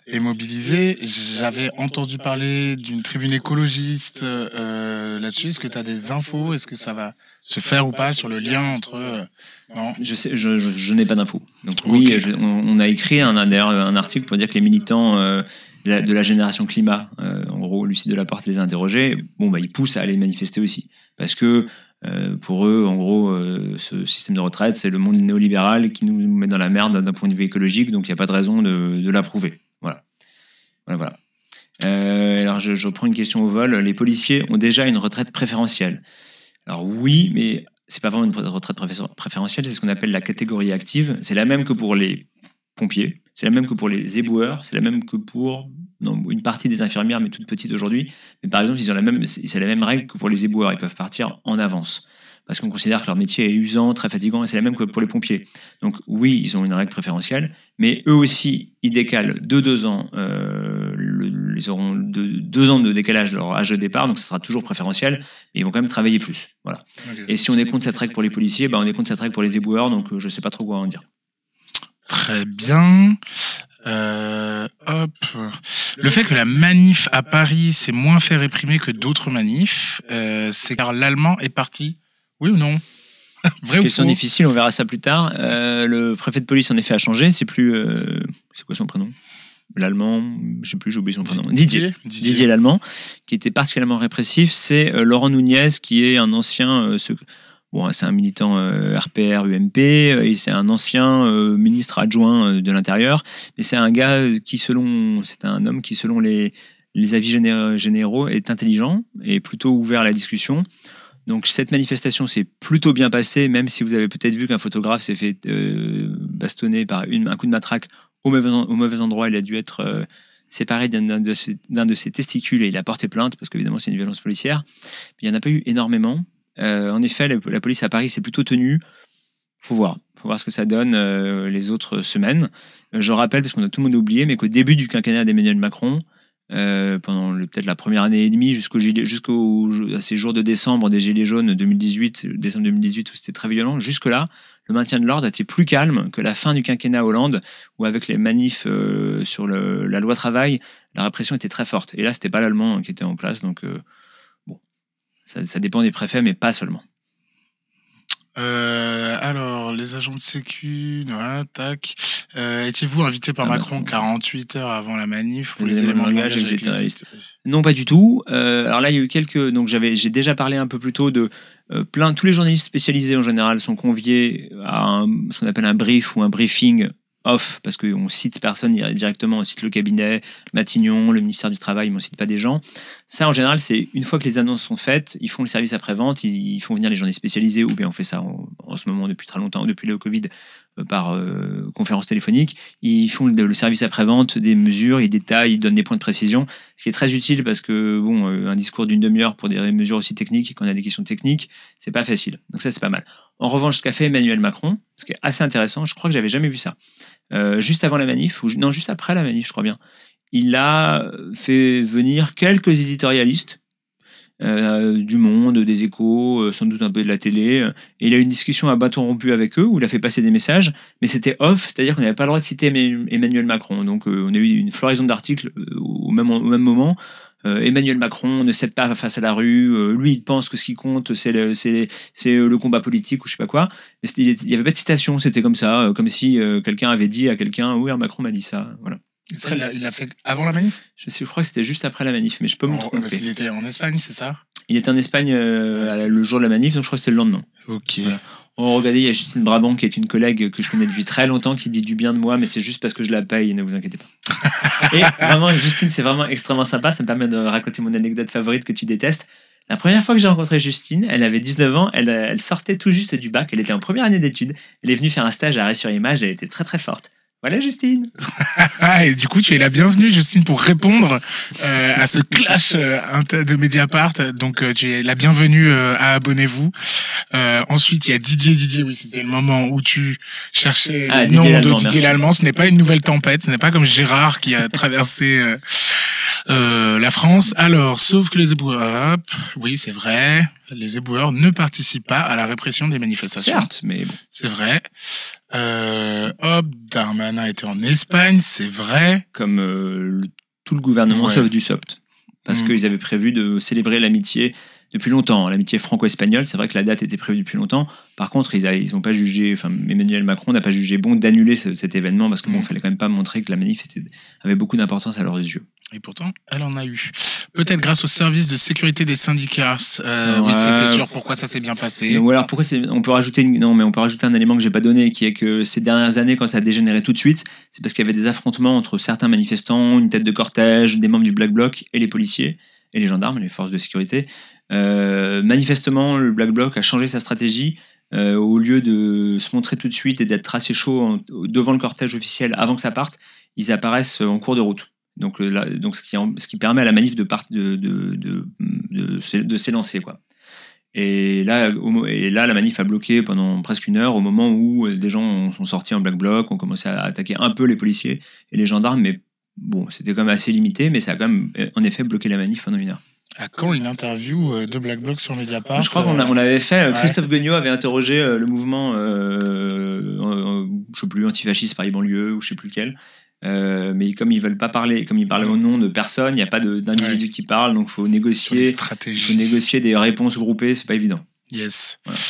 est mobilisée. J'avais entendu parler d'une tribune écologiste là-dessus. Est-ce que tu as des infos? Est-ce que ça va se faire ou pas sur le lien entre... Non. Je n'ai pas d'infos. Donc oui, okay. On a écrit d'ailleurs un article pour dire que les militants de la génération climat, en gros, Lucie Delaporte les a interrogés. Ils poussent à aller manifester aussi. Parce que pour eux, en gros, ce système de retraite, c'est le monde néolibéral qui nous met dans la merde d'un point de vue écologique, donc il n'y a pas de raison de l'approuver. Voilà. Alors, je reprends une question au vol. Les policiers ont déjà une retraite préférentielle. Alors oui, mais c'est pas vraiment une retraite préférentielle, c'est ce qu'on appelle la catégorie active. C'est la même que pour les pompiers, c'est la même que pour les éboueurs, c'est la même que pour une partie des infirmières, mais toute petite aujourd'hui. Mais par exemple, c'est la même règle que pour les éboueurs. Ils peuvent partir en avance parce qu'on considère que leur métier est usant, très fatigant, et c'est la même que pour les pompiers. Donc oui, ils ont une règle préférentielle, mais eux aussi, ils décalent de 2 ans. Ils auront 2 ans de décalage de leur âge de départ, donc ça sera toujours préférentiel, mais ils vont quand même travailler plus. Voilà. Okay. Et si on est contre cette règle pour les policiers, on est contre cette règle pour les éboueurs, donc je ne sais pas trop quoi en dire. Très bien. Le fait que la manif à Paris s'est moins fait réprimer que d'autres manifs, c'est car l'allemand est parti, oui ou non? Vrai Question ou faux? Difficile, on verra ça plus tard. Le préfet de police en effet a changé, c'est plus... c'est quoi son prénom? L'allemand, je sais plus, j'ai oublié son prénom. Didier l'allemand, qui était particulièrement répressif. C'est Laurent Nunez, qui est un ancien... c'est un militant RPR, UMP, et c'est un ancien ministre adjoint de l'Intérieur. Mais c'est un gars c'est un homme qui, selon les avis généraux, est intelligent et plutôt ouvert à la discussion. Donc cette manifestation s'est plutôt bien passée, même si vous avez peut-être vu qu'un photographe s'est fait bastonner par un coup de matraque au mauvais endroit. Il a dû être séparé d'un de ses testicules et il a porté plainte parce qu'évidemment c'est une violence policière. Mais il n'y en a pas eu énormément. En effet, la police à Paris s'est plutôt tenue. Faut voir ce que ça donne les autres semaines. Je rappelle, parce qu'on a tout le monde oublié, mais qu'au début du quinquennat d'Emmanuel Macron, pendant peut-être la première année et demie, à ces jours de décembre des Gilets jaunes décembre 2018, où c'était très violent, jusque-là, le maintien de l'ordre était plus calme que la fin du quinquennat Hollande, où avec les manifs sur la loi travail, la répression était très forte. Et là, c'était pas l'allemand qui était en place, donc ça dépend des préfets, mais pas seulement. Alors, les agents de sécu, voilà, tac. Étiez-vous invité par Macron 48 heures avant la manif pour les éléments de langage végétariste? Non, pas du tout. Alors là, il y a eu quelques. Donc j'ai déjà parlé un peu plus tôt de tous les journalistes spécialisés en général sont conviés à ce qu'on appelle un brief ou un briefing off, parce qu'on cite personne directement, on cite le cabinet, Matignon, le ministère du Travail, mais on cite pas des gens. Ça, en général, c'est une fois que les annonces sont faites, ils font le service après-vente, ils font venir les journalistes spécialisés, ou bien on fait ça en ce moment depuis très longtemps, depuis le Covid, par conférence téléphonique. Ils font le service après-vente des mesures, ils détaillent, ils donnent des points de précision, ce qui est très utile parce que bon, un discours d'une demi-heure pour des mesures aussi techniques et qu'on a des questions techniques, c'est pas facile. Donc ça, c'est pas mal. En revanche, ce qu'a fait Emmanuel Macron, ce qui est assez intéressant, je crois que j'avais jamais vu ça. Juste avant la manif, non, juste après la manif, je crois bien, il a fait venir quelques éditorialistes du Monde, des Échos, sans doute un peu de la télé, et il a eu une discussion à bâton rompu avec eux où il a fait passer des messages, mais c'était off, c'est-à-dire qu'on n'avait pas le droit de citer Emmanuel Macron. Donc on a eu une floraison d'articles au même moment. Emmanuel Macron ne cède pas face à la rue, lui il pense que ce qui compte c'est le combat politique ou je sais pas quoi. Il n'y avait pas de citation, c'était comme ça, comme si quelqu'un avait dit à quelqu'un oui, Macron m'a dit ça, voilà. Il l'a fait avant la manif? Je crois que c'était juste après la manif, mais je peux me tromper. Parce qu'il était en Espagne, c'est ça? Il était en Espagne le jour de la manif, donc je crois que c'était le lendemain. Ok. Voilà. Oh, regardez, il y a Justine Brabant qui est une collègue que je connais depuis très longtemps qui dit du bien de moi, mais c'est juste parce que je la paye, ne vous inquiétez pas. Et vraiment, Justine, c'est vraiment extrêmement sympa. Ça me permet de raconter mon anecdote favorite que tu détestes. La première fois que j'ai rencontré Justine, elle avait 19 ans, elle sortait tout juste du bac, elle était en première année d'études, elle est venue faire un stage à Arrêt-sur-Image, elle était très très forte. Voilà, Justine. Et du coup, tu es la bienvenue, Justine, pour répondre à ce clash de Mediapart. Donc, tu es la bienvenue à Abonnez-vous. Ensuite, il y a Didier. Oui, c'était le moment où tu cherchais le nom de Didier Lallemand. Ce n'est pas une nouvelle tempête. Ce n'est pas comme Gérard qui a traversé la France. Alors, sauf que les éboueurs, oui, c'est vrai, les éboueurs ne participent pas à la répression des manifestations. Certes, mais bon. C'est vrai. Darmanin était en Espagne, c'est vrai. Comme tout le gouvernement sauf Dussopt. Parce qu'ils avaient prévu de célébrer l'amitié depuis longtemps. L'amitié franco-espagnole, c'est vrai que la date était prévue depuis longtemps. Par contre, ils n'ont pas jugé, enfin, Emmanuel Macron n'a pas jugé bon d'annuler cet événement parce que bon, fallait quand même pas montrer que la manif avait beaucoup d'importance à leurs yeux. Et pourtant, elle en a eu. Peut-être grâce au service de sécurité des syndicats. Oui, c'était sûr. Pourquoi ça s'est bien passé? Ou alors pourquoi on peut rajouter un élément que j'ai pas donné, qui est que ces dernières années, quand ça a dégénéré tout de suite, c'est parce qu'il y avait des affrontements entre certains manifestants, une tête de cortège, des membres du Black Bloc et les policiers et les gendarmes, les forces de sécurité. Manifestement, le Black Bloc a changé sa stratégie. Au lieu de se montrer tout de suite et d'être assez chaud devant le cortège officiel avant que ça parte, ils apparaissent en cours de route. Donc ce qui permet à la manif de s'élancer, quoi. Et là, la manif a bloqué pendant presque une heure au moment où des gens sont sortis en Black Bloc, ont commencé à attaquer un peu les policiers et les gendarmes, mais bon, c'était quand même assez limité, mais ça a quand même en effet bloqué la manif pendant une heure. À quand une interview de Black Bloc sur Mediapart? Je crois qu'on l'avait fait. Christophe Guegnot avait interrogé le mouvement, je sais plus, antifasciste Paris banlieue ou je sais plus lequel. Mais comme ils veulent pas parler, comme ils parlent au nom de personne, il n'y a pas d'individu qui parle, donc il faut négocier des réponses groupées, c'est pas évident. Yes. Voilà.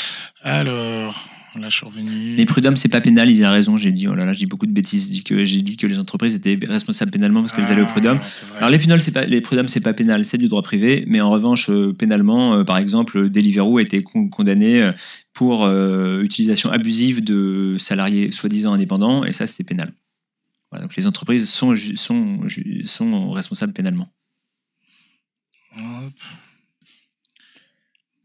Alors, là je suis revenu. Les prud'hommes, c'est pas pénal, il a raison, j'ai dit, oh là là, je dis beaucoup de bêtises, j'ai dit que les entreprises étaient responsables pénalement parce qu'elles allaient au prud'homme. Alors les prud'hommes, c'est pas pénal, c'est du droit privé, mais en revanche, pénalement, par exemple, Deliveroo a été condamné pour utilisation abusive de salariés soi-disant indépendants, et ça c'était pénal. Voilà, donc les entreprises sont responsables pénalement. Hop.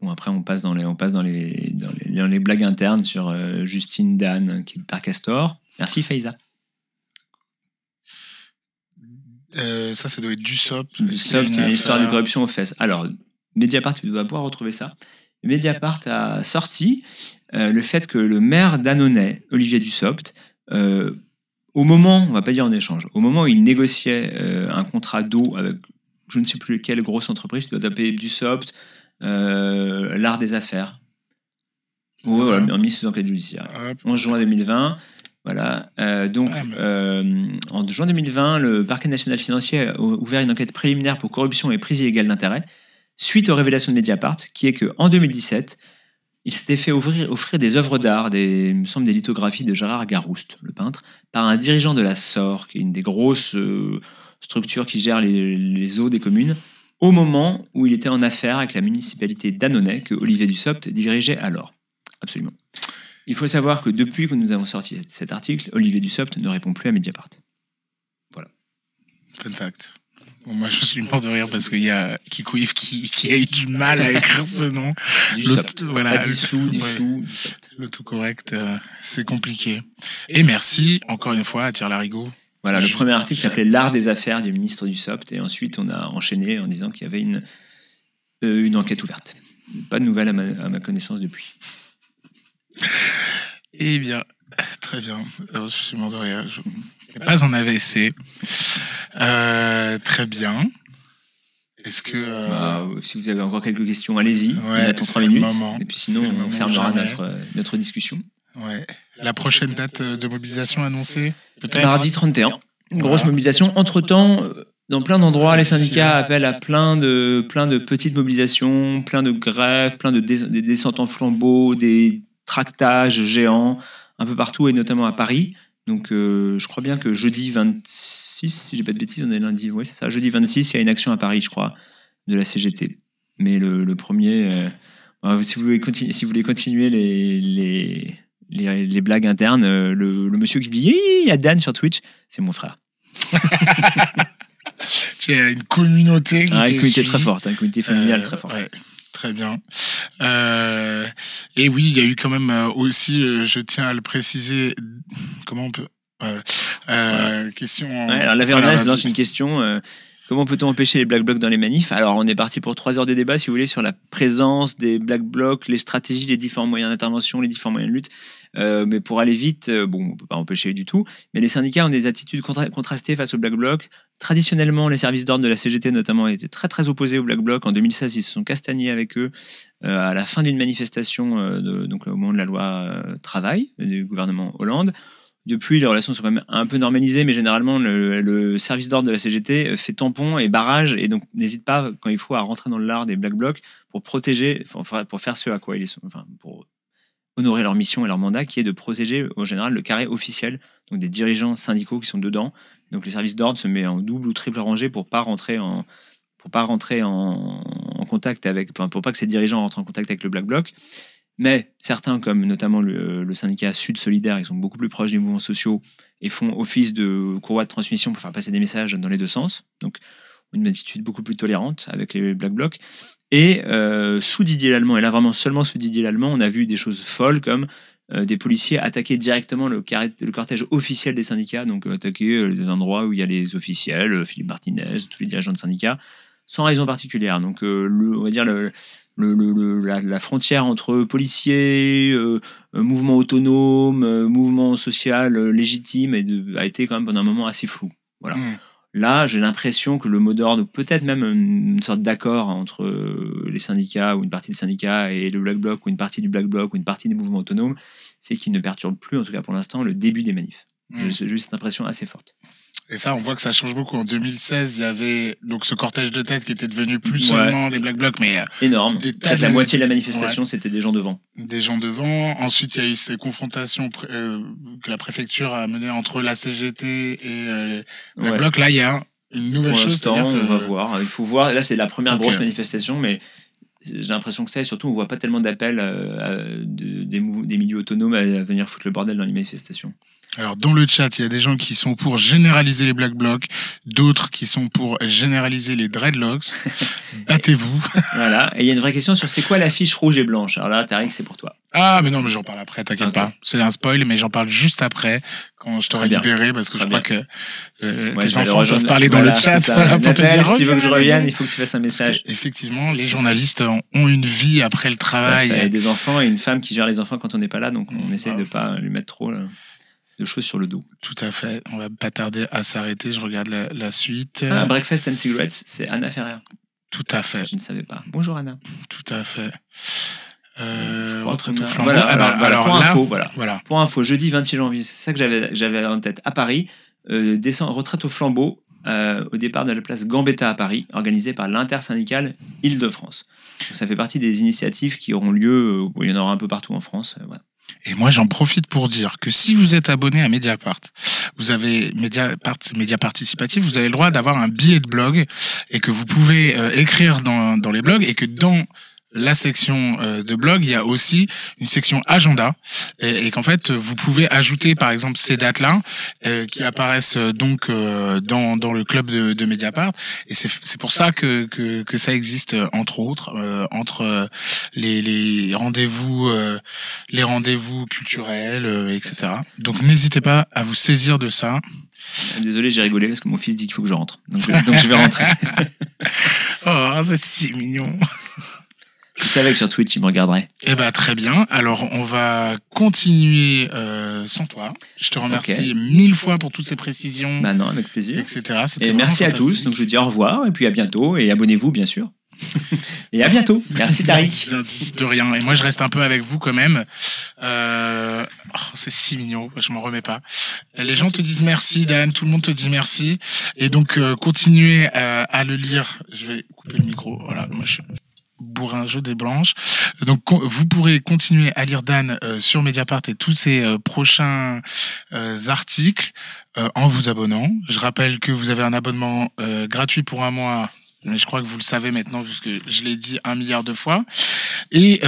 Bon, après on passe dans les blagues internes sur Justine Dan qui est le Parc Castor. Merci Faiza. Ça doit être Dussopt. Dussopt, c'est une histoire de corruption aux fesses. Alors, Mediapart, tu dois pouvoir retrouver ça. Mediapart a sorti le fait que le maire d'Annonay, Olivier Dussopt, au moment, on va pas dire en échange, au moment où il négociait un contrat d'eau avec je ne sais plus quelle grosse entreprise, tu dois taper Dussopt, l'art des affaires. Voilà, en mise sous enquête judiciaire. 11 juin 2020. Voilà. En juin 2020, le parquet national financier a ouvert une enquête préliminaire pour corruption et prise illégale d'intérêt suite aux révélations de Mediapart, qui est qu'en 2017, il s'était fait offrir des œuvres d'art, il me semble des lithographies de Gérard Garouste, le peintre, par un dirigeant de la SOR, qui est une des grosses structures qui gère les eaux des communes, au moment où il était en affaire avec la municipalité d'Annonay, que Olivier Dussopt dirigeait alors. Absolument. Il faut savoir que depuis que nous avons sorti cet article, Olivier Dussopt ne répond plus à Mediapart. Voilà. Fun fact. Bon, moi, je suis mort de rire parce qu'il y a Kikou Yves qui a eu du mal à écrire ce nom. Dussopt. Voilà. Dissous. L'autocorrect, c'est compliqué. Et merci, encore une fois, à Thierry Larigot. Voilà, le premier article s'appelait L'art des affaires du ministre Dussopt. Et ensuite, on a enchaîné en disant qu'il y avait une enquête ouverte. Pas de nouvelles à ma connaissance depuis. Eh bien, très bien. Je suis mort de rire. Ce n'est pas un AVC. Très bien. Est-ce que... si vous avez encore quelques questions, allez-y. Ouais, on attend 3 minutes. Et puis sinon, on fermera jamais. notre discussion. Ouais. La prochaine date de mobilisation annoncée, peut-être mardi 31. Une grosse mobilisation. Entre-temps, dans plein d'endroits, les syndicats appellent à plein de petites mobilisations, plein de grèves, plein de des descentes en flambeau, des tractages géants, un peu partout, et notamment à Paris. Donc, je crois bien que jeudi 26, si j'ai pas de bêtises, on est lundi, ouais, c'est ça, jeudi 26, il y a une action à Paris, je crois, de la CGT. Mais le premier, si vous voulez continuer les blagues internes, le monsieur qui dit « il y a Dan sur Twitch », c'est mon frère. Tu as une communauté qui une communauté très forte, une communauté familiale très forte. Ouais. Très bien. Et oui, il y a eu quand même aussi, je tiens à le préciser, comment on peut... Voilà. Question... alors la Véronique lance une question. Comment peut-on empêcher les Black Blocs dans les manifs ? Alors, on est parti pour 3 heures de débat, si vous voulez, sur la présence des Black Blocs, les stratégies, les différents moyens d'intervention, les différents moyens de lutte. Mais pour aller vite, on ne peut pas empêcher du tout. Mais les syndicats ont des attitudes contrastées face aux Black Blocs. Traditionnellement, les services d'ordre de la CGT, notamment, étaient très, très opposés aux Black Blocs. En 2016, ils se sont castagnés avec eux à la fin d'une manifestation, donc au moment de la loi travail du gouvernement Hollande. Depuis, les relations sont quand même un peu normalisées, mais généralement, le service d'ordre de la CGT fait tampon et barrage, et donc n'hésite pas, quand il faut, à rentrer dans le lard des Black Blocs pour protéger, pour faire ce à quoi ils sont, enfin, pour honorer leur mission et leur mandat, qui est de protéger, au général, le carré officiel, donc des dirigeants syndicaux qui sont dedans. Donc le service d'ordre se met en double ou triple rangée pour pas rentrer en contact avec, pour pas que ces dirigeants rentrent en contact avec le Black Bloc. Mais certains, comme notamment le syndicat Sud Solidaire, ils sont beaucoup plus proches des mouvements sociaux et font office de courroie de transmission pour faire passer des messages dans les deux sens. Donc, une attitude beaucoup plus tolérante avec les Black Blocs. Et sous Didier Lallemand, et là vraiment seulement sous Didier Lallemand, on a vu des choses folles comme des policiers attaquer directement le cortège officiel des syndicats, donc attaquer des endroits où il y a les officiels, Philippe Martinez, tous les dirigeants de syndicats, sans raison particulière. Donc, on va dire la frontière entre policiers, mouvement autonome, mouvement social légitime a été quand même pendant un moment assez flou. Voilà. Là, j'ai l'impression que le mot d'ordre, peut-être même une sorte d'accord entre les syndicats ou une partie des syndicats et le Black Bloc ou une partie du Black Bloc ou une partie des mouvements autonomes, c'est qu'ils ne perturbent plus, en tout cas pour l'instant, le début des manifs. J'ai juste cette impression assez forte. Et ça, on voit que ça change beaucoup. En 2016, il y avait donc ce cortège de tête qui était devenu plus seulement des Black Blocs, mais énorme. Peut-être la moitié de la manifestation, c'était des gens devant. Des gens devant. Ensuite, il y a eu ces confrontations que la préfecture a menées entre la CGT et Black Bloc. Là, il y a une nouvelle chose. On va voir. Il faut voir. Là, c'est la première grosse manifestation, mais j'ai l'impression que ça, et surtout, on voit pas tellement d'appels des milieux autonomes à venir foutre le bordel dans les manifestations. Alors, dans le chat, il y a des gens qui sont pour généraliser les Black Blocs, d'autres qui sont pour généraliser les dreadlocks. Battez-vous. Voilà. Et il y a une vraie question sur c'est quoi l'affiche rouge et blanche. Alors là, Tariq, c'est pour toi. Ah, mais non, mais j'en parle après, t'inquiète pas. C'est un spoil, mais j'en parle juste après, quand je t'aurai libéré, parce que je crois que tes enfants peuvent parler dans le chat. Voilà, pour te dire, si tu veux que je revienne, il faut que tu fasses un message. Effectivement, les journalistes ont une vie après le travail. Il y a des enfants et une femme qui gère les enfants quand on n'est pas là, donc on essaie de pas lui mettre trop de choses sur le dos. Tout à fait. On va pas tarder à s'arrêter. Je regarde la suite. Breakfast and Cigarettes, c'est Anna Ferrer. Tout à fait. Je ne savais pas. Bonjour Anna. Tout à fait. Retraite au flambeau. Alors, pour info, voilà. Pour info, jeudi 26 janvier, c'est ça que j'avais en tête. À Paris, retraite au flambeau, au départ de la place Gambetta à Paris, organisée par l'intersyndicale Île-de-France. Donc, ça fait partie des initiatives qui auront lieu, il y en aura un peu partout en France. Voilà. Et moi, j'en profite pour dire que si vous êtes abonné à Mediapart, vous avez Média Participatif, vous avez le droit d'avoir un billet de blog et que vous pouvez écrire dans les blogs, et que dans la section de blog, il y a aussi une section agenda, et qu'en fait vous pouvez ajouter par exemple ces dates-là qui apparaissent donc dans le club de Mediapart, et c'est pour ça que ça existe, entre autres, entre les rendez-vous culturels, etc. Donc n'hésitez pas à vous saisir de ça. Désolé, j'ai rigolé parce que mon fils dit qu'il faut que je rentre, donc je vais rentrer. Oh, c'est si mignon. Je savais que sur Twitch, il me regarderait. Eh ben, très bien. Alors, on va continuer sans toi. Je te remercie 1000 fois pour toutes ces précisions. Bah non, avec plaisir. Etc. Et merci à tous. Donc, je dis au revoir et puis à bientôt. Et abonnez-vous, bien sûr. Et à bientôt. Merci, Tariq. De rien. Et moi, je reste un peu avec vous quand même. C'est si mignon. Je m'en remets pas. Les gens te disent merci, Dan. Tout le monde te dit merci. Et donc, continuez à le lire. Je vais couper le micro. Voilà. Moi, je suis bourrin, jeu des blanches. Donc vous pourrez continuer à lire Dan sur Mediapart et tous ses prochains articles en vous abonnant. Je rappelle que vous avez un abonnement gratuit pour un mois, mais je crois que vous le savez maintenant puisque je l'ai dit 1 milliard de fois. Et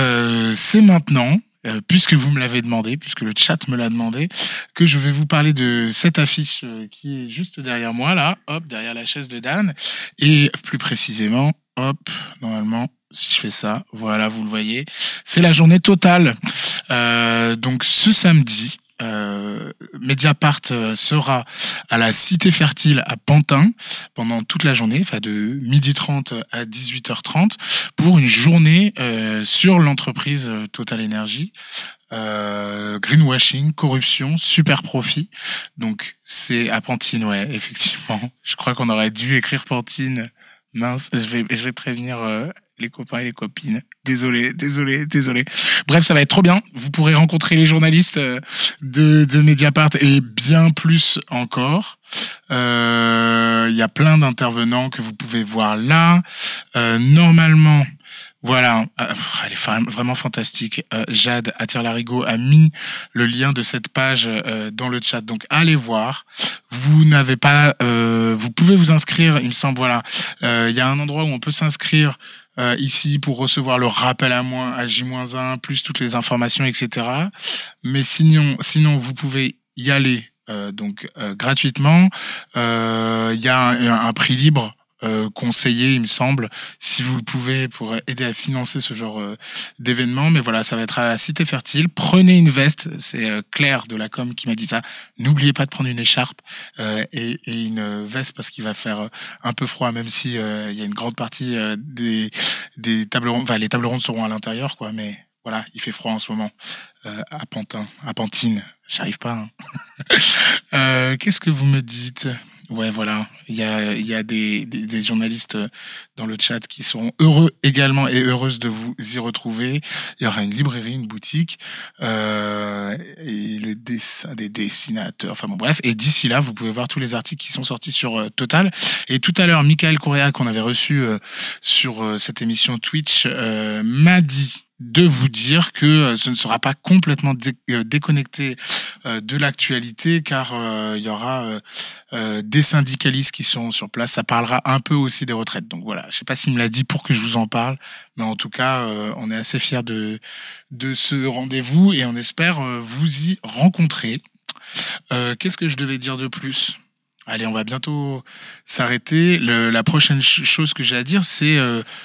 c'est maintenant, puisque vous me l'avez demandé, puisque le chat me l'a demandé, que je vais vous parler de cette affiche qui est juste derrière moi, là, hop, derrière la chaise de Dan, et plus précisément, hop, normalement, si je fais ça, voilà, vous le voyez, c'est la journée Total. Donc ce samedi, Mediapart sera à la Cité Fertile à Pantin pendant toute la journée, enfin de 12h30 à 18h30, pour une journée sur l'entreprise Total Energy. Greenwashing, corruption, super profit. Donc c'est à Pantine, ouais, effectivement. Je crois qu'on aurait dû écrire Pantine. Mince, je vais prévenir les copains et les copines. Désolé. Bref, ça va être trop bien. Vous pourrez rencontrer les journalistes de Mediapart et bien plus encore. Il y a plein d'intervenants que vous pouvez voir là. Normalement, voilà, elle est vraiment fantastique. Jade Attire-Larigot a mis le lien de cette page dans le chat, donc allez voir. Vous n'avez pas, vous pouvez vous inscrire, il me semble. Voilà, il y a un endroit où on peut s'inscrire ici pour recevoir le rappel à J-1 plus toutes les informations, etc. Mais sinon, vous pouvez y aller gratuitement. Il y a un prix libre. Conseillé, il me semble, si vous le pouvez, pour aider à financer ce genre d'événement. Mais voilà, ça va être à la Cité Fertile. Prenez une veste, c'est Claire de la com qui m'a dit ça. N'oubliez pas de prendre une écharpe et une veste parce qu'il va faire un peu froid, même si il y a une grande partie des tables rondes, enfin les tables rondes seront à l'intérieur, quoi. Mais voilà, il fait froid en ce moment à Pantine. J'arrive pas. Hein. Qu'est-ce que vous me dites? Ouais, voilà, il y a des journalistes dans le chat qui seront heureux également et heureuses de vous y retrouver. Il y aura une librairie, une boutique et le dessin des dessinateurs. Enfin bon, bref. Et d'ici là, vous pouvez voir tous les articles qui sont sortis sur Total. Et tout à l'heure, Michael Correa, qu'on avait reçu sur cette émission Twitch, m'a dit de vous dire que ce ne sera pas complètement déconnecté de l'actualité, car il y aura des syndicalistes qui sont sur place. Ça parlera un peu aussi des retraites. Donc voilà, je sais pas s'il me l'a dit pour que je vous en parle, mais en tout cas, on est assez fiers de ce rendez-vous et on espère vous y rencontrer. Qu'est-ce que je devais dire de plus ? Allez, on va bientôt s'arrêter. La prochaine chose que j'ai à dire, c'est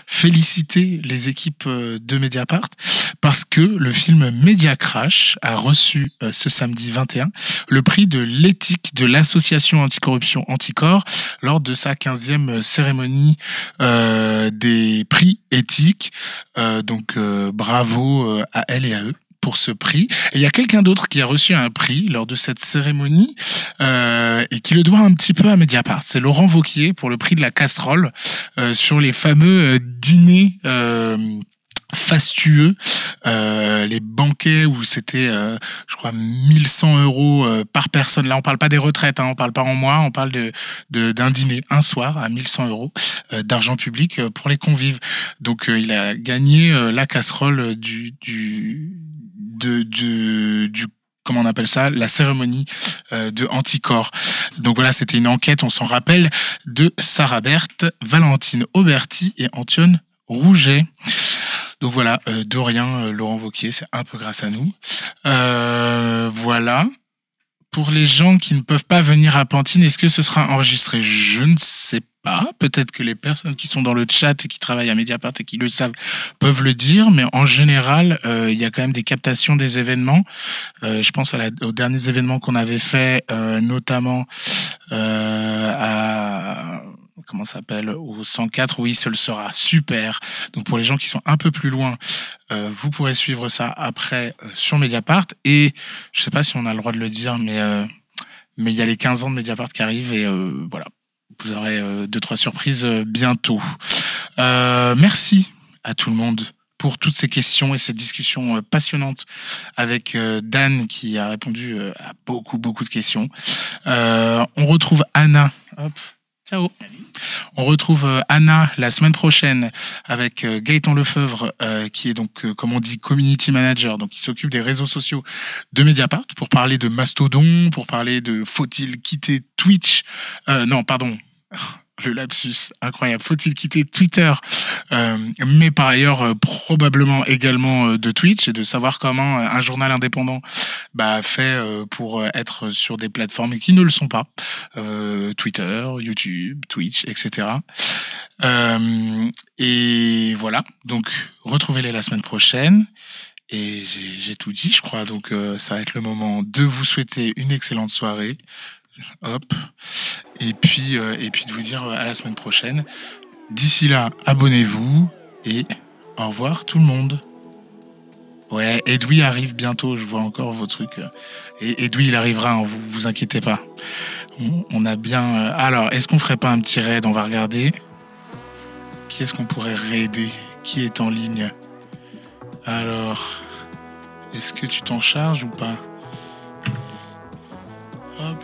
féliciter les équipes de Mediapart parce que le film Media Crash a reçu ce samedi 21 le prix de l'éthique de l'association anticorruption Anticor lors de sa 15e cérémonie des prix éthiques. Donc bravo à elle et à eux pour ce prix. Et il y a quelqu'un d'autre qui a reçu un prix lors de cette cérémonie et qui le doit un petit peu à Mediapart. C'est Laurent Wauquiez pour le prix de la casserole sur les fameux dîners fastueux, les banquets où c'était, je crois, 1100 € par personne. Là, on parle pas des retraites, on parle pas en mois, on parle d'un dîner un soir à 1100 € d'argent public pour les convives. Donc, il a gagné la casserole du comment on appelle ça, la cérémonie de Anticorps. Donc voilà, c'était une enquête, on s'en rappelle, de Sarah Berthe, Valentine Auberti et Antoine Rouget. Donc voilà, de rien, Laurent Wauquiez, c'est un peu grâce à nous. Voilà. Pour les gens qui ne peuvent pas venir à Pantine, est-ce que ce sera enregistré ? Je ne sais pas. Peut-être que les personnes qui sont dans le chat et qui travaillent à Mediapart et qui le savent peuvent le dire, mais en général, il y a quand même des captations des événements. Je pense aux derniers événements qu'on avait fait, notamment à... comment ça s'appelle, au 104, oui, ce le sera, super. Donc pour les gens qui sont un peu plus loin, vous pourrez suivre ça après sur Mediapart. Et je sais pas si on a le droit de le dire, mais il y a les 15 ans de Mediapart qui arrivent et voilà, vous aurez 2-3 surprises bientôt. Merci à tout le monde pour toutes ces questions et cette discussion passionnante avec Dan qui a répondu à beaucoup de questions. On retrouve Anna. Hop. Ciao. Salut. On retrouve Anna la semaine prochaine avec Gaëtan Lefebvre qui est donc, comme on dit, community manager, donc qui s'occupe des réseaux sociaux de Mediapart pour parler de Mastodon, pour parler de faut-il quitter Twitch, non, pardon, le lapsus, incroyable, faut-il quitter Twitter, mais par ailleurs probablement également de Twitch, et de savoir comment un journal indépendant fait pour être sur des plateformes qui ne le sont pas, Twitter, YouTube, Twitch, etc. Et voilà, donc retrouvez-les la semaine prochaine. Et j'ai tout dit, je crois, donc ça va être le moment de vous souhaiter une excellente soirée. Hop. Et puis de vous dire à la semaine prochaine. D'ici là, abonnez-vous et au revoir tout le monde. Ouais, Edoui arrive bientôt, je vois encore vos trucs. Et Edoui, il arrivera, vous inquiétez pas. On a bien... Alors, est-ce qu'on ferait pas un petit raid ? On va regarder. Qui est-ce qu'on pourrait raider ? Qui est en ligne ? Alors, est-ce que tu t'en charges ou pas ? Hop.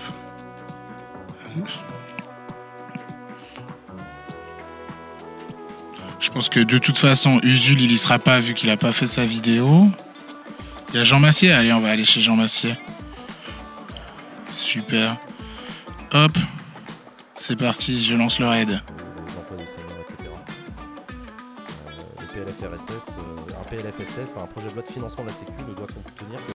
Je pense que de toute façon, Usul, il y sera pas vu qu'il a pas fait sa vidéo. Il y a Jean Massier. Allez, on va aller chez Jean Massier. Super. Hop. C'est parti, je lance le raid. L'emploi des seniors, etc. Le PLFRSS, un PLFSS, un projet de loi de financement de la Sécu ne doit contenir que